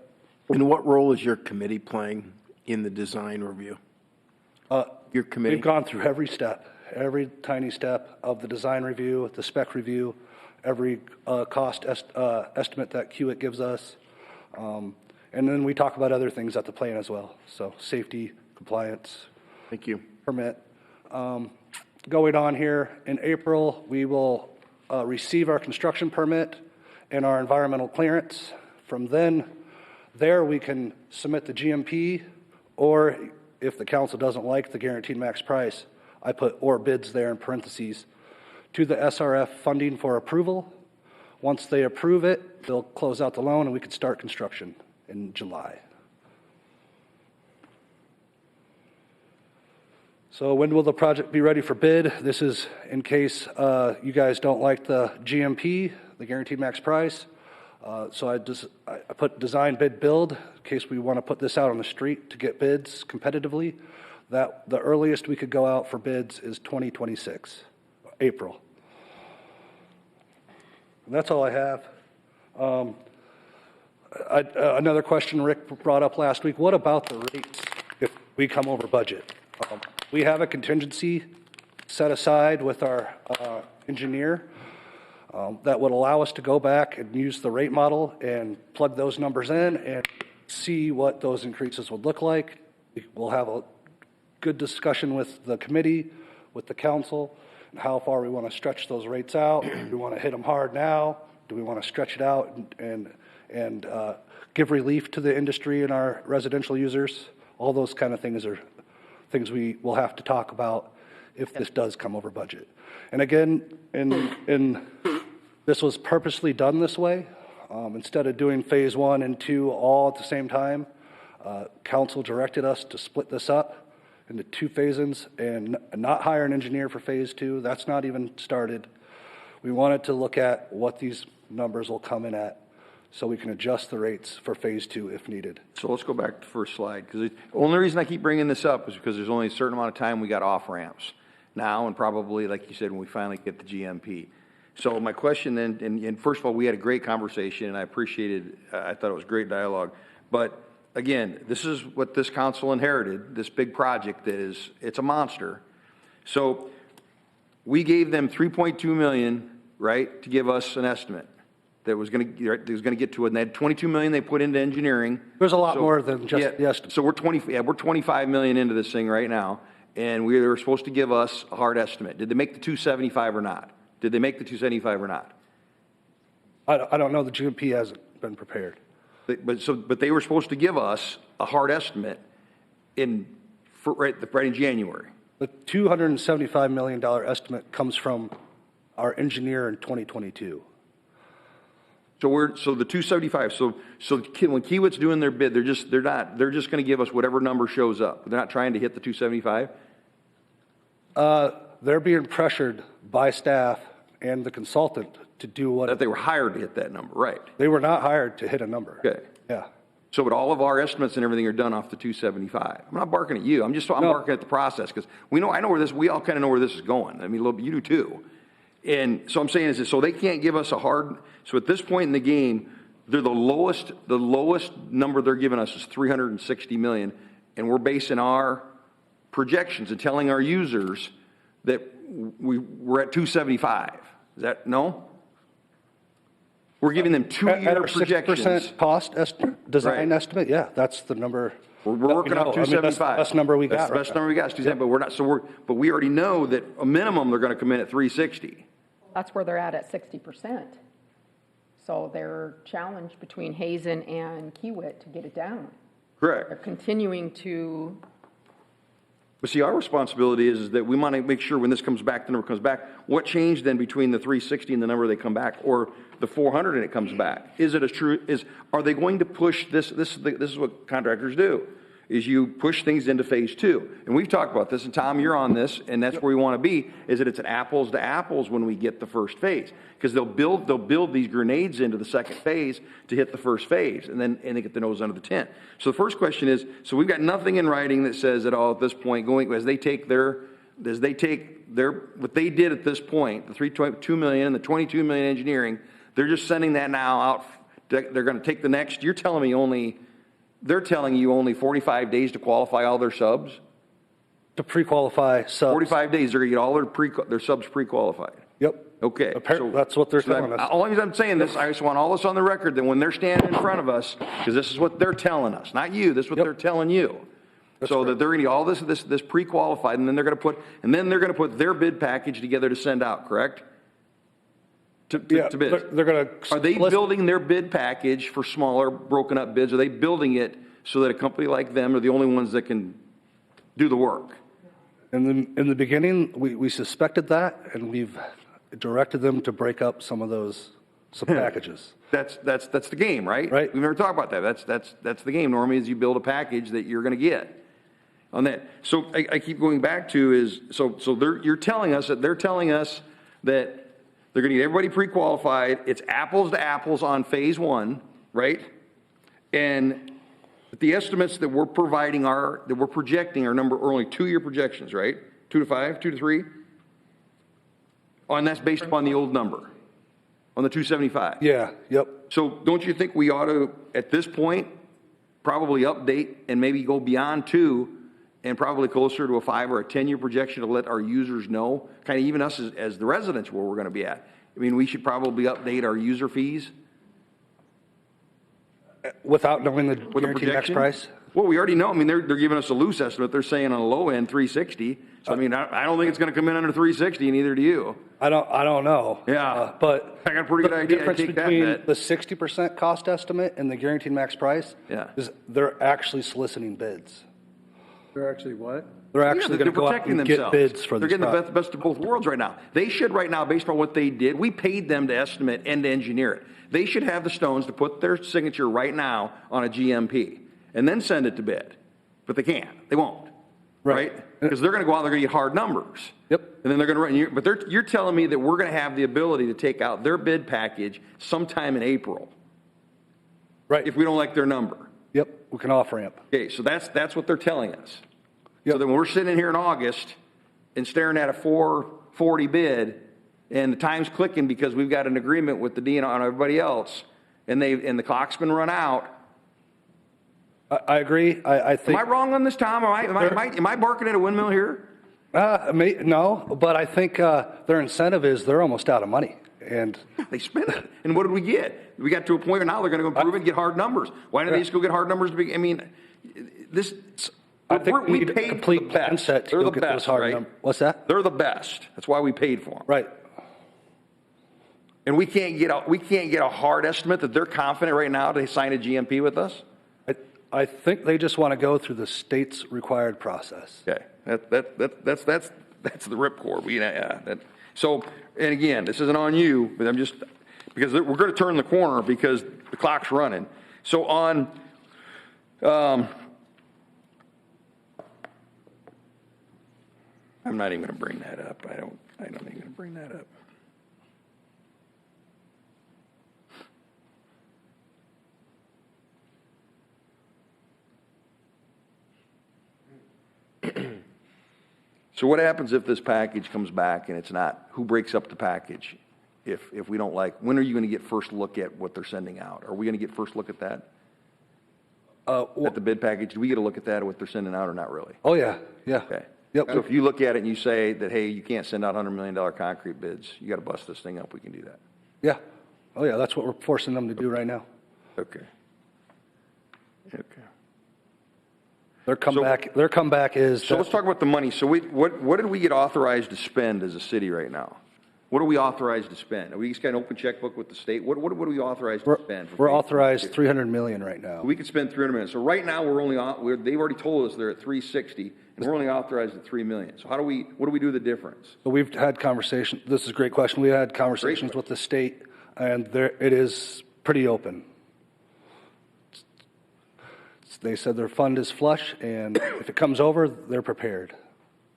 And what role is your committee playing in the design review? Your committee? We've gone through every step, every tiny step of the design review, the spec review, every cost estimate that Hewitt gives us. And then we talk about other things at the plan as well. So safety, compliance. Thank you. Permit. Going on here, in April, we will receive our construction permit and our environmental clearance. From there we can submit the GMP, or if the council doesn't like the guaranteed max price, I put or bids there in parentheses, to the SRF funding for approval. Once they approve it, they'll close out the loan and we can start construction in July. So when will the project be ready for bid? This is in case you guys don't like the GMP, the guaranteed max price. So I put design, bid, build, in case we want to put this out on the street to get bids competitively. That the earliest we could go out for bids is 2026, April. And that's all I have. Another question Rick brought up last week, what about the rates if we come over budget? We have a contingency set aside with our engineer that would allow us to go back and use the rate model and plug those numbers in and see what those increases would look like. We'll have a good discussion with the committee, with the council, and how far we want to stretch those rates out. Do we want to hit them hard now? Do we want to stretch it out and give relief to the industry and our residential users? All those kind of things are things we will have to talk about if this does come over budget. And again, this was purposely done this way. Instead of doing phase 1 and 2 all at the same time, council directed us to split this up into 2 phases and not hire an engineer for phase 2. That's not even started. We wanted to look at what these numbers will come in at so we can adjust the rates for phase 2 if needed. So let's go back to the first slide, because the only reason I keep bringing this up is because there's only a certain amount of time we got off ramps now, and probably, like you said, when we finally get the GMP. So my question then, and first of all, we had a great conversation, and I appreciated, I thought it was great dialogue. But again, this is what this council inherited, this big project that is, it's a monster. So we gave them $3.2 million, right, to give us an estimate that was going to get to it. And they had $22 million they put into engineering. There's a lot more than just the estimate. So we're $25 million into this thing right now, and they were supposed to give us a hard estimate. Did they make the 275 or not? Did they make the 275 or not? I don't know. The GMP hasn't been prepared. But they were supposed to give us a hard estimate right in January. The $275 million estimate comes from our engineer in 2022. So the 275. So when Kiewit's doing their bid, they're just going to give us whatever number shows up. They're not trying to hit the 275. They're being pressured by staff and the consultant to do what. That they were hired to hit that number, right? They were not hired to hit a number. Okay. Yeah. So, but all of our estimates and everything are done off the 275. I'm not barking at you. I'm barking at the process because we all kind of know where this is going. I mean, you do too. And so I'm saying is this, so they can't give us a hard, so at this point in the game, they're the lowest number they're giving us is 360 million, and we're basing our projections and telling our users that we're at 275. Is that, no? We're giving them 2-year projections. 6% cost design estimate, yeah, that's the number. We're working up 275. That's the best number we got. That's the best number we got is 275, but we're not, but we already know that a minimum they're gonna come in at 360. That's where they're at 60%. So they're challenged between Hazen and Kiewit to get it down. Correct. They're continuing to. But see, our responsibility is that we want to make sure when this comes back, the number comes back. What changed then between the 360 and the number they come back, or the 400 and it comes back? Is it a true? Are they going to push this? This is what contractors do. Is you push things into phase 2. And we've talked about this, and Tom, you're on this, and that's where we want to be, is that it's an apples to apples when we get the first phase. Because they'll build these grenades into the second phase to hit the first phase, and they get the nose under the tent. So the first question is, so we've got nothing in writing that says at all at this point, as they take what they did at this point, the 3.2 million and the 22 million engineering, they're just sending that now out. They're going to take the next, they're telling you only 45 days to qualify all their subs? To pre-qualify subs. 45 days, they're going to get all their subs pre-qualified. Yep. Okay. So that's what they're telling us. All I'm saying this, I just want all this on the record that when they're standing in front of us, because this is what they're telling us, not you, this is what they're telling you. That they're going to get all this pre-qualified, and then they're going to put their bid package together to send out, correct? To bids. They're going to. Are they building their bid package for smaller, broken up bids? Are they building it so that a company like them are the only ones that can do the work? In the beginning, we suspected that, and we've directed them to break up some packages. That's the game, right? Right. We've never talked about that. That's the game. Normally, is you build a package that you're going to get on that. So I keep going back to is they're telling us that they're going to get everybody pre-qualified. It's apples to apples on phase 1, right? And the estimates that we're projecting are only 2-year projections, right? 2 to 5, 2 to 3. And that's based upon the old number, on the 275. Yeah, yep. So don't you think we ought to, at this point, probably update and maybe go beyond 2 and probably closer to a 5 or a 10-year projection to let our users know, kind of even us as the residents, where we're going to be at? I mean, we should probably update our user fees. Without knowing the guaranteed max price? Well, we already know. I mean, they're giving us a loose estimate. They're saying on the low end, 360. So, I mean, I don't think it's going to come in under 360, and neither do you. I don't know. Yeah. But I got a pretty good idea. The difference between the 60% cost estimate and the guaranteed max price is they're actually soliciting bids. They're actually what? They're actually going to go out and get bids for this. They're getting the best of both worlds right now. They should right now, based on what they did, we paid them to estimate and to engineer it. They should have the stones to put their signature right now on a GMP and then send it to bid. But they can't. They won't. Right? Because they're going to go out and they're going to get hard numbers. Yep. And then they're going to run. But you're telling me that we're going to have the ability to take out their bid package sometime in April. Right. If we don't like their number. Yep. We can off ramp. Okay. So that's what they're telling us. Yep. So then when we're sitting here in August and staring at a 440 bid, and the time's clicking because we've got an agreement with the DNR and everybody else, and the clock's been run out. I agree. I think. Am I wrong on this, Tom? Am I barking at a windmill here? No, but I think their incentive is they're almost out of money. And they spent it. And what did we get? We got to a point where now they're going to go improve and get hard numbers. Why didn't they just go get hard numbers? I mean, this. I think we paid a complete plan set to get those hard numbers. What's that? They're the best. That's why we paid for them. Right. And we can't get a hard estimate that they're confident right now to sign a GMP with us. I think they just want to go through the state's required process. Okay, that's the ripcord. So, and again, this isn't on you, but I'm just because we're going to turn the corner because the clock's running. So on. I'm not even going to bring that up. I don't even going to bring that up. So what happens if this package comes back and it's not? Who breaks up the package? if we don't like, when are you going to get first look at what they're sending out? Are we going to get first look at that? At the bid package, do we get a look at that, what they're sending out, or not really? Oh, yeah, yeah. Okay. Yep. So if you look at it and you say that, hey, you can't send out $100 million concrete bids, you got to bust this thing up, we can do that. Yeah. Oh, yeah, that's what we're forcing them to do right now. Okay. Okay. Their comeback is. So let's talk about the money. So what did we get authorized to spend as a city right now? What are we authorized to spend? Are we just got an open checkbook with the state? What are we authorized to spend? We're authorized $300 million right now. We could spend $300 million. So right now they've already told us they're at 360, and we're only authorized at $3 million. So what do we do the difference? So we've had conversations. This is a great question. We had conversations with the state, and it is pretty open. They said their fund is flush, and if it comes over, they're prepared.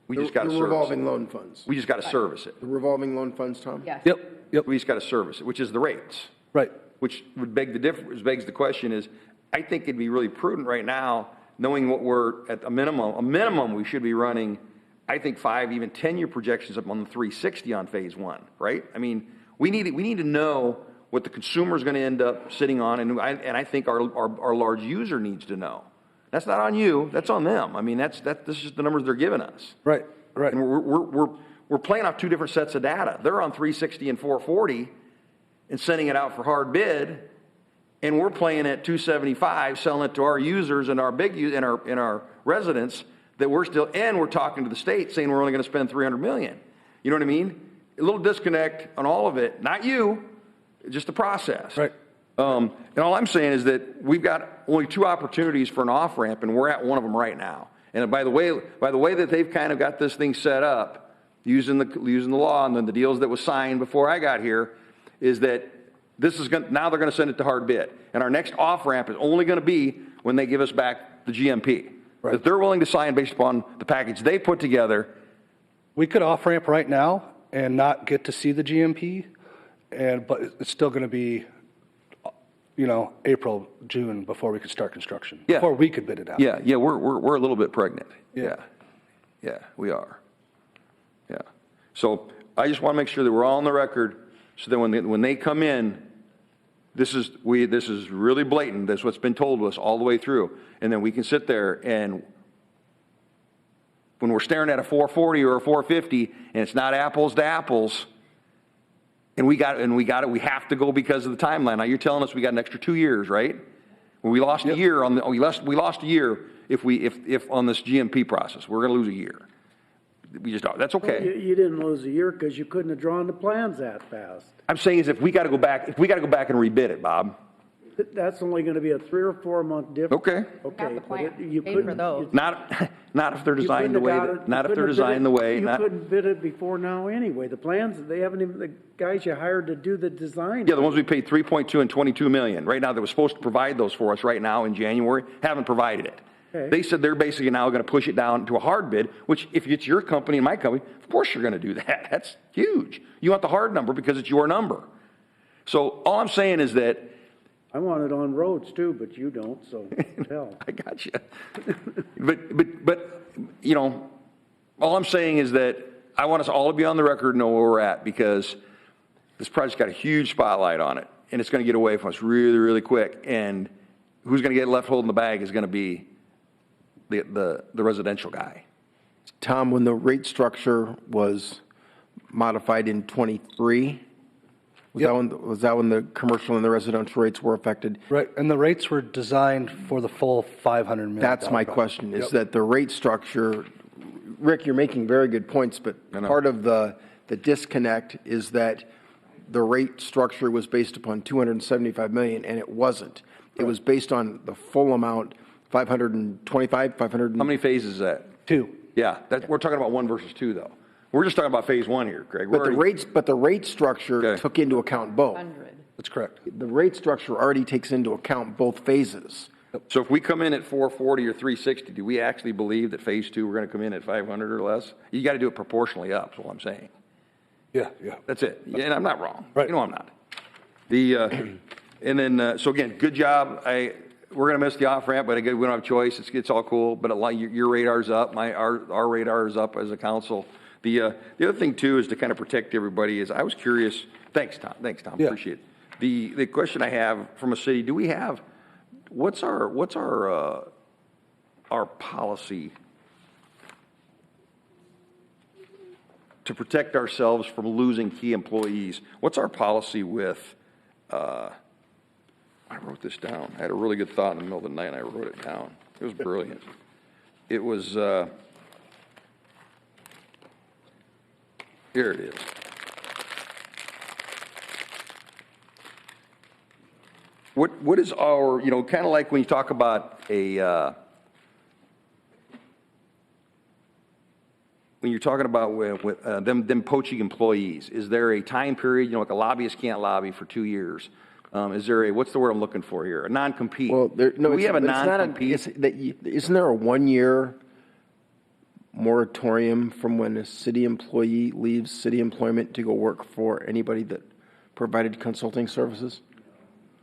We just got to service revolving it. loan funds. We just got to service it. The revolving loan funds, Tom? Yes. Yep. We just got to service it, which is the rates. Right. Which would beg the difference. Begs the question is, I think it'd be really prudent right now, knowing what we're at a minimum we should be running, I think 5, even 10-year projections up on the 360 on phase 1, right? I mean, we need to know what the consumer is going to end up sitting on, and I think our large user needs to know. That's not on you. That's on them. I mean, this is just the numbers they're giving us. Right. And we're playing off two different sets of data. They're on 360 and 440 and sending it out for hard bid, and we're playing at 275, selling it to our users and our in our residents that we're talking to the state saying we're only going to spend $300 million. You know what I mean? A little disconnect on all of it. Not you, just the process. Right. And all I'm saying is that we've got only 2 opportunities for an off-ramp, and we're at one of them right now. And by the way that they've kind of got this thing set up, using the law and then the deals that was signed before I got here, is that now they're going to send it to hard bid. And our next off-ramp is only going to be when they give us back the GMP. Right. If they're willing to sign based upon the package they put together. We could off-ramp right now and not get to see the GMP, but it's still going to be April, June before we could start construction. Yeah. Before we could bid it out. Yeah, we're a little bit pregnant. Yeah, we are. Yeah. So I just want to make sure that we're all on the record, so that when they come in, this is really blatant. That's what's been told to us all the way through, and then we can sit there and when we're staring at a 440 or a 450, and it's not apples to apples. And we have to go because of the timeline. Now you're telling us we got an extra 2 years, right? Well, we lost a year we lost a year if on this GMP process. We're going to lose a year. That's okay. Well, you didn't lose a year because you couldn't have drawn the plans that fast. I'm saying is if we got to go back and rebid it, Bob. That's only going to be a 3 or 4 month difference. Okay. Okay. But you Pay for those. Not if they're designed the way. You couldn't bid it before now anyway. The plans, they haven't even, the guys you hired to do the design. Yeah, the ones we paid 3.2 and 22 million. Right now, they were supposed to provide those for us right now in January, haven't provided it. Okay. They said they're basically now going to push it down to a hard bid, which if it's your company and my company, of course you're going to do that. That's huge. You want the hard number because it's your number. So all I'm saying is that I want it on roads too, but you don't, so hell. I got you. but all I'm saying is that I want us all to be on the record and know where we're at, because this project's got a huge spotlight on it, and it's going to get away from us really, really quick. And who's going to get left holding the bag is going to be the residential guy. Tom, when the rate structure was modified in 23, was that when the commercial and the residential rates were affected? Right, and the rates were designed for the full $500 million. That's my question, is that the rate structure, Rick, you're making very good points, but part of the disconnect is that the rate structure was based upon $275 million, and it wasn't. It was based on the full amount, 525, 500. How many phases is that? 2. Yeah, we're talking about 1 versus 2, though. We're just talking about phase 1 here, Craig. But the rate structure took into account both. 100. That's correct. The rate structure already takes into account both phases. So if we come in at 440 or 360, do we actually believe that phase 2 we're going to come in at 500 or less? You got to do it proportionally up, is what I'm saying. Yeah. That's it. And I'm not wrong. Right. I'm not. And then, so again, good job. we're going to miss the off-ramp, but again, we don't have a choice. It's all cool, but your radar's up, our radar is up as a council. The other thing, too, is to kind of protect everybody is I was curious. Thanks, Tom. Yeah. Appreciate it. The question I have from a city, do we have, what's our policy to protect ourselves from losing key employees? What's our policy with, I wrote this down. I had a really good thought in the middle of the night, and I wrote it down. It was brilliant. It was, here it is. What is our, kind of like when you talk about when you're talking about with them poaching employees, is there a time period, like a lobbyist can't lobby for 2 years? Is there what's the word I'm looking for here? A non-compete. Well, do we have a non-compete? Isn't there a 1-year moratorium from when a city employee leaves city employment to go work for anybody that provided consulting services?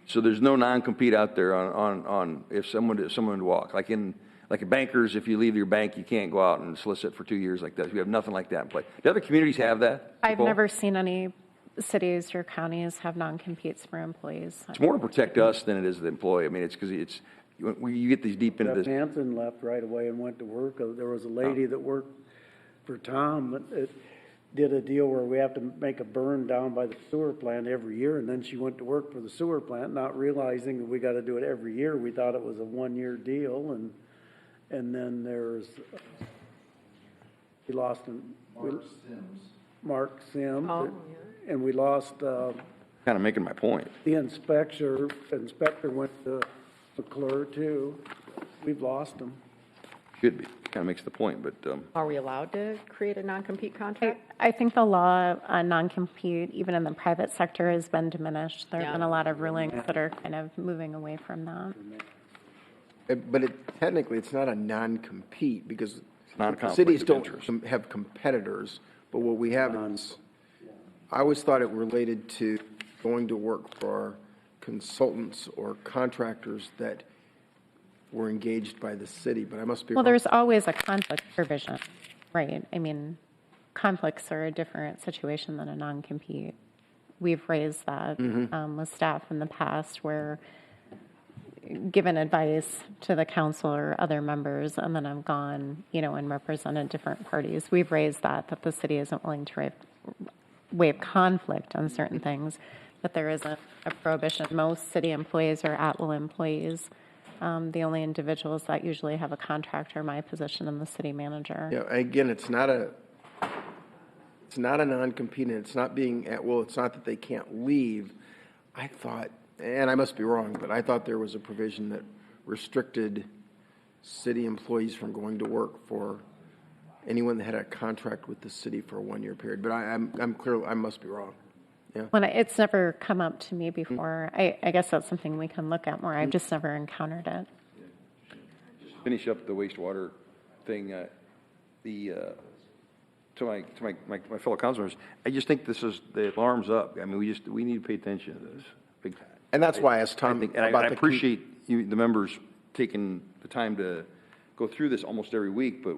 So there's no non-compete out there on if someone would walk. Like at bankers, if you leave your bank, you can't go out and solicit for 2 years like that. We have nothing like that in place. Do other communities have that? I've never seen any cities or counties have non-competes for employees. It's more to protect us than it is the employee. I mean, it's because you get these deep into this. Hampton left right away and went to work. There was a lady that worked for Tom that did a deal where we have to make a burn down by the sewer plant every year, and then she went to work for the sewer plant, not realizing that we got to do it every year. We thought it was a 1-year deal, and then there's we lost Mark Sims, and we lost. Kind of making my point. The inspector went to McClure too. We've lost them. Should be. Kind of makes the point, but. Are we allowed to create a non-compete contract? I think the law on non-compete, even in the private sector, has been diminished. There have been a lot of rulings that are kind of moving away from that. But technically, it's not a non-compete because cities don't have competitors. But what we have is, I always thought it related to going to work for consultants or contractors that were engaged by the city, but I must be wrong. There's always a conflict provision, right? I mean, conflicts are a different situation than a non-compete. We've raised that with staff in the past where given advice to the council or other members, and then I've gone, and represented different parties. We've raised that the city isn't willing to waive conflict on certain things, but there isn't a prohibition. Most city employees are at-will employees. The only individuals that usually have a contract are my position and the city manager. Yeah, again, it's not a non-compete, and it's not being at-will. It's not that they can't leave. I thought, and I must be wrong, but I thought there was a provision that restricted city employees from going to work for anyone that had a contract with the city for a 1-year period. But I'm clear, I must be wrong. Yeah. It's never come up to me before. I guess that's something we can look at more. I've just never encountered it. Just finish up the wastewater thing. To my fellow councilors, I just think the alarm's up. I mean, we need to pay attention to this big time. And that's why I asked Tom I appreciate the members taking the time to go through this almost every week. But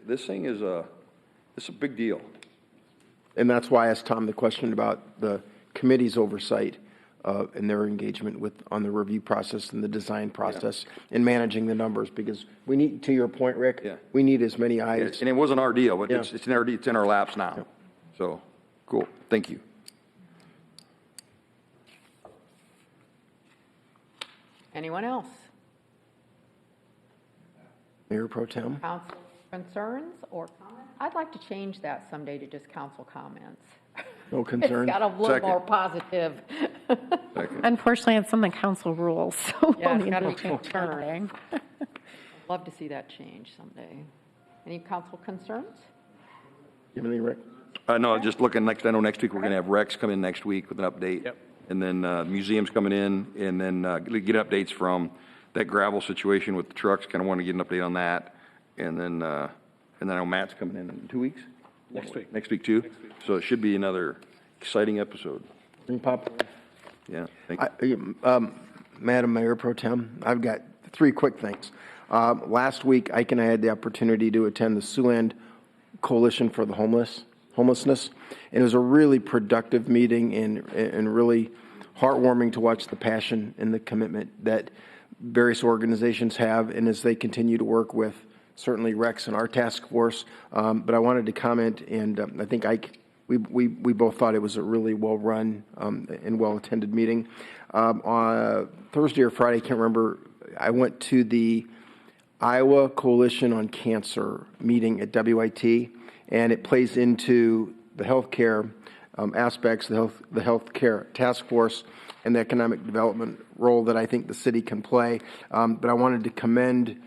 this thing is a big deal. And that's why I asked Tom the question about the committee's oversight and their engagement on the review process and the design process and managing the numbers, because we need, to your point, Rick, we need as many eyes. And it wasn't our deal, but it's in our laps now. Yeah. So, cool. Thank you. Anyone else? Mayor Pro Tem? Council concerns or comments? I'd like to change that someday to just council comments. No concerns? It's got a little more positive. Unfortunately, it's in the council rules, so Yeah, we'll it's need got to to be change concerns. I'd love to see that change someday. Any council concerns? You have anything, Rick? No, just looking next. I know next week we're going to have Rex come in next week with an update. Yep. And then the museum's coming in, and then get updates from that gravel situation with the trucks. Kind of want to get an update on that. And then I know Matt's coming in 2 weeks? Next week. Next week, too? Next week. So it should be another exciting episode. Bring popcorn. Yeah. Madam Mayor Pro Tem, I've got three quick things. Last week, Ike and I had the opportunity to attend the Sioux Coalition for the Homelessness, and it was a really productive meeting and really heartwarming to watch the passion and the commitment that various organizations have, and as they continue to work with certainly Rex and our task force. But I wanted to comment, and I think we both thought it was a really well-run and well-attended meeting. On Thursday or Friday, I can't remember, I went to the Iowa Coalition on Cancer meeting at WIT, and it plays into the healthcare aspects, the healthcare task force, and the economic development role that I think the city can play. But I wanted to commend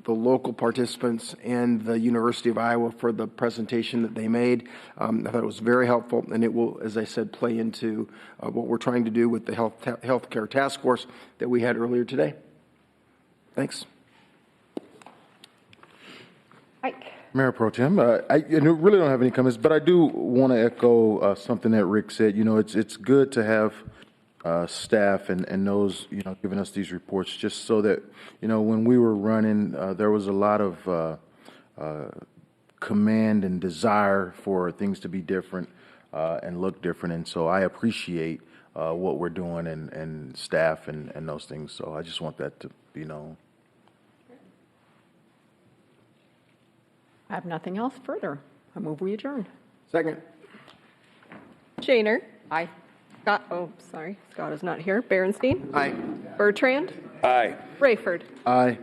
the local participants and the University of Iowa for the presentation that they made. I thought it was very helpful, and it will, as I said, play into what we're trying to do with the healthcare task force that we had earlier today. Thanks. Ike. Mayor Pro Tem, I really don't have any comments, but I do want to echo something that Rick said. You know, it's good to have staff and those, you know, giving us these reports just so that, you know, when we were running, there was a lot of command and desire for things to be different and look different. And so I appreciate what we're doing and staff and those things. So I just want that to be known. I have nothing else further. I move we adjourn. Second. Shaner. Aye. Scott is not here. Berenstein. Aye. Bertrand. Aye. Rayford. Aye.